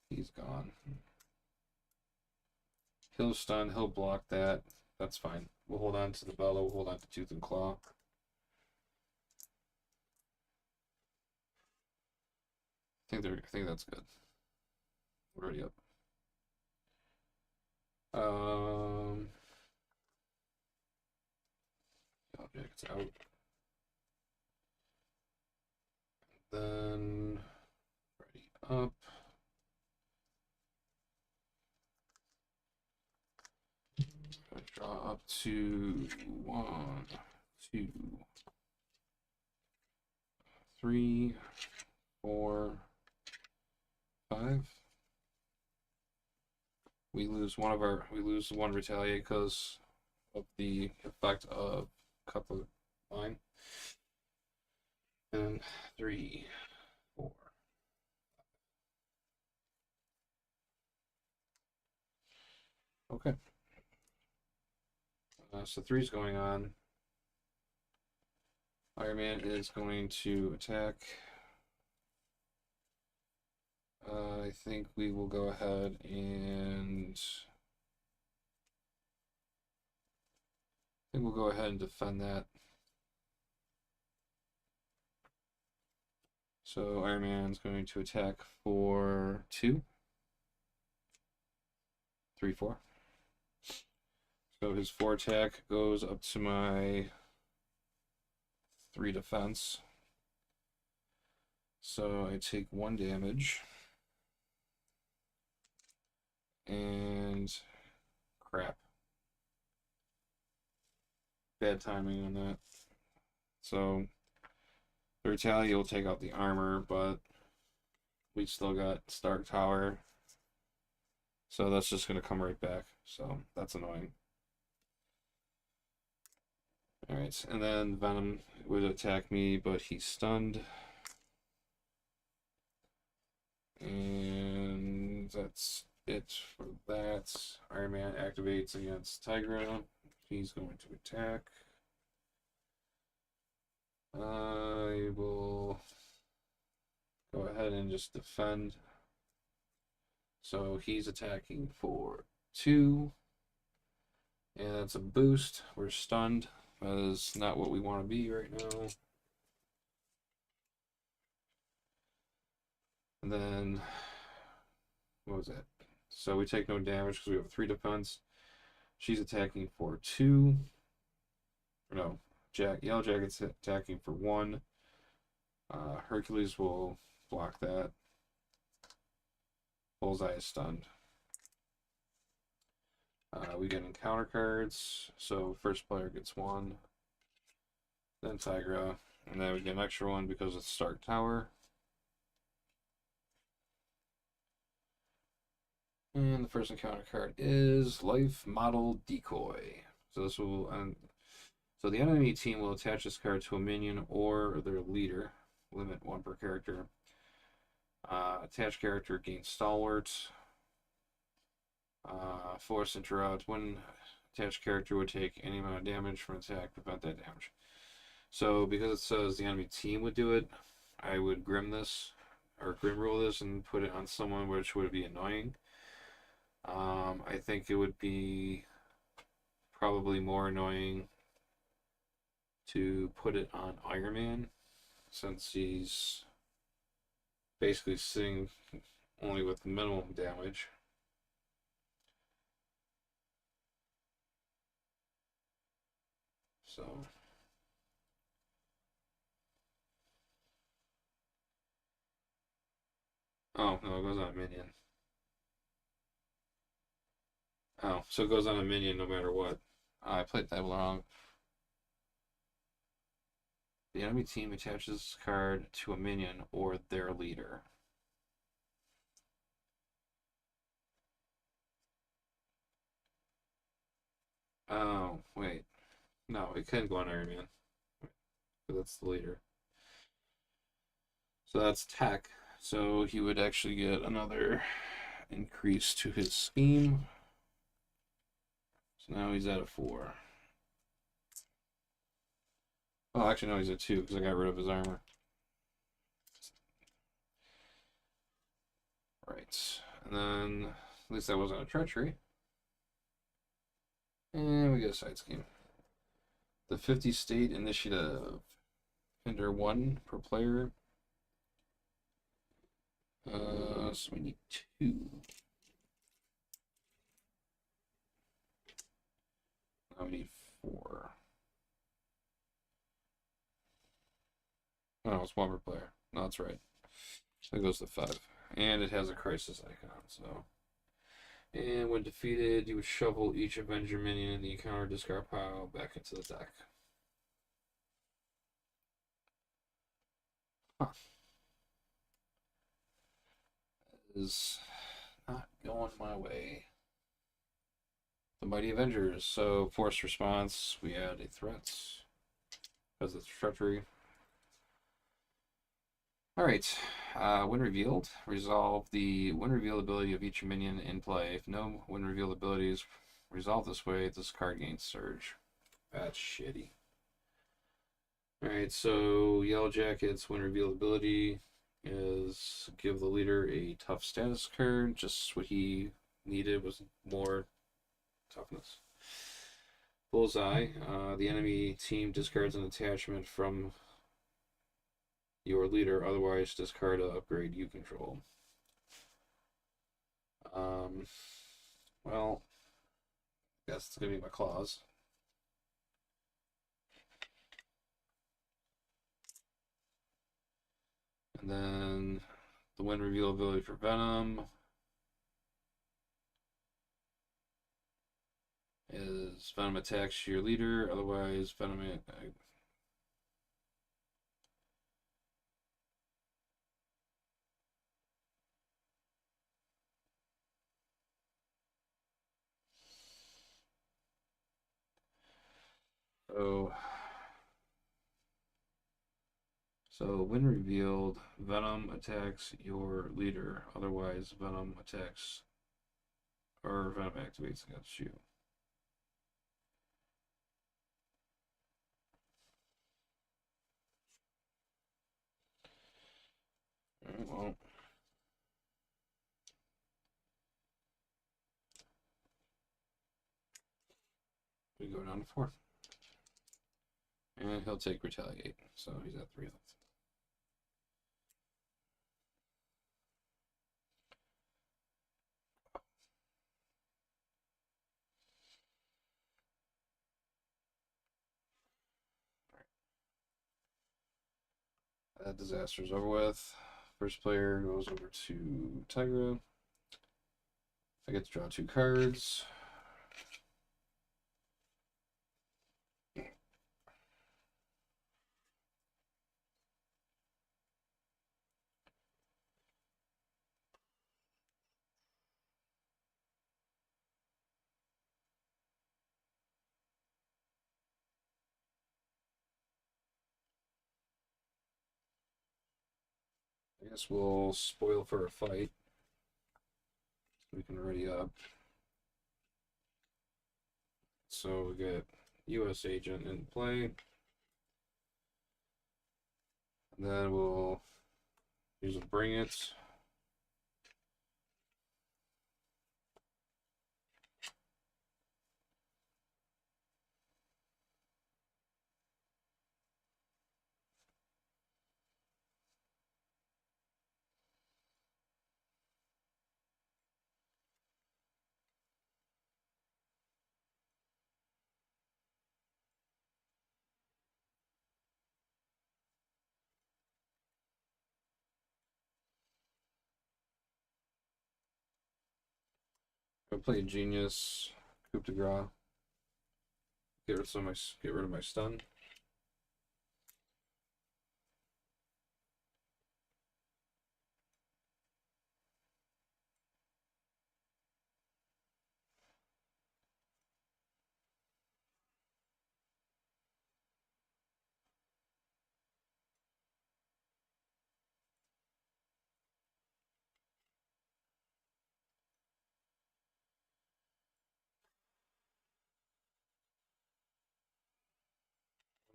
He's gone. He'll stun, he'll block that. That's fine. We'll hold on to the Bella, we'll hold on to Tooth and Claw. I think that's good. We're already up. Objects out. Then ready up. Draw up to 1, 2, 3, 4, 5. We lose one retaliate because of the effect of Cup of Line. And 3, 4. Okay. So 3's going on. Iron Man is going to attack. I think we will go ahead and defend that. So Iron Man's going to attack for 2, 3, 4. So his 4 attack goes up to my 3 defense. So I take 1 damage. And crap. Bad timing on that. So the retaliate will take out the armor, but we still got Stark Tower. So that's just going to come right back. So that's annoying. Alright, and then Venom would attack me, but he's stunned. And that's it for that. Iron Man activates against Tigra. He's going to attack. I will go ahead and just defend. So he's attacking for 2. And that's a boost. We're stunned. That is not what we want to be right now. And then, what was that? So we take no damage because we have 3 defense. She's attacking for 2. No, Yellow Jacket's attacking for 1. Hercules will block that. Bullseye is stunned. We get encounter cards. So first player gets 1. Then Tigra. And then we get an extra 1 because it's Stark Tower. And the first encounter card is Life Model Decoy. So this will end. So the enemy team will attach this card to a minion or their leader. Limit one per character. Attached character gains stalwart. Force interrupt. When attached character would take any amount of damage from attack, prevent that damage. So because it says the enemy team would do it, I would grim this or grim rule this and put it on someone, which would be annoying. I think it would be probably more annoying to put it on Iron Man, since he's basically sitting only with minimum damage. So oh no, it goes on a minion. Oh, so it goes on a minion no matter what. I played that wrong. The enemy team attaches this card to a minion or their leader. Oh, wait. No, it can go on Iron Man. Because that's the leader. So that's tech. So he would actually get another increase to his scheme. So now he's at a 4. Oh, actually, no, he's at 2 because I got rid of his armor. Right. And then, at least that wasn't a treachery. And we get a side scheme. The 50 state initiative. Hinder 1 per player. So we need 2. Now we need 4. Oh, it's 1 per player. No, that's right. That goes to 5. And it has a crisis icon, so. And when defeated, you would shovel each Avenger minion in the encounter discard pile back into the deck. Huh. That is not going my way. The Mighty Avengers. So, forced response, we add a threat. Because it's treachery. Alright. When revealed, resolve the when revealed ability of each minion in play. If no when revealed abilities resolve this way, this card gains surge. That's shitty. Alright, so Yellow Jackets, when revealed ability is give the leader a tough status card. Just what he needed was more toughness. Bullseye, the enemy team discards an attachment from your leader, otherwise discard a upgrade you control. Well, I guess it's gonna be my claws. And then the win reveal ability for Venom is Venom attacks your leader, otherwise Venom. So when revealed, Venom attacks your leader, otherwise Venom attacks or Venom activates against you. Alright, well. We go down to 4. And he'll take retaliate, so he's at 3 left. That disaster's over with. First player goes over to Tigra. I get to draw 2 cards. I guess we'll spoil for a fight. So we can ready up. So we get U.S. agent in play. And then we'll use a bring it. I play Genius, Coup de Grace. Get rid of my stun.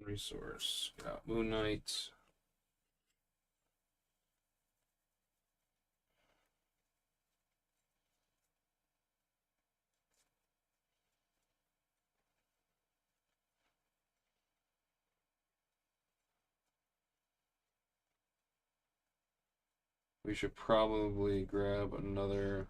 Resource. Got Moon Knight. We should probably grab another.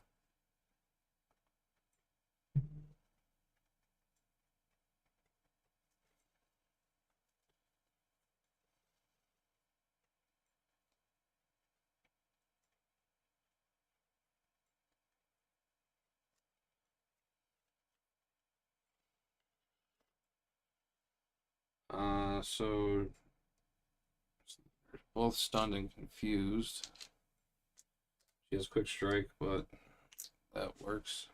So both stunned and confused. She has quick strike, but that works.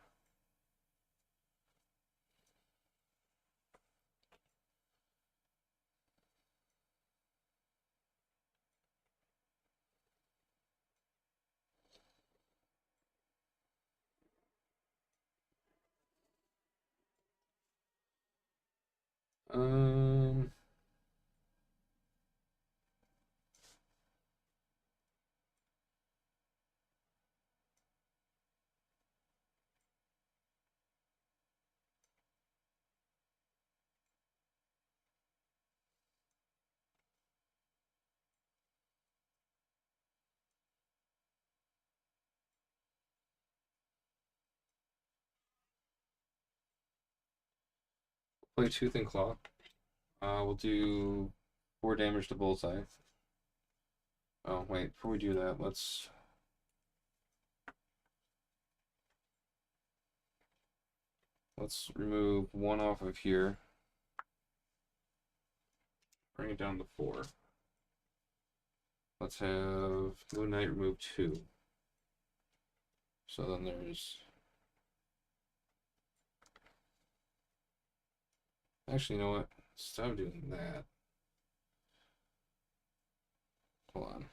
Um, play Tooth and Claw. We'll do 4 damage to Bullseye. Oh wait, before we do that, let's remove 1 off of here. Bring it down to 4. Let's have Moon Knight remove 2. So then there's. Actually, you know what? Stop doing that. Hold on.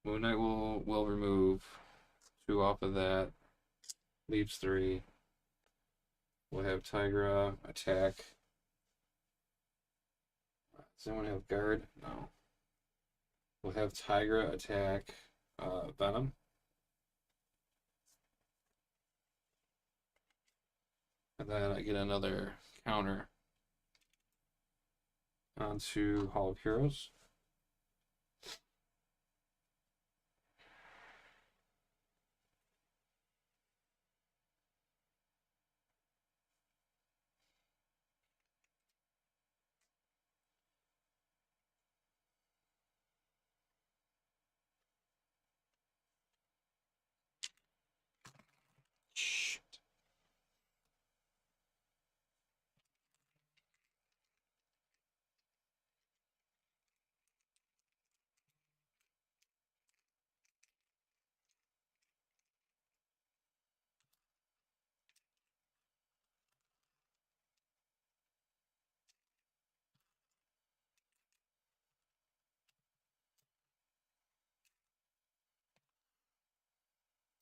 Moon Knight will remove 2 off of that. Leaves 3. We'll have Tigra attack. Does anyone have guard? No. We'll have Tigra attack Venom. And then I get another counter onto Hall of Heroes.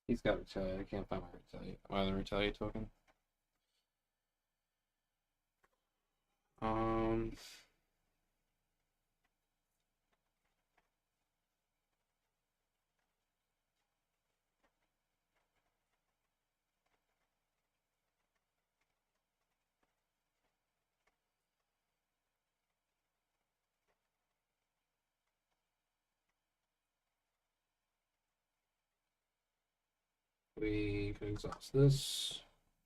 He's got retaliate. I can't find my retaliate. My other retaliate token. Um. We can exhaust this.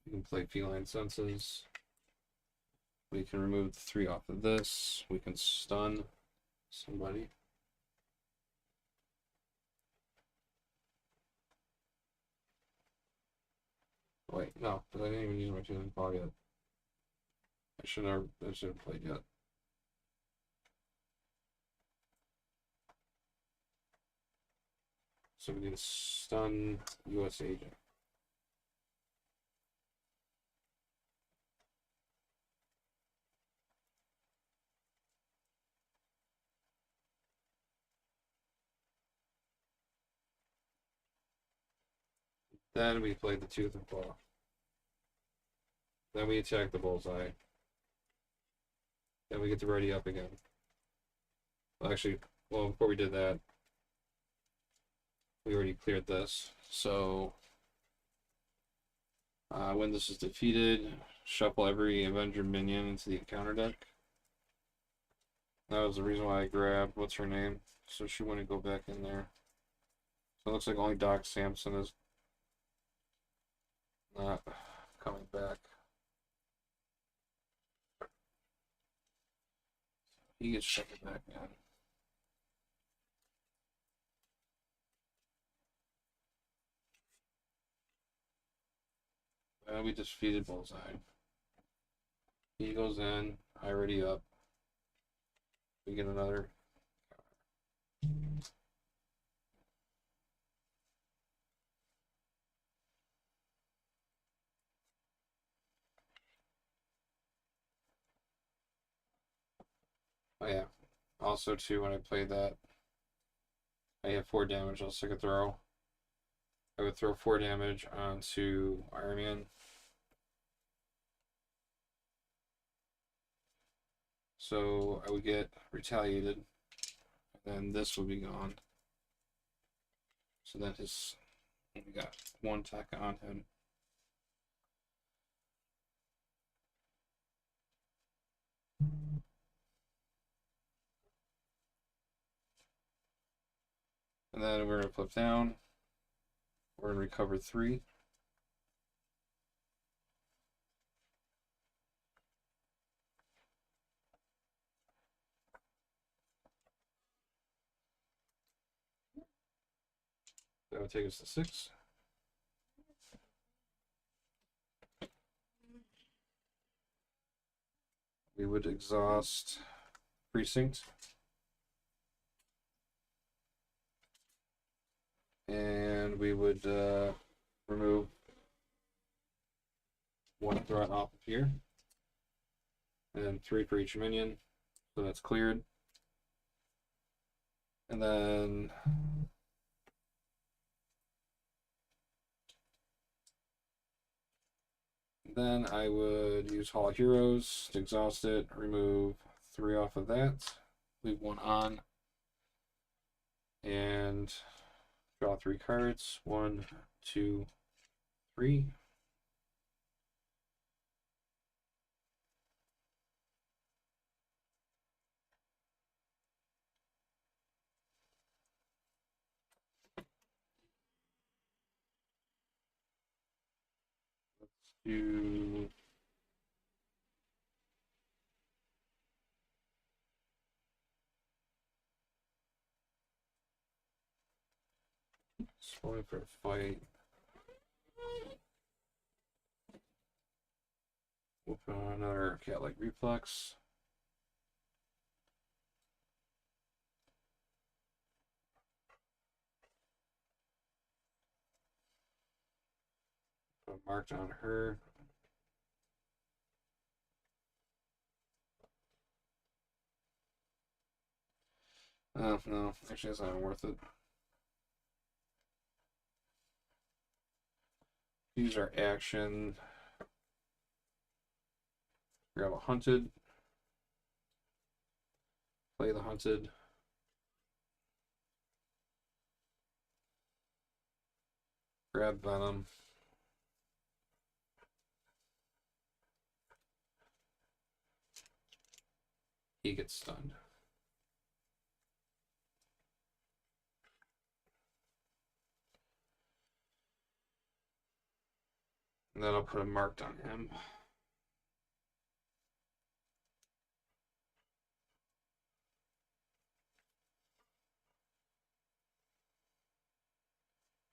We can play Feline Senses. We can remove the 3 off of this. We can stun somebody. Wait, no, because I didn't even use my 2 claw yet. I should have played yet. So we need to stun US agent. Then we play the Tooth and Claw. Then we attack the bullseye. Then we get to ready up again. Well, actually, well, before we did that, we already cleared this. So, when this is defeated, shuffle every Avenger minion into the encounter deck. That was the reason why I grabbed, what's her name? So she wouldn't go back in there. So it looks like only Doc Samson is not coming back. He gets shuffled back in. We defeated Bullseye. He goes in, I ready up. We get another. Oh yeah. Also too, when I play that, I have 4 damage, I'll stick a throw. I would throw 4 damage onto Iron Man. So I would get retaliated, and then this would be gone. So then we got 1 attack on him. And then we're gonna flip down. We're gonna recover 3. That would take us to 6. We would exhaust Precinct. And we would remove 1 threat off of here. And then 3 for each minion. So that's cleared. And then I would use Hall of Heroes to exhaust it, remove 3 off of that, leave 1 on, and draw 3 cards. 1, 2, 3. Let's do Spoiling for a fight. We'll put on another cat-like reflex. Put a marked on her. Oh, no, actually that's not worth it. Use our action. Grab a hunted. Play the hunted. Grab venom. He gets stunned. And then I'll put a marked on him.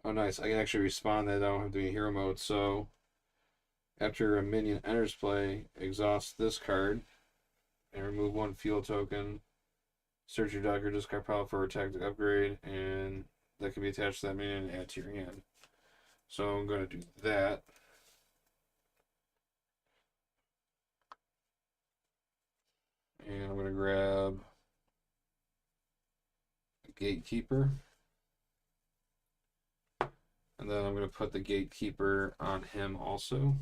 Oh, nice. I can actually respond that I don't have to be in hero mode. So after a minion enters play, exhaust this card and remove one field token. Search your deck or discard pile for a tactic upgrade, and that can be attached to that minion and add to your hand. So I'm going to do that. And I'm going to grab a Gatekeeper. And then I'm going to put the Gatekeeper on him also.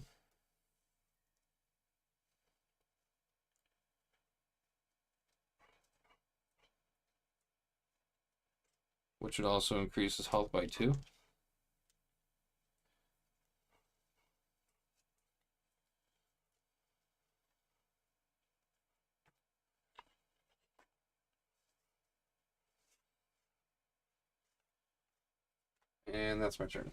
Which would also increase his health by 2. And that's my turn.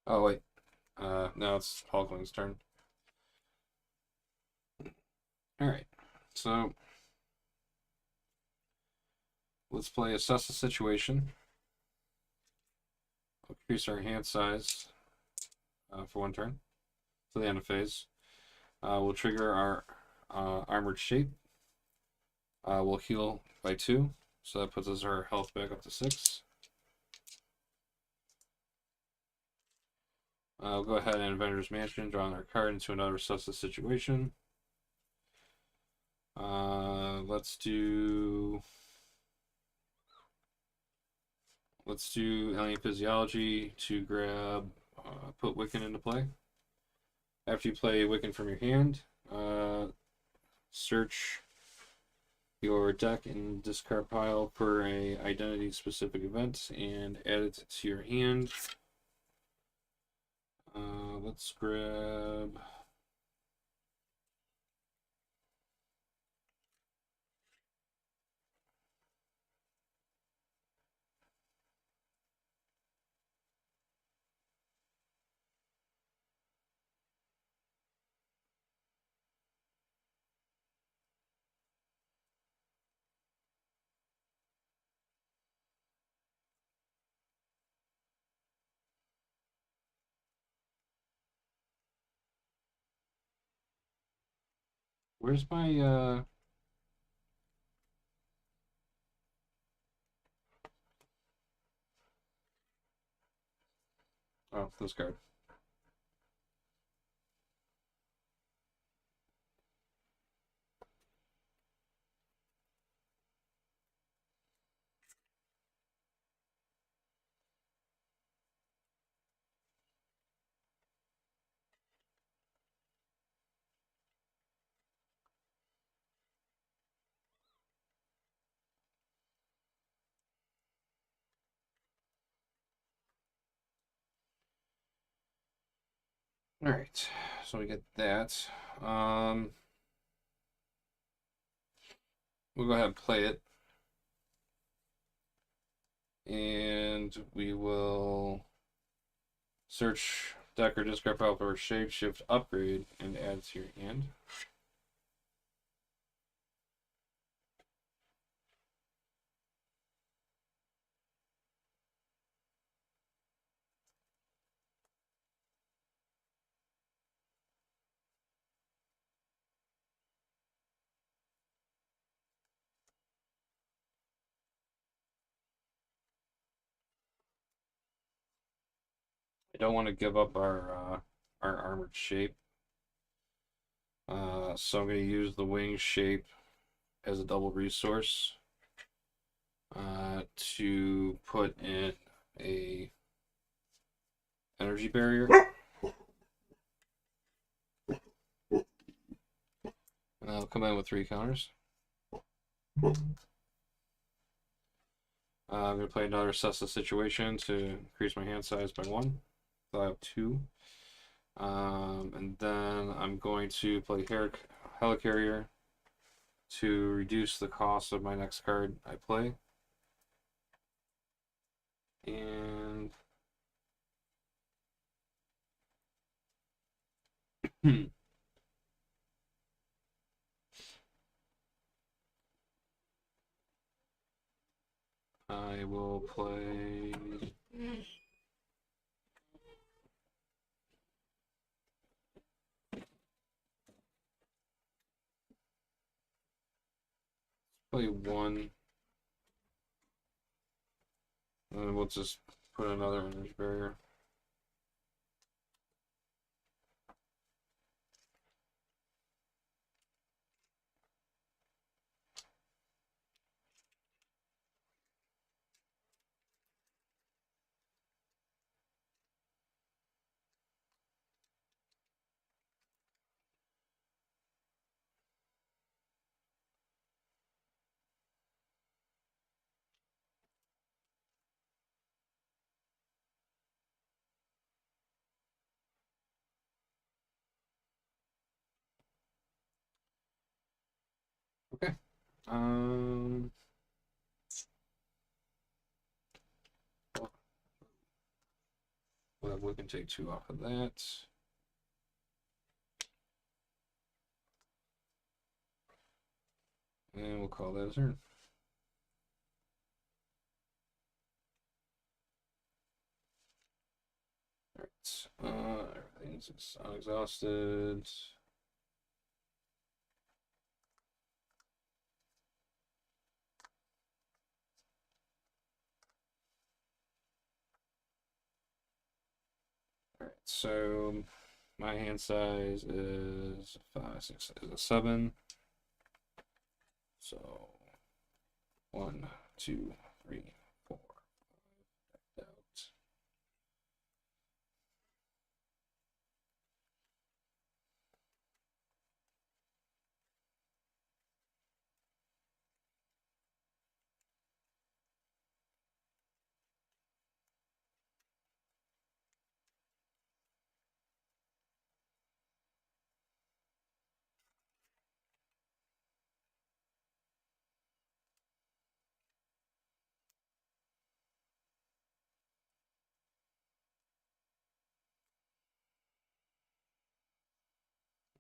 Oh, wait. Now it's Hulkling's turn. Alright. So let's play Assess the Situation. Increase our hand size for 1 turn to the end of phase. We'll trigger our Armored Shape. We'll heal by 2, so that puts us our health back up to 6. We'll go ahead and Inventor's Mansion, draw another card into another Assess the Situation. Let's do Alien Physiology to grab, put Wiccan into play. After you play Wiccan from your hand, search your deck and discard pile for a identity specific event and add it to your hand. Let's grab where's my oh, this card. All right, so we get that. We'll go ahead and play it, and we will search deck or discard pile for shape shift upgrade and add to your hand. I don't want to give up our armored shape. So I'm going to use the wing shape as a double resource to put in a energy barrier. And I'll come in with 3 counters. I'm going to play another assess the situation to increase my hand size by 1. So I have 2. And then I'm going to play Helicarrier to reduce the cost of my next card I play. And I will play play 1. And we'll just put another energy barrier. Okay. Well, we can take 2 off of that. And we'll call that a turn. Alright. Everything's unexhausted. Alright, so my hand size is 5, 6, is a 7. So 1, 2, 3, 4, 5.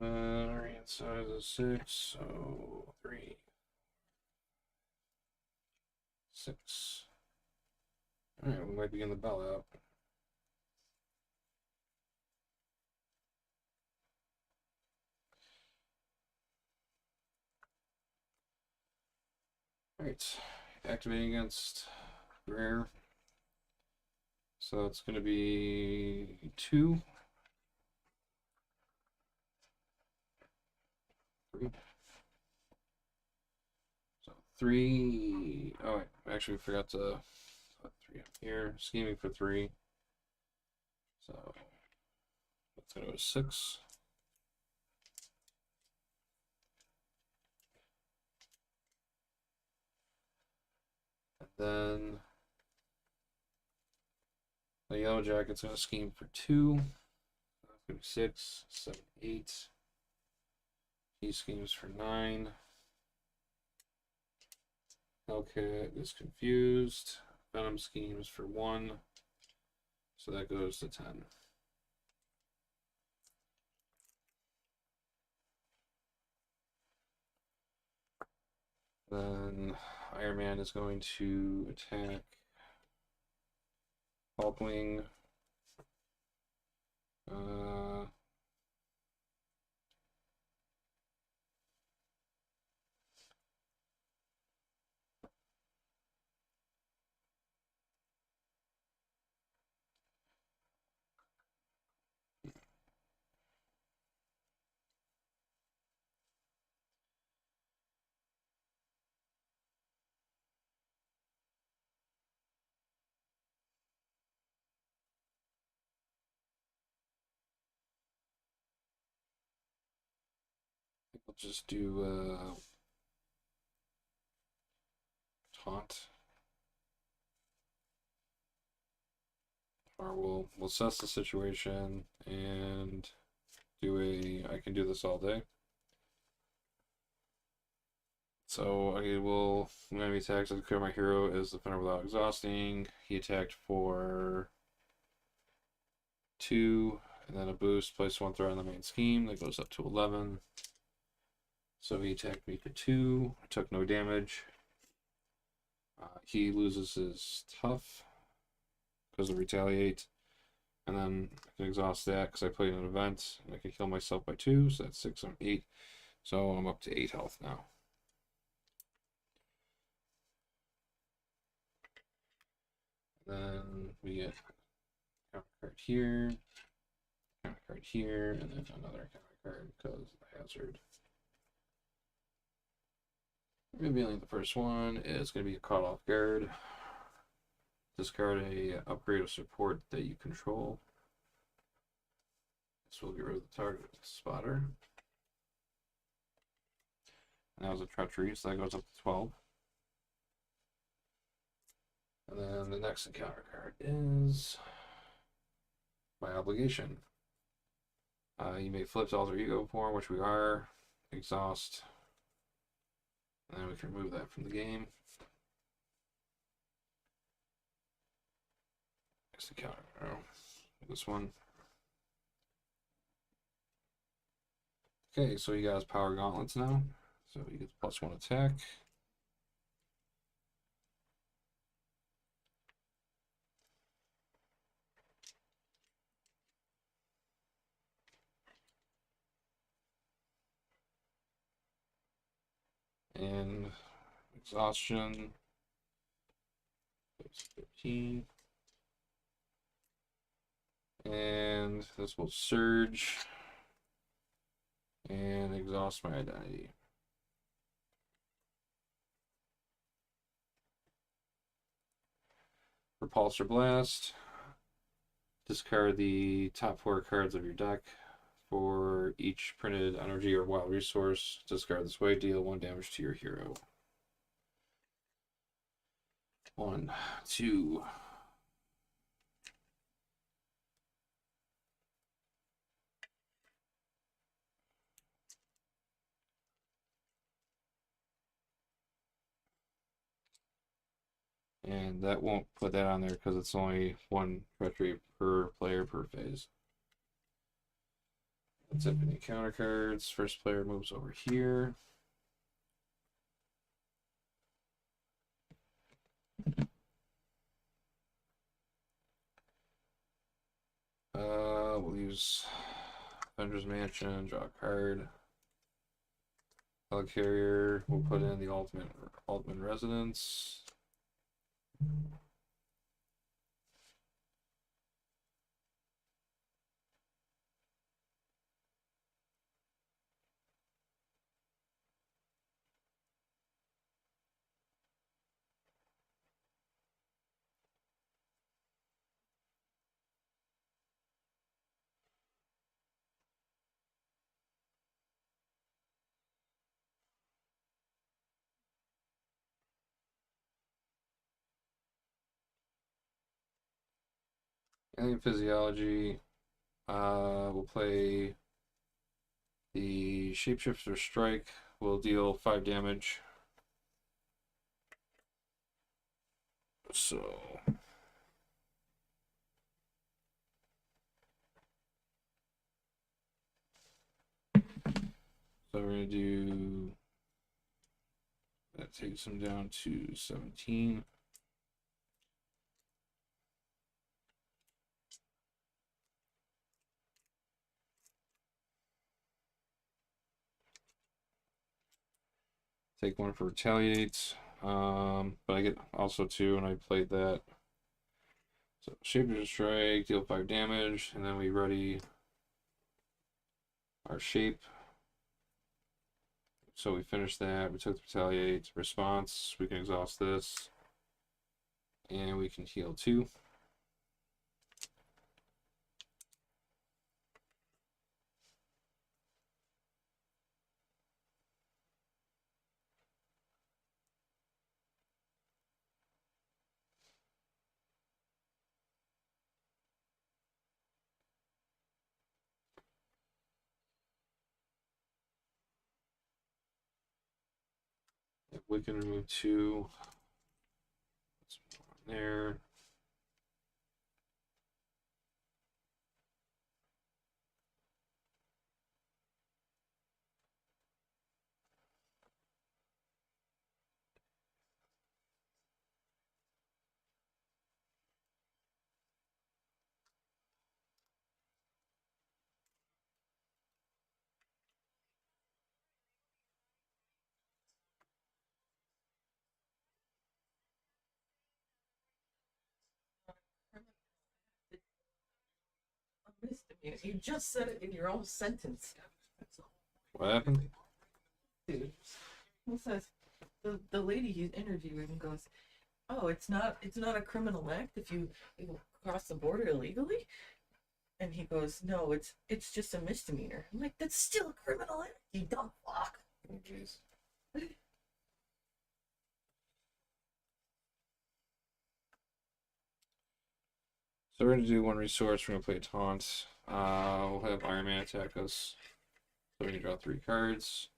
Out. Our hand size is 6, so 3, 6. Alright, we might begin the bell out. Alright, activating against rare. So it's going to be 2. 3. So 3. Oh, wait, actually forgot to put 3 up here. Scheming for 3. So that's going to go to 6. And then the yellow jacket's going to scheme for 2. That's going to be 6, 7, 8. He schemes for 9. Hellcat is confused. Venom schemes for 1. So that goes to 10. Then Iron Man is going to attack Hulkwing. We'll just do taunt. Or we'll assess the situation and do I can do this all day. So I'm gonna be attacked to declare my hero as defender without exhausting. He attacked for 2, and then a boost, place 1 threat on the main scheme that goes up to 11. So he attacked me for 2. I took no damage. He loses his tough because of retaliate, and then I can exhaust that because I played an event, and I can heal myself by 2, so that's 6 and 8. So I'm up to 8 health now. Then we get counter card here, counter card here, and then another counter card because of the hazard. Revealing the first one is going to be a caught off guard. Discard a upgrade of support that you control. This will get rid of the target spotter. And that was a treachery, so that goes up to 12. And then the next encounter card is my obligation. You may flip to alter ego form, which we are. Exhaust. And then we can remove that from the game. Next encounter. Oh, this one. Okay, so he got his power gauntlets now. So he gets +1 attack. And exhaustion. 15. And this will surge and exhaust my identity. Repulsor Blast. Discard the top 4 cards of your deck. For each printed energy or wild resource, discard this way, deal 1 damage to your hero. 1, 2. And that won't put that on there because it's only 1 treachery per player per phase. That's it for the counter cards. First player moves over here. We'll use Avengers Mansion, draw a card. Helicarrier, we'll put in the Altman Residence. Alien Physiology, we'll play the Shapeshifter Strike. We'll deal 5 damage. So we're gonna do that. Takes him down to 17. Take 1 for retaliate, but I get also 2, and I played that. So Shapeshifter Strike, deal 5 damage, and then we ready our shape. So we finished that. We took the retaliate response. We can exhaust this, and we can heal 2. We can remove 2. Let's put on there. Misdemeanor. You just said it in your own sentence. What happened? Dude. Who says the lady he's interviewing goes, "Oh, it's not a criminal act if you cross the border illegally?" And he goes, "No, it's just a misdemeanor." I'm like, "That's still a criminal act, you dumb fuck." Oh, jeez. So we're gonna do 1 resource. We're gonna play taunt. We'll have Iron Man attack us. So we can draw 3 cards.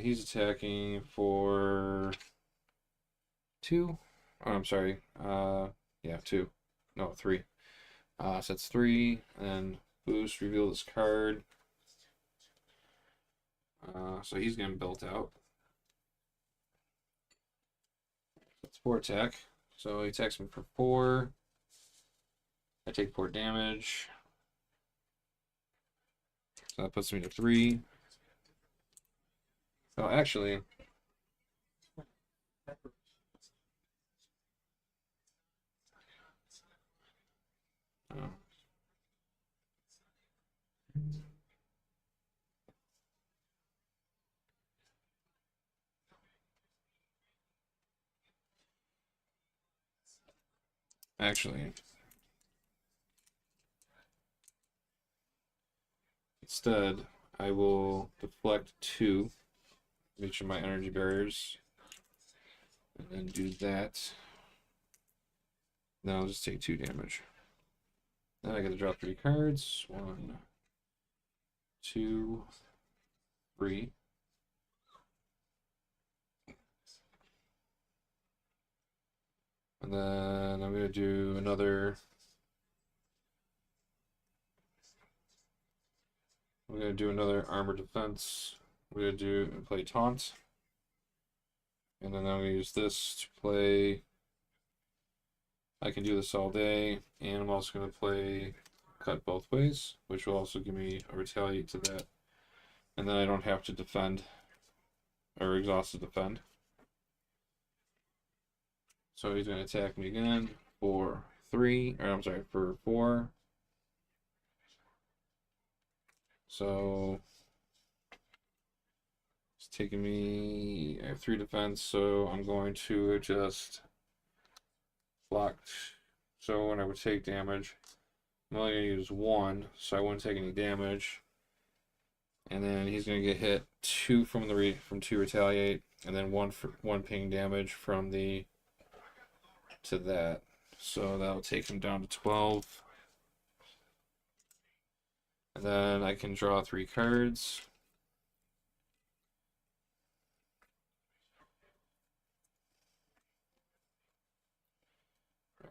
He's attacking for 2. Oh, I'm sorry. Yeah, 2. No, 3. So that's 3. And boost, reveal this card. So he's getting built out. That's 4 attack. So he attacks me for 4. I take 4 damage. So that puts me to 3. Oh, actually. Oh. Actually. Instead, I will deflect 2 each of my energy barriers. And then do that. Then I'll just take 2 damage. Then I get to draw 3 cards. 1, 2, 3. And then I'm going to do another. I'm going to do another armor defense. I'm going to play taunt. And then I'm going to use this to play. I can do this all day. And I'm also going to play cut both ways, which will also give me a retaliate to that. And then I don't have to defend or exhaust to defend. So he's going to attack me again for 3, or I'm sorry, for 4. So it's taking me, I have 3 defense, so I'm going to just block. So when I would take damage, I'm only going to use 1, so I wouldn't take any damage. And then he's going to get hit 2 from 2 retaliate, and then 1 for 1 ping damage from the to that. So that'll take him down to 12. And then I can draw 3 cards.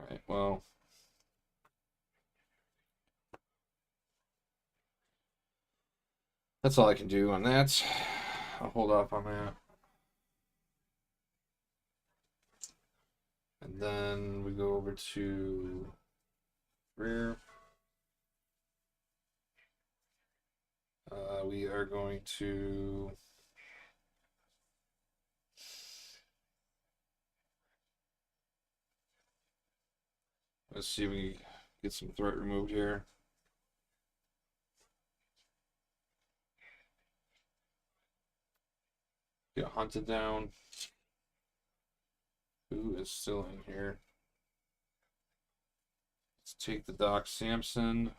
Alright, well. That's all I can do on that. I'll hold off on that. And then we go over to rear. We are going to let's see if we get some threat removed here. Get hunted down. Who is still in here? Let's take the Doc Samson.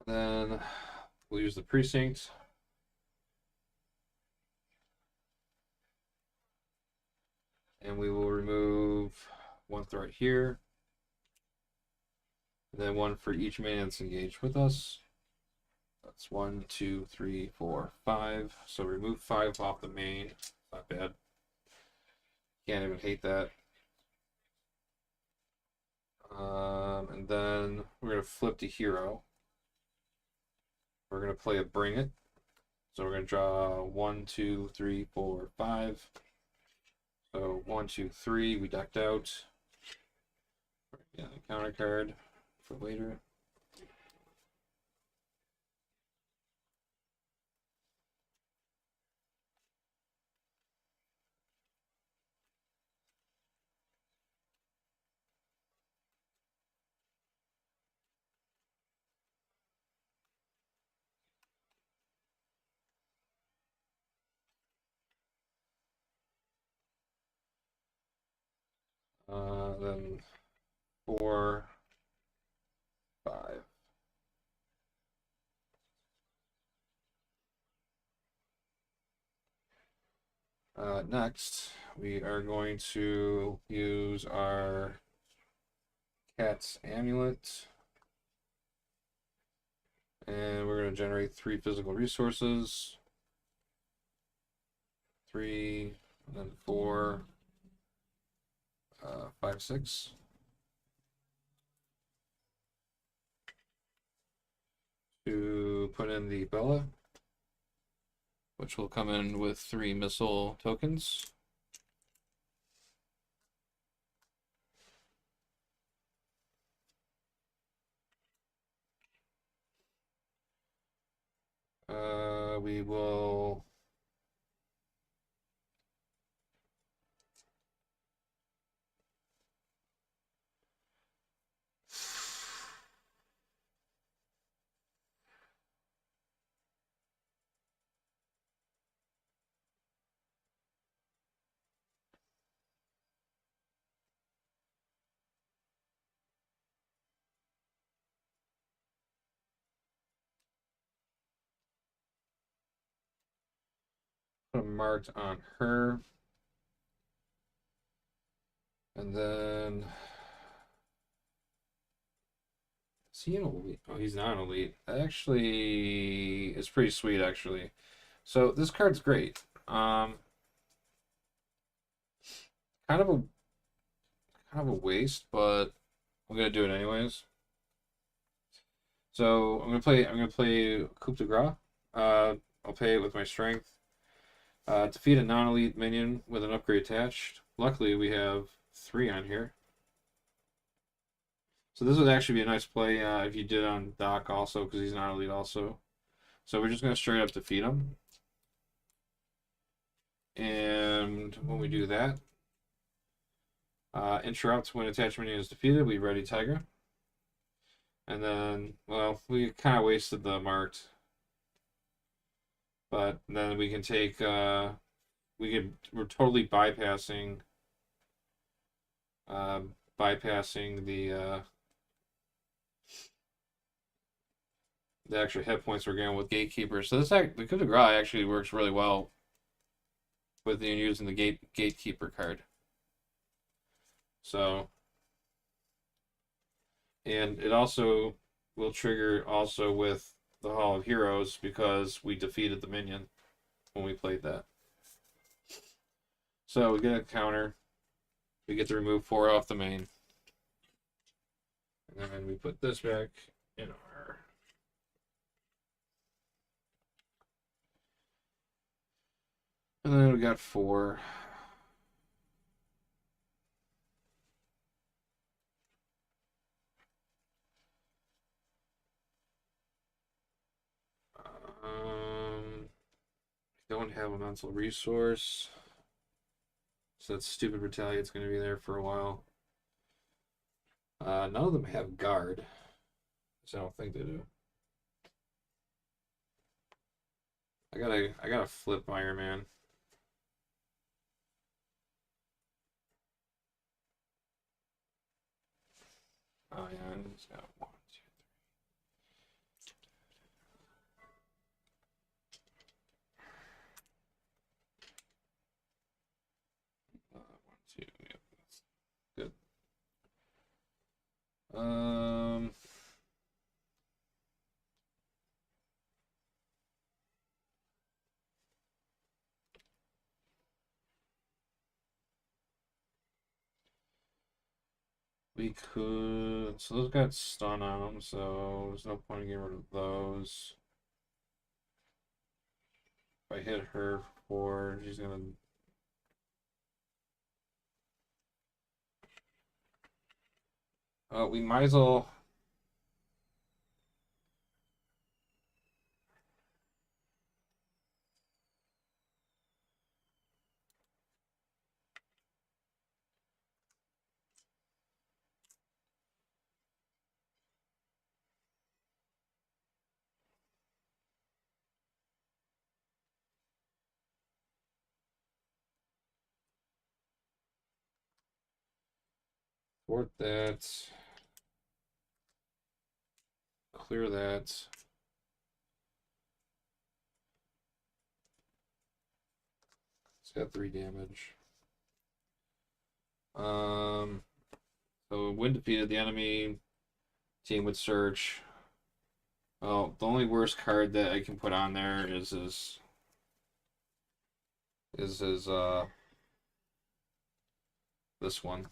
Then we'll use the precinct. And we will remove one threat here. And then one for each man that's engaged with us. That's 1, 2, 3, 4, 5. So remove 5 off the main. Not bad. Can't even hate that. And then we're going to flip to hero. We're going to play a bring it. So we're going to draw 1, 2, 3, 4, 5. So 1, 2, 3. We decked out. Yeah, counter card for later. Then 4, 5. Next, we are going to use our cat's amulet. And we're going to generate 3 physical resources. 3, and then 4, 5, 6. To put in the Bella, which will come in with 3 missile tokens. We will put a marked on her. And then is he an elite? Oh, he's not an elite. Actually, it's pretty sweet actually. So this card's great. Kind of a waste, but I'm gonna do it anyways. So I'm gonna play Coup de Grace. I'll pay it with my strength. Defeat a non-elite minion with an upgrade attached. Luckily, we have 3 on here. So this would actually be a nice play if you did on Doc also, because he's not elite also. So we're just gonna straight up defeat him. And when we do that, interrupt when attached minion is defeated. We ready Tiger. And then, well, we kind of wasted the marked. But then we can take, we're totally bypassing, the extra hit points we're getting with Gatekeeper. So the Coup de Grace actually works really well with using the Gatekeeper card. So, and it also will trigger also with the Hall of Heroes because we defeated the minion when we played that. So we get a counter. We get to remove 4 off the main. And then we put this back in our... And then we got 4. Don't have a mental resource. So that stupid retaliate's going to be there for a while. None of them have guard. So I don't think they do. I gotta flip Iron Man. Oh yeah, it's got 1, 2, 1, 2, we could. So those got stun on them, so there's no point in getting rid of those. If I hit her for 4, she's gonna. We might as well. Thwart that. Clear that. It's got 3 damage. So when defeated, the enemy team would search. Well, the only worst card that I can put on there is his this one.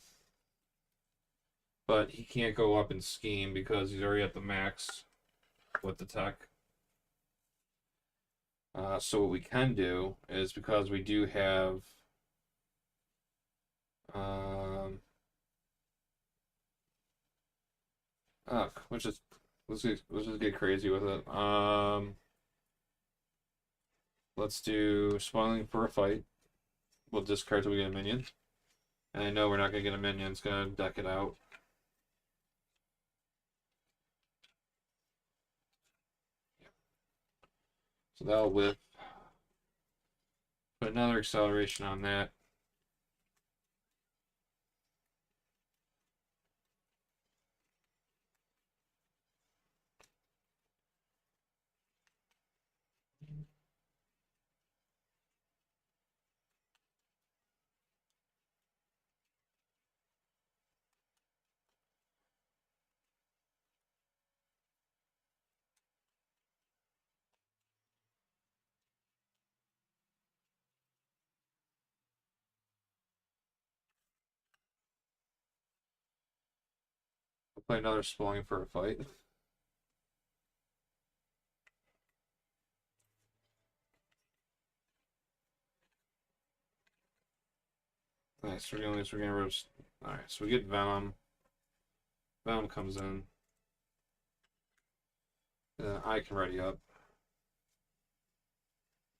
But he can't go up in scheme because he's already at the max with the tech. So what we can do is, because we do have let's just get crazy with it. Let's do spoiling for a fight. We'll discard till we get a minion. And I know we're not gonna get a minion, it's gonna deck it out. So that'll whip. Put another acceleration on that. We'll play another spoiling for a fight. Nice, we're gonna roast. Alright, so we get Venom. Venom comes in. I can ready up.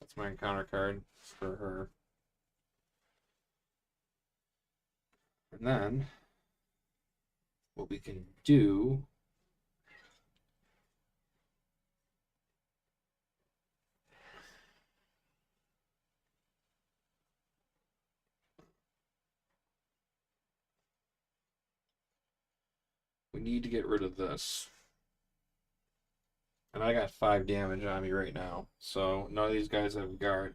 That's my encounter card for her. And then what we can do we need to get rid of this. And I got 5 damage on me right now. So none of these guys have guard.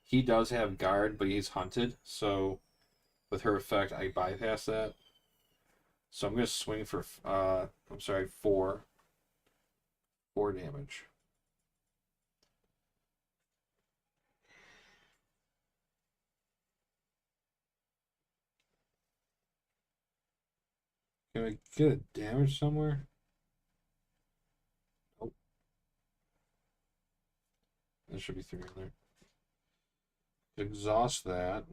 He does have guard, but he's hunted. So with her effect, I bypass that. So I'm going to swing for, 4. 4 damage. Can I get a damage somewhere? Nope. There should be 3 in there. Exhaust that.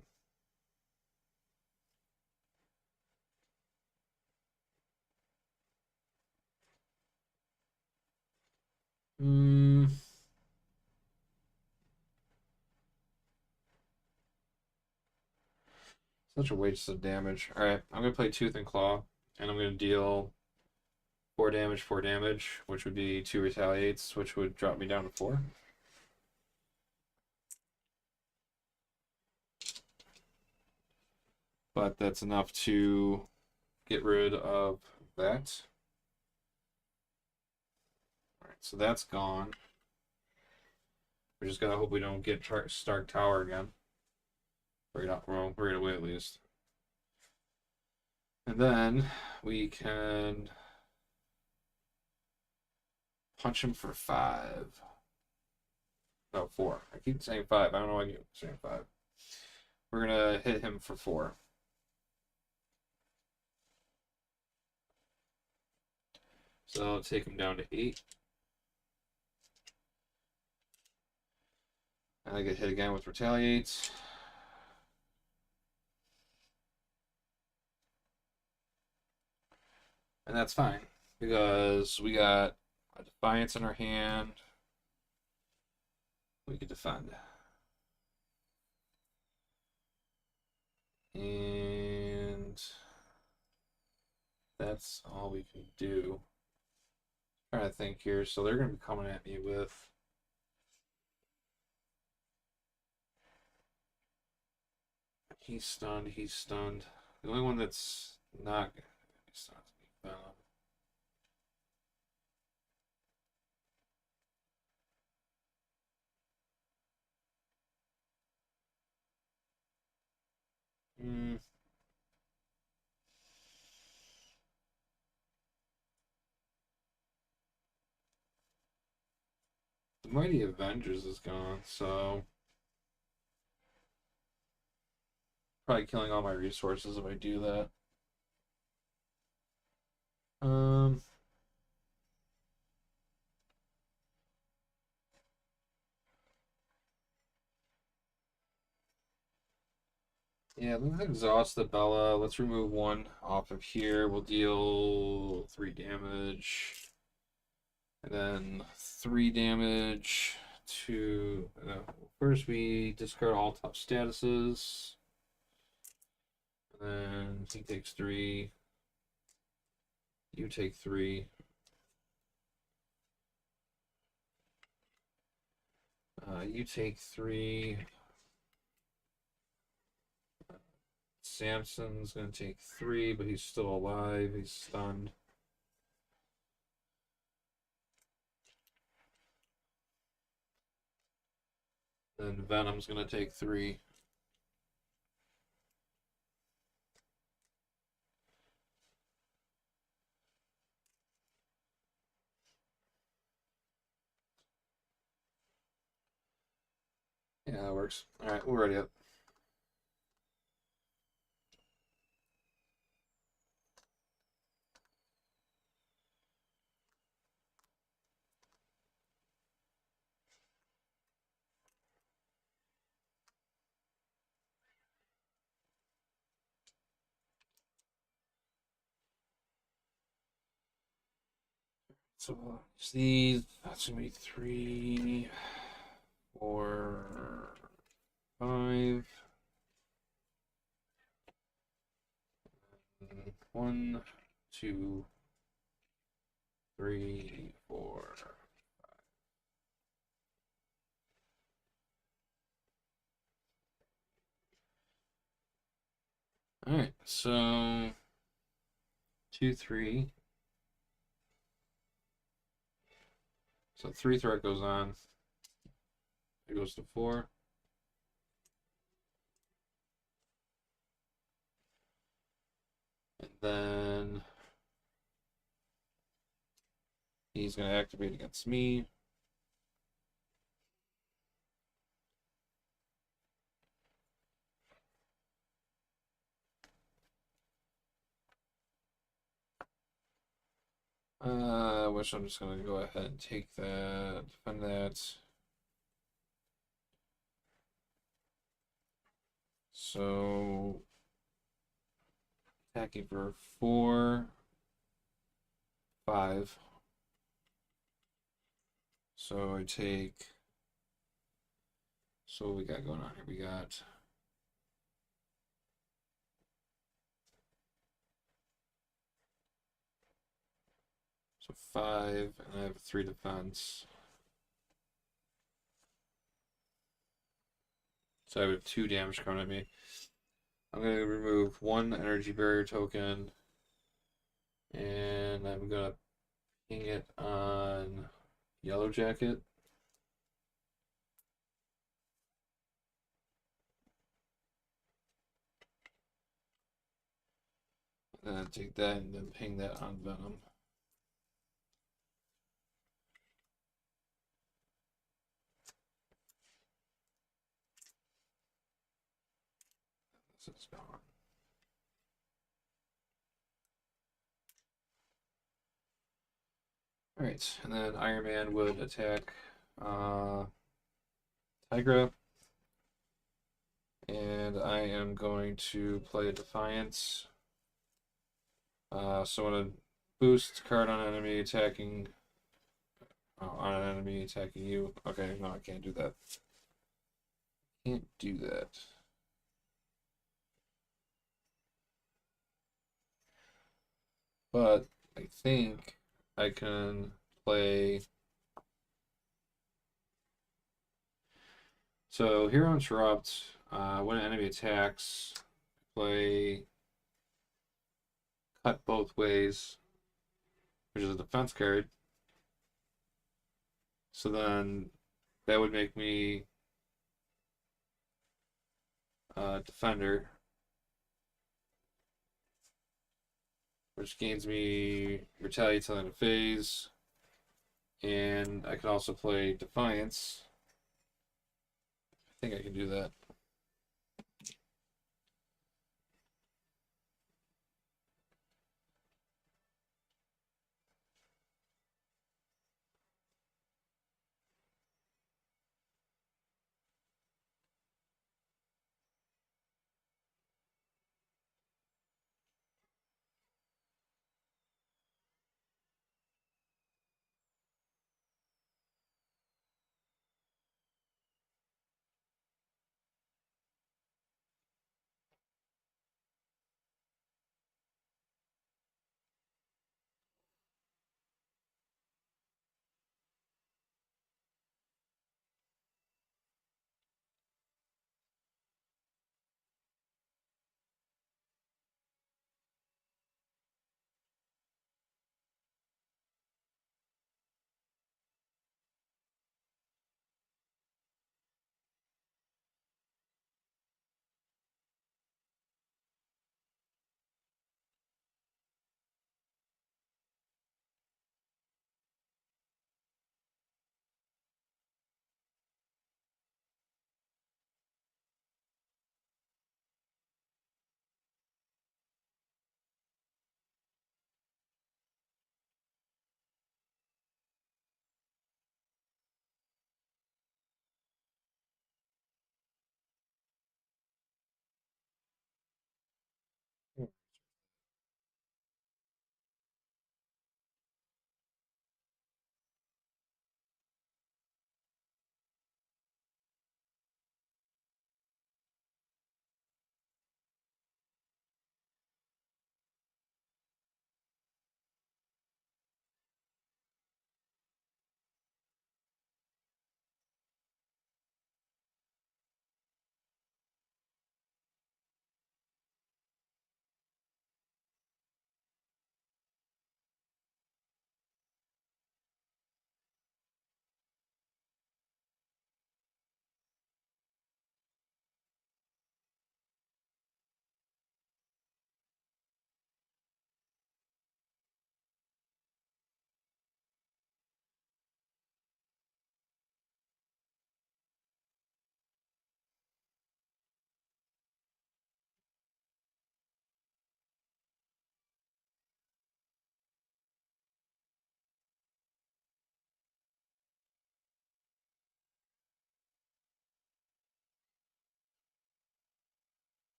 Such a waste of damage. Alright, I'm going to play Tooth and Claw, and I'm going to deal 4 damage, which would be 2 retaliates, which would drop me down to 4. But that's enough to get rid of that. Alright, so that's gone. We're just gonna hope we don't get Stark Tower again. Right away at least. And then we can punch him for 5. No, 4. I keep saying 5. I don't know why I keep saying 5. We're gonna hit him for 4. So I'll take him down to 8. And I get hit again with retaliates. And that's fine, because we got a Defiance in our hand. We could defend. And that's all we can do. I'm trying to think here. So they're going to be coming at me with... He's stunned, he's stunned. The only one that's not going to be stunned is Venom. Hmm. The Mighty Avengers is gone, so probably killing all my resources if I do that. Um, yeah, let's exhaust the Bella. Let's remove 1 off of here. We'll deal 3 damage. And then 3 damage to... first we discard all top statuses. And then he takes 3. You take 3. You take 3. Samson's going to take 3, but he's still alive. He's stunned. Then Venom's going to take 3. Yeah, that works. Alright, we're ready up. So these, that's gonna be 3, 4, 5. 1, 2, 3, 4. Alright, so 2, 3. So 3 threat goes on. It goes to 4. And then he's going to activate against me. Which I'm just going to go ahead and take that, defend that. So attacking for 4, 5. So I take. So what we got going on here? We got. So 5, and I have 3 defense. So I have 2 damage coming at me. I'm going to remove 1 energy barrier token. And I'm going to ping it on Yellow Jacket. And then take that and then ping that on Venom. This is gone. Alright, and then Iron Man would attack Tigra. And I am going to play a Defiance. So when a boost card on an enemy attacking you. Okay, no, I can't do that. Can't do that. But I think I can play. So Hero Interrupt. When an enemy attacks, play Cut Both Ways, which is a defense card. So then that would make me defender, which gains me retaliate till end of phase, and I can also play Defiance. I think I can do that.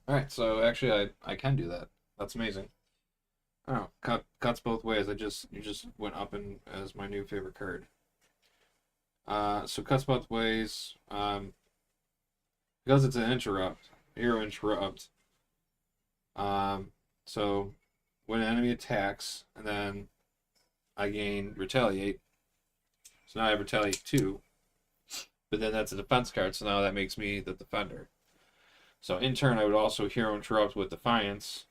All right, so actually I can do that. That's amazing. Oh, cuts both ways. You just went up in as my new favorite card. So cuts both ways. Because it's an interrupt, hero interrupt. So when an enemy attacks, and then I gain retaliate. So now I have retaliate 2. But then that's a defense card, so now that makes me the defender. So in turn, I would also hero interrupt with Defiance,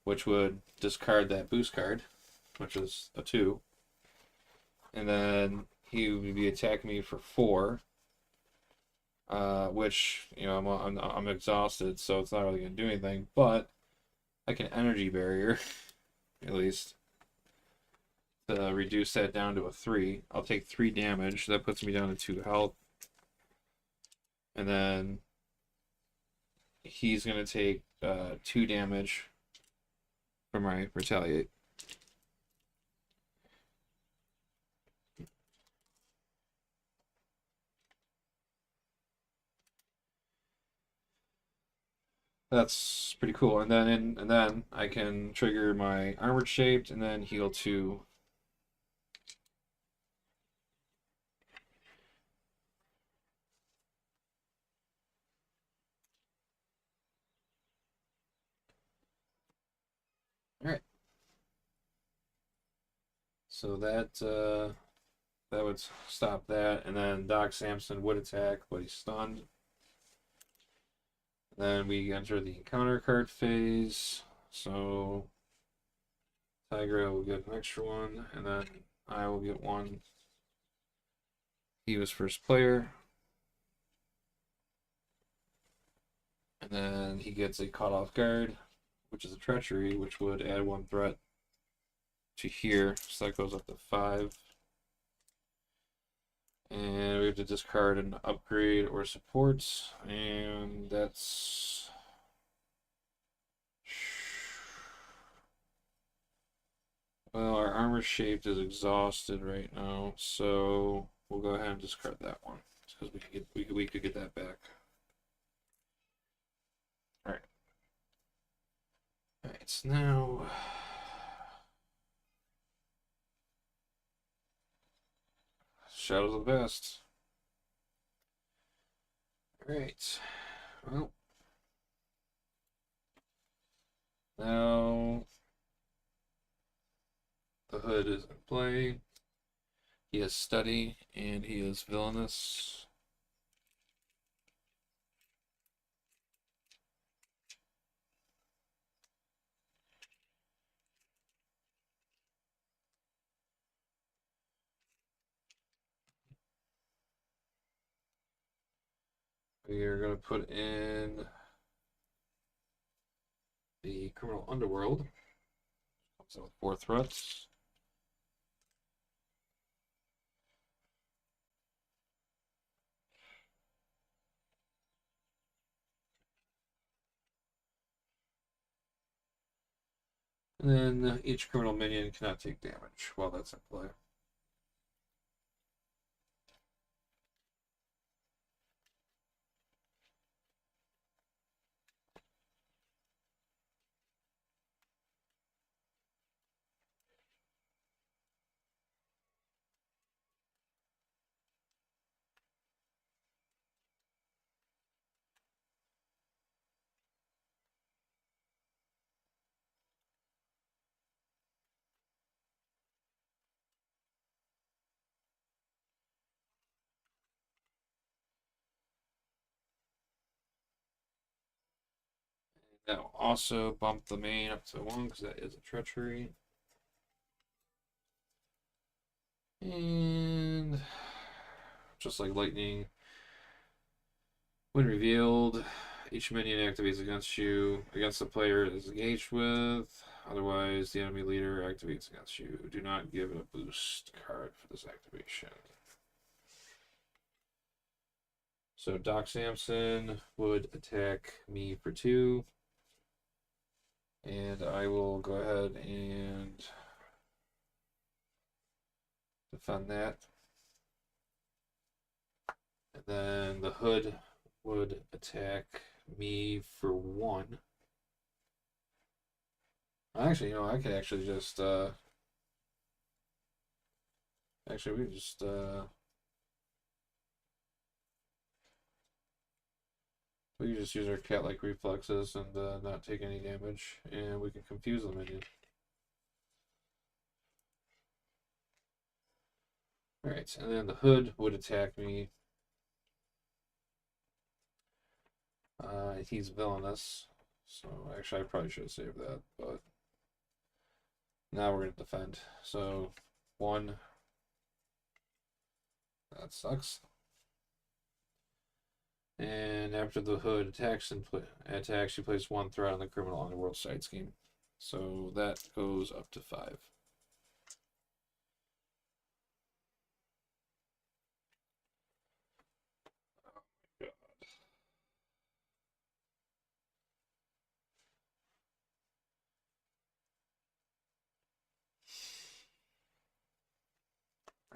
which would discard that boost card, which is a 2. And then he would be attacking me for 4. Which, you know, I'm exhausted, so it's not really gonna do anything. But I can energy barrier at least to reduce that down to a 3. I'll take 3 damage. That puts me down to 2 health, and then he's gonna take 2 damage for my retaliate. That's pretty cool. And then I can trigger my armored shaped and then heal 2. All right. So that would stop that, and then Doc Samson would attack, but he's stunned. Then we enter the encounter card phase. So Tigra will get an extra one, and then I will get one. He was first player. And then he gets a caught off guard, which is a treachery, which would add 1 threat to here. So that goes up to 5. And we have to discard an upgrade or support, and that's well, our armor shaped is exhausted right now, so we'll go ahead and discard that one because we could get that back. All right. All right. So now. Shadows of the best. Alright. Well. Now. The hood is in play. He has study and he is villainous. We are going to put in the criminal underworld. Comes out with 4 threats. And then each criminal minion cannot take damage while that's in play. That will also bump the main up to 1 because that is a treachery. And just like lightning, when revealed, each minion activates against the player it is engaged with. Otherwise, the enemy leader activates against you. Do not give it a boost card for this activation. So Doc Samson would attack me for 2. And I will go ahead and defend that. And then the hood would attack me for 1. Actually, you know, I could actually just actually we just we can just use our cat-like reflexes and not take any damage, and we can confuse the minion. Alright, and then the hood would attack me. He's villainous, so actually I probably should have saved that, but now we're going to defend. So 1, That sucks. And after the hood attacks she places one threat on the criminal underworld side scheme. So that goes up to 5.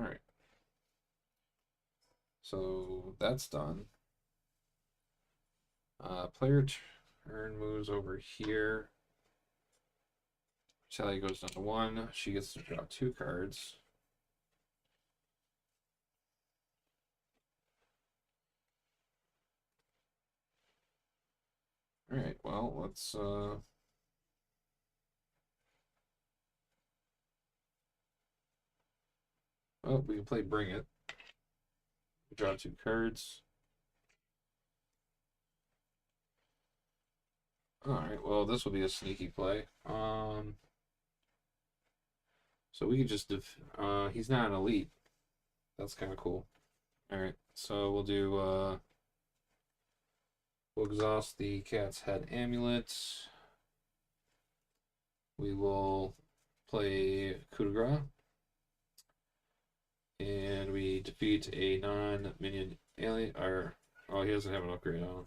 All right. So that's done. Player turn moves over here. Sally goes down to 1. She gets to draw 2 cards. All right. Well, let's. Oh, we can play Bring It. Draw 2 cards. All right. Well, this will be a sneaky play. So we could just he's not an elite. That's kind of cool. All right. So we'll do we'll exhaust the cat's head amulet. We will play Kudos. And we defeat a non-minion alien. Or oh, he doesn't have an upgrade on.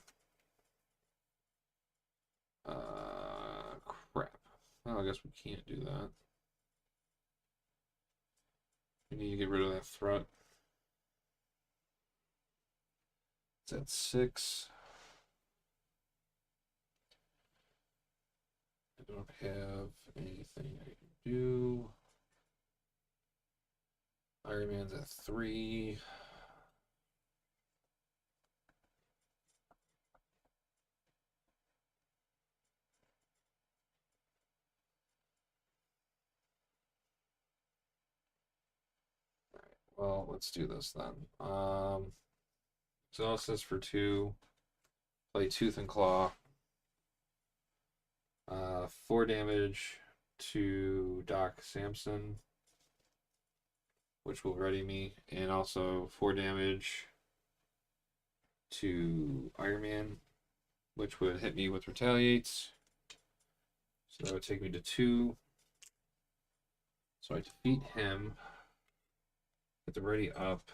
Crap. Well, I guess we can't do that. We need to get rid of that threat. It's at 6. I don't have anything I can do. Iron Man's at 3. Well, let's do this then. Exhaust this for 2. Play Tooth and Claw. 4 damage to Doc Samson, which will ready me, and also 4 damage to Iron Man, which would hit me with Retaliates. So that would take me to 2. So I defeat him. Get the ready up.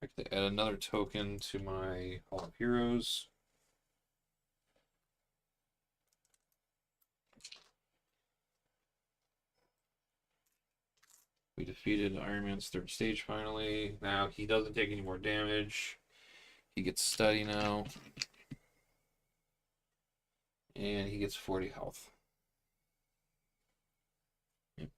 I can add another token to my Hall of Heroes. We defeated Iron Man's 3rd stage finally. Now he doesn't take any more damage. He gets steady now. And he gets 40 health. Yep.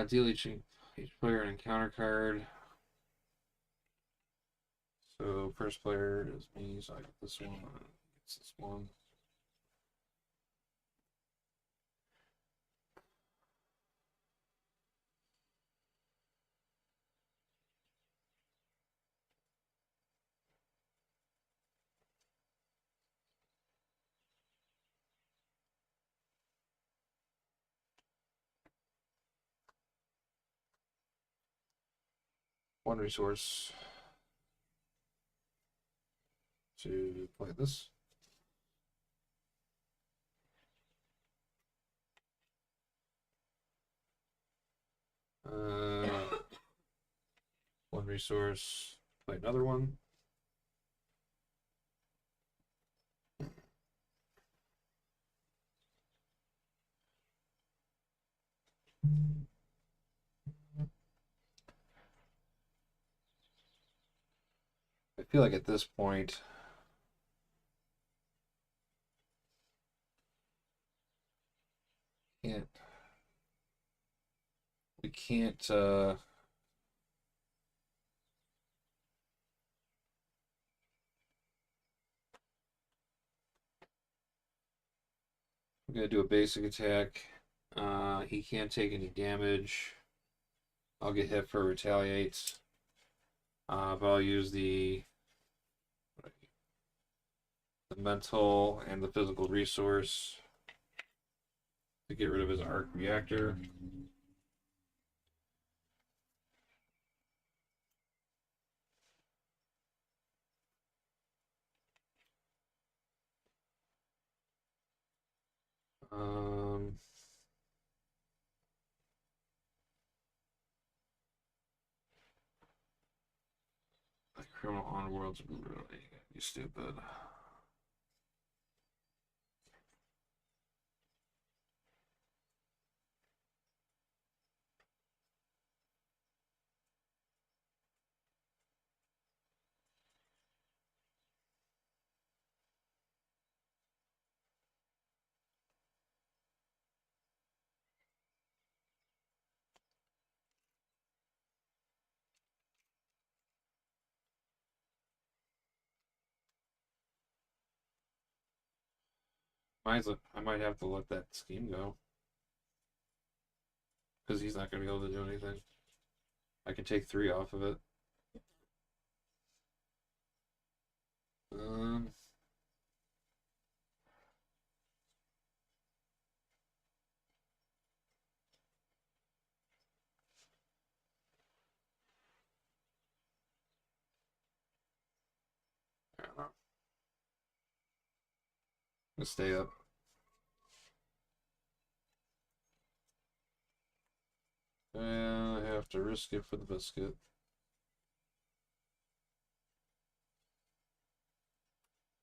Deal each player an encounter card. So first player is me, so I get this one. It's this one. One resource to play this. One resource, play another one. I feel like at this point, can't we can't I'm gonna do a basic attack. He can't take any damage. I'll get hit for retaliates. But I'll use the mental and the physical resource to get rid of his arc reactor. Um, the criminal on worlds really be stupid. I might have to let that scheme go because he's not going to be able to do anything. I can take 3 off of it. Um, I don't know. Let's stay up. I have to risk it for the biscuit.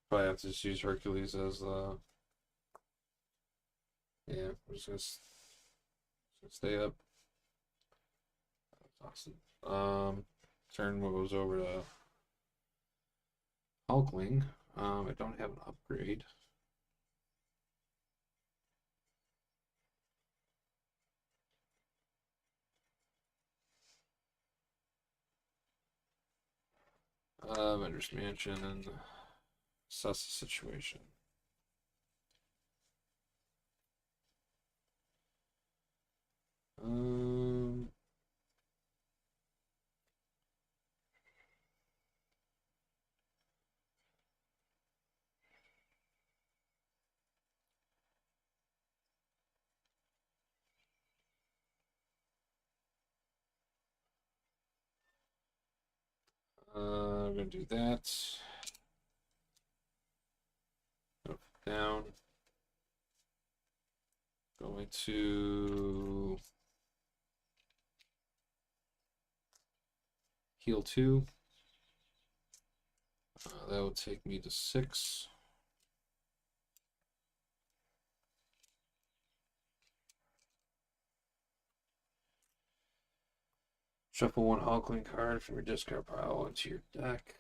Probably have to just use Hercules as yeah, I'm just gonna stay up. Awesome. Turn moves over to Hulkling. I don't have an upgrade. Vendor's Mansion and assess the situation. Um, I'm gonna do that. Up, down. Going to heal 2. That will take me to 6. Shuffle 1 Hulkling card from your discard pile into your deck.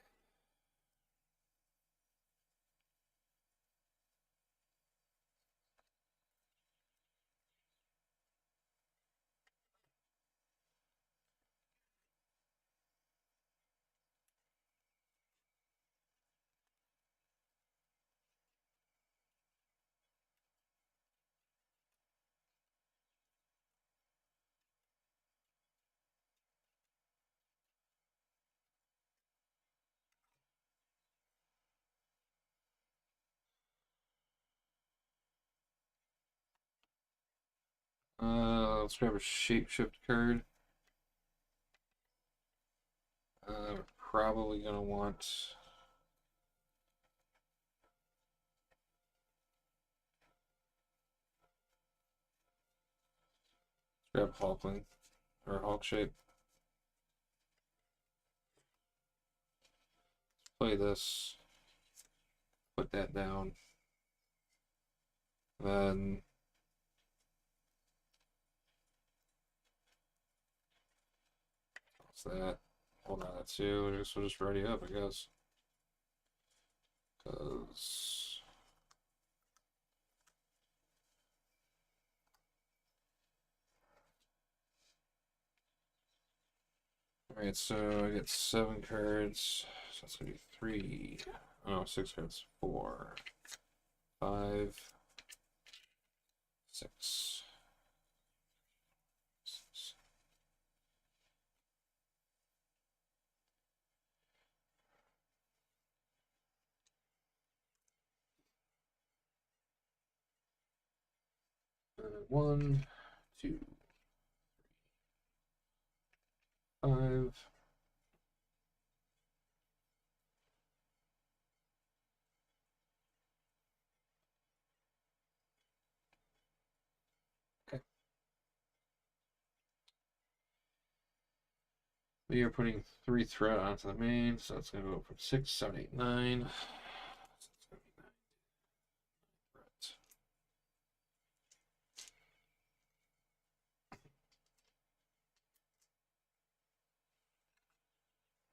Let's grab a shapeshift card. We're probably gonna want grab Hulkling or Hulk shape. Play this. Put that down. Then what's that? Hold on, that's you. I guess we'll just ready up, I guess. Cause alright, so I get 7 cards. So that's gonna be 3. Oh, 6 cards. 4, 5, 6. One, two, 5. Okay. We are putting 3 thread onto the main, so it's going to go from 6, 7, 8, 9. So it's going to be 9 threads.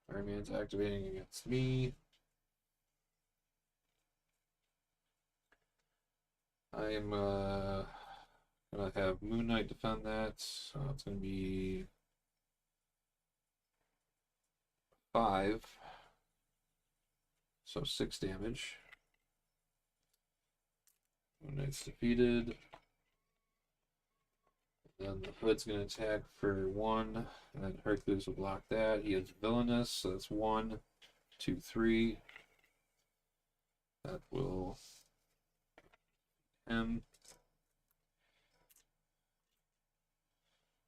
Fireman's activating against me. I am gonna have Moon Knight defend that, so it's gonna be 5, so 6 damage. Moon Knight's defeated. Then the Hood's gonna attack for 1, and then Hercules will block that. He has Villainous, so that's 1, 2, 3. That will him.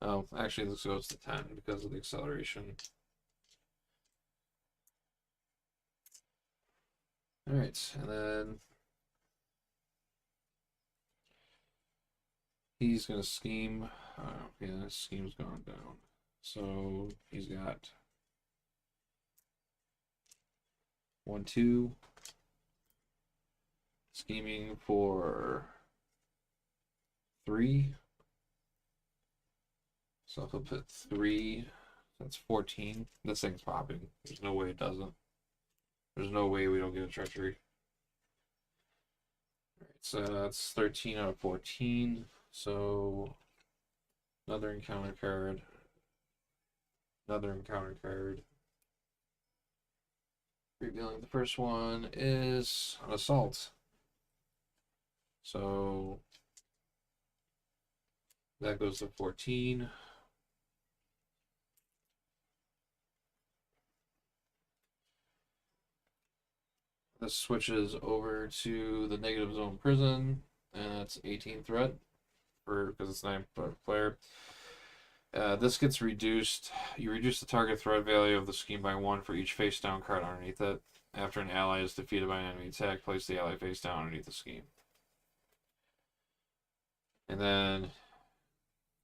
Oh, actually, this goes to 10 because of the acceleration. Alright, and then he's going to scheme. Yeah, his scheme's gone down. So he's got 1, 2. Scheming for 3. So if I put 3, that's 14. This thing's popping. There's no way it doesn't. There's no way we don't get a treachery. Alright, so that's 13 out of 14. So another encounter card. Another encounter card. Revealing the first one is an assault. So that goes to 14. This switches over to the negative zone prison, and it's 18 threat because it's 9 player. This gets reduced. You reduce the target threat value of the scheme by 1 for each face down card underneath it. After an ally is defeated by an enemy attack, place the ally face down underneath the scheme. And then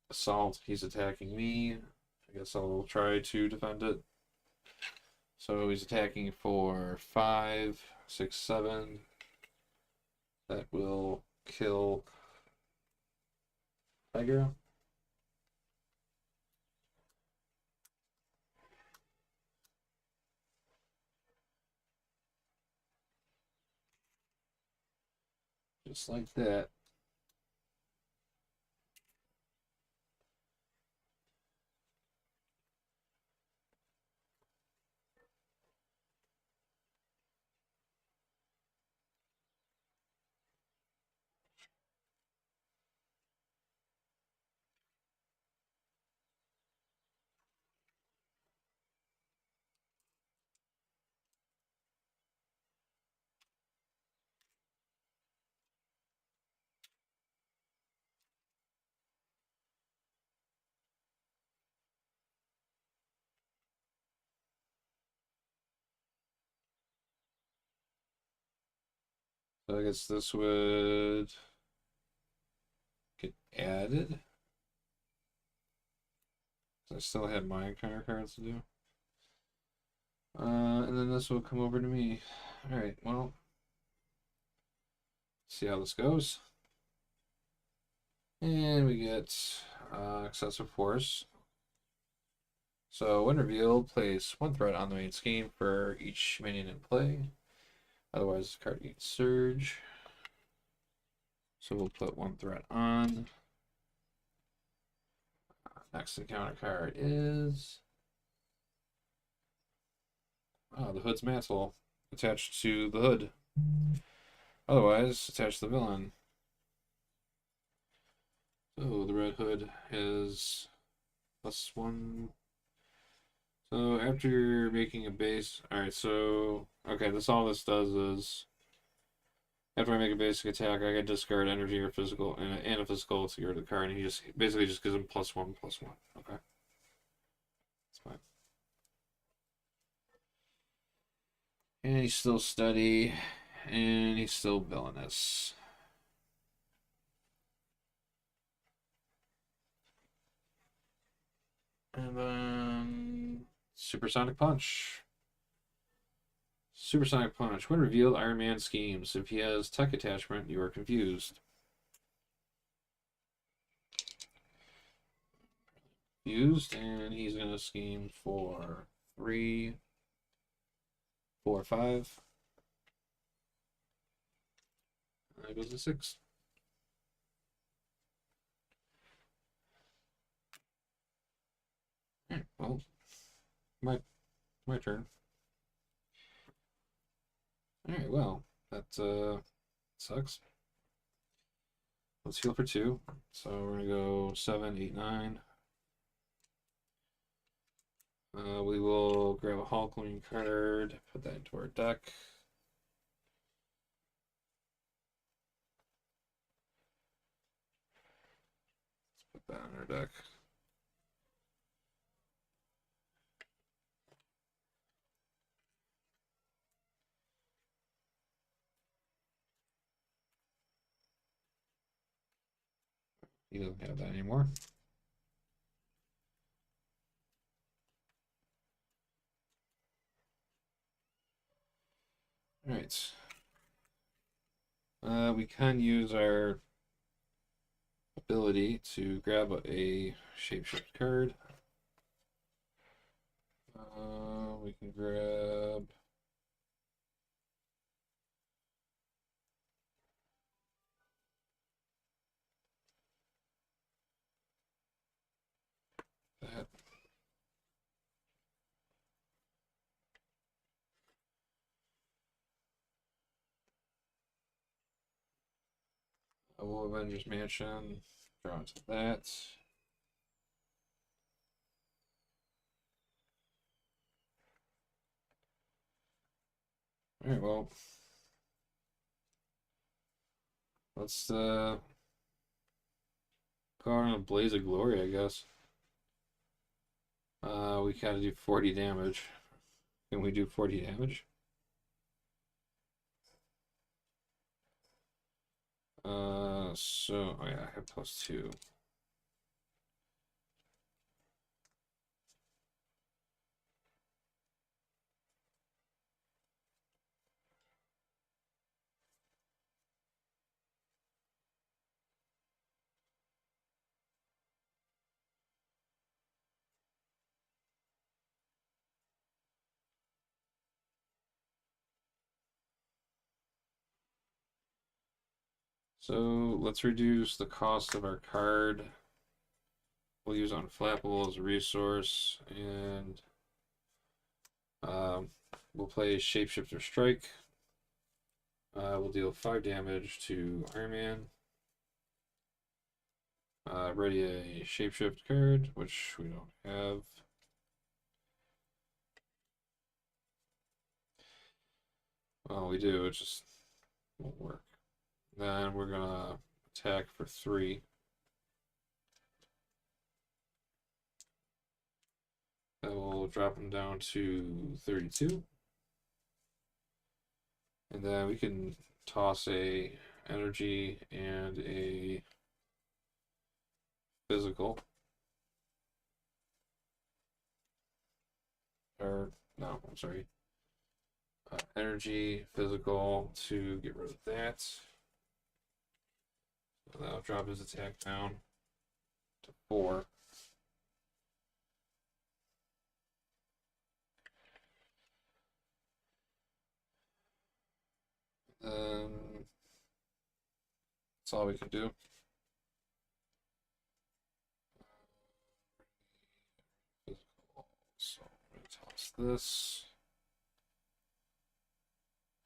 assault, he's attacking me. I guess I'll try to defend it. So he's attacking for 5, 6, 7. That will kill Tiger. Just like that. So I guess this would get added. I still had my encounter cards to do. And then this will come over to me. Alright, well, see how this goes. And we get excessive force. So when revealed, place 1 threat on the main scheme for each minion in play. Otherwise, the card gains surge. So we'll put 1 threat on. Next encounter card is the Hood's Mantle attached to the Hood. Otherwise, attach the villain. So the Red Hood has +1. So after making a base, alright, so okay, all this does is after I make a basic attack, I can discard energy or physical and a physical to get rid of the card, and he just basically just gives him +1/+1. Okay. That's fine. And he's still steady, and he's still villainous. And then Supersonic Punch. Supersonic Punch. When revealed, Iron Man schemes. If he has tech attachment, you are confused. Used, and he's gonna scheme for 3, 4, 5. That goes to 6. Alright, well, my turn. Alright, well, that sucks. Let's heal for 2. So we're gonna go 7, 8, 9. We will grab a Hulkling card, put that into our deck. Let's put that in our deck. He doesn't have that anymore. Alright. We can use our ability to grab a shapeshift card. We can grab that. Avengers Mansion. Draw into that. Alright, well. Let's go on a blaze of glory, I guess. We gotta do 40 damage. Can we do 40 damage? So, oh yeah, I have +2. So let's reduce the cost of our card. We'll use Unflappable as a resource, and we'll play Shapeshifter Strike. We'll deal 5 damage to Iron Man. Ready a Shapeshift card, which we don't have. Well, we do, it just won't work. Then we're gonna attack for 3. That will drop him down to 32. And then we can toss a energy and a physical. Or, no, I'm sorry. Energy, physical to get rid of that. So that'll drop his attack down to 4. That's all we can do. Physical. So I'm going to toss this.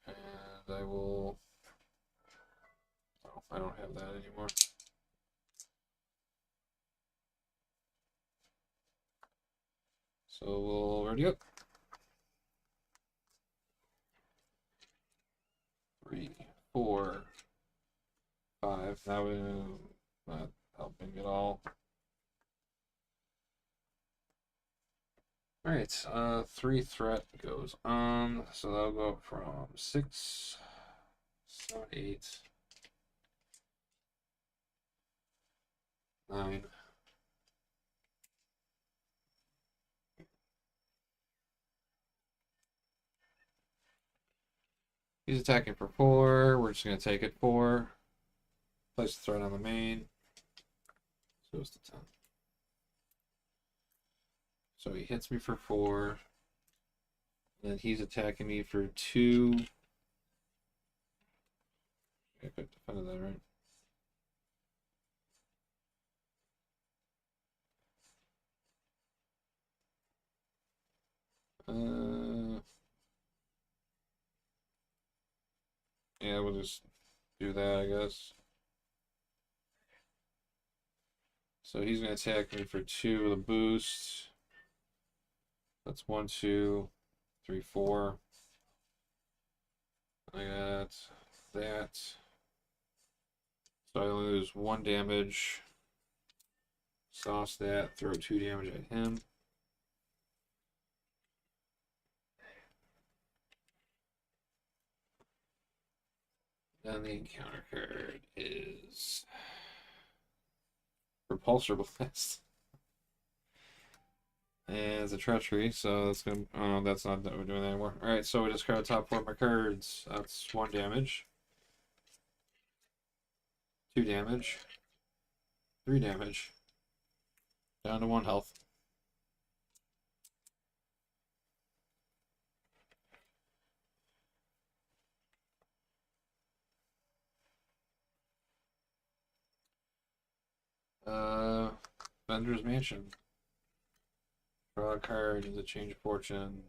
And I will. Oh, I don't have that anymore. So we'll ready up. 3, 4, 5. Now we're not helping at all. Alright, 3 threat goes on. So that'll go up from 6, 7, 8, 9. He's attacking for 4. We're just going to take it 4. Place the threat on the main. So goes to 10. So he hits me for 4. And then he's attacking me for 2. I could defend that, right? Yeah, we'll just do that, I guess. So he's going to attack me for 2 with a boost. That's 1, 2, 3, 4. I got that. So I only lose 1 damage. Sauce that, throw 2 damage at him. Then the encounter card is Repulsor Blast. And it's a treachery, so that's gonna. Oh, that's not that we're doing that anymore. Alright, so we discard the top 4 of my cards. That's 1 damage. 2 damage. 3 damage. Down to 1 health. Vendor's Mansion. Draw a card, use a change of fortune.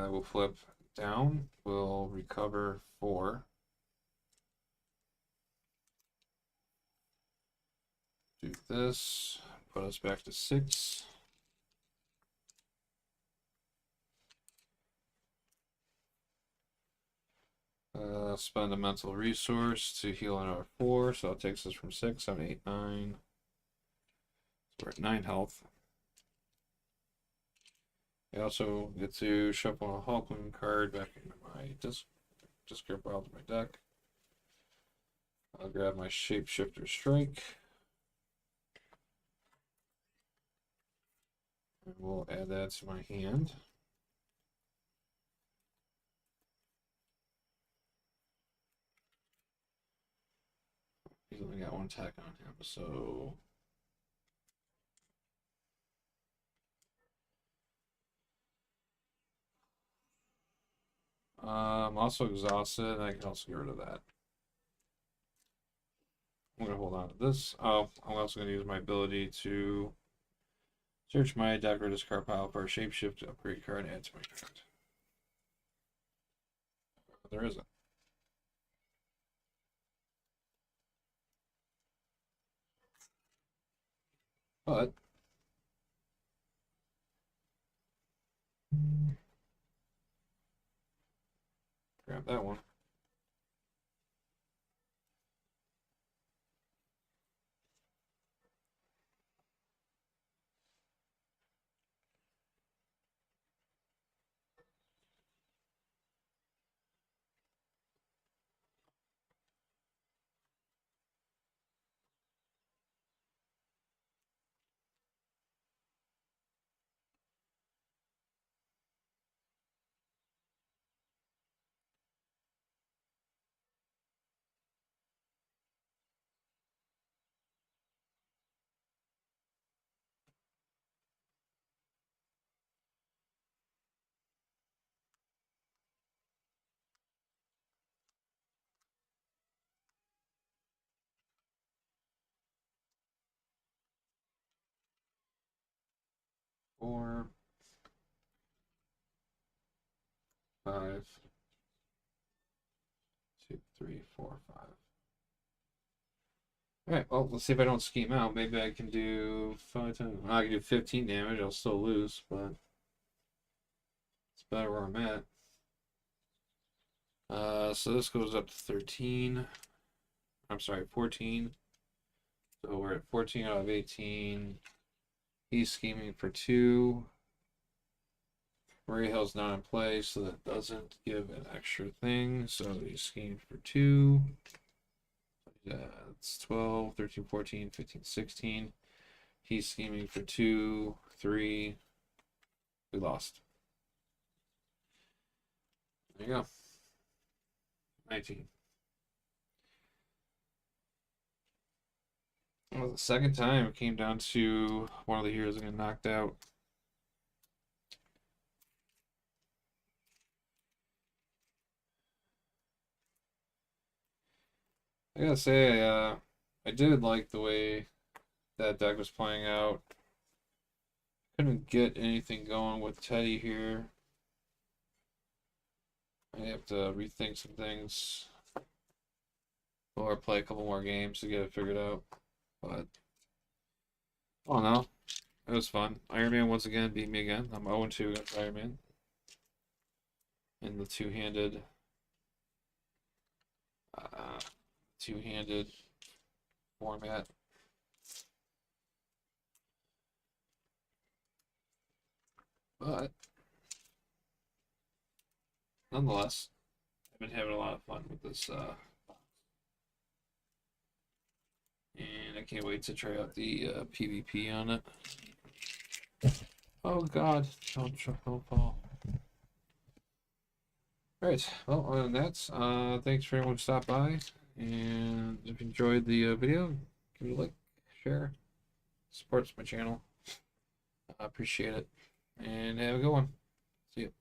We'll flip down. We'll recover 4. Do this. Put us back to 6. Spend a mental resource to heal another 4, so it takes us from 6, 7, 8, 9. So we're at 9 health. I also get to shuffle a Hulkling card back into my discard pile to my deck. I'll grab my Shapeshifter Strike. And we'll add that to my hand. He's only got 1 attack on him, so I'm also exhausted. I can also get rid of that. I'm going to hold on to this. Oh, I'm also going to use my ability to search my deck or discard pile for a shapeshift upgrade card and add to my card. There isn't. But grab that one. 4, 5, 2, 3, 4, 5. Alright, well, let's see if I don't scheme out. Maybe I can do 5 times. I can do 15 damage. I'll still lose, but it's better where I'm at. So this goes up to 13. I'm sorry, 14. So we're at 14 out of 18. He's scheming for 2. Murray Hill's not in play, so that doesn't give an extra thing. So he's scheming for 2. It's 12, 13, 14, 15, 16. He's scheming for 2, 3. We lost. There you go. 19. Well, the second time it came down to one of the heroes getting knocked out. I gotta say, I did like the way that deck was playing out. Couldn't get anything going with Teddy here. I have to rethink some things or play a couple more games to get it figured out. But I don't know. It was fun. Iron Man once again beat me again. I'm 0-2 against Iron Man in the two-handed format. But nonetheless, I've been having a lot of fun with this and I can't wait to try out the PvP on it. Oh god, don't fall. Alright, well, other than that, thanks for everyone who stopped by, and if you enjoyed the video, give it a like, share, supports my channel. I appreciate it, and have a good one. See you.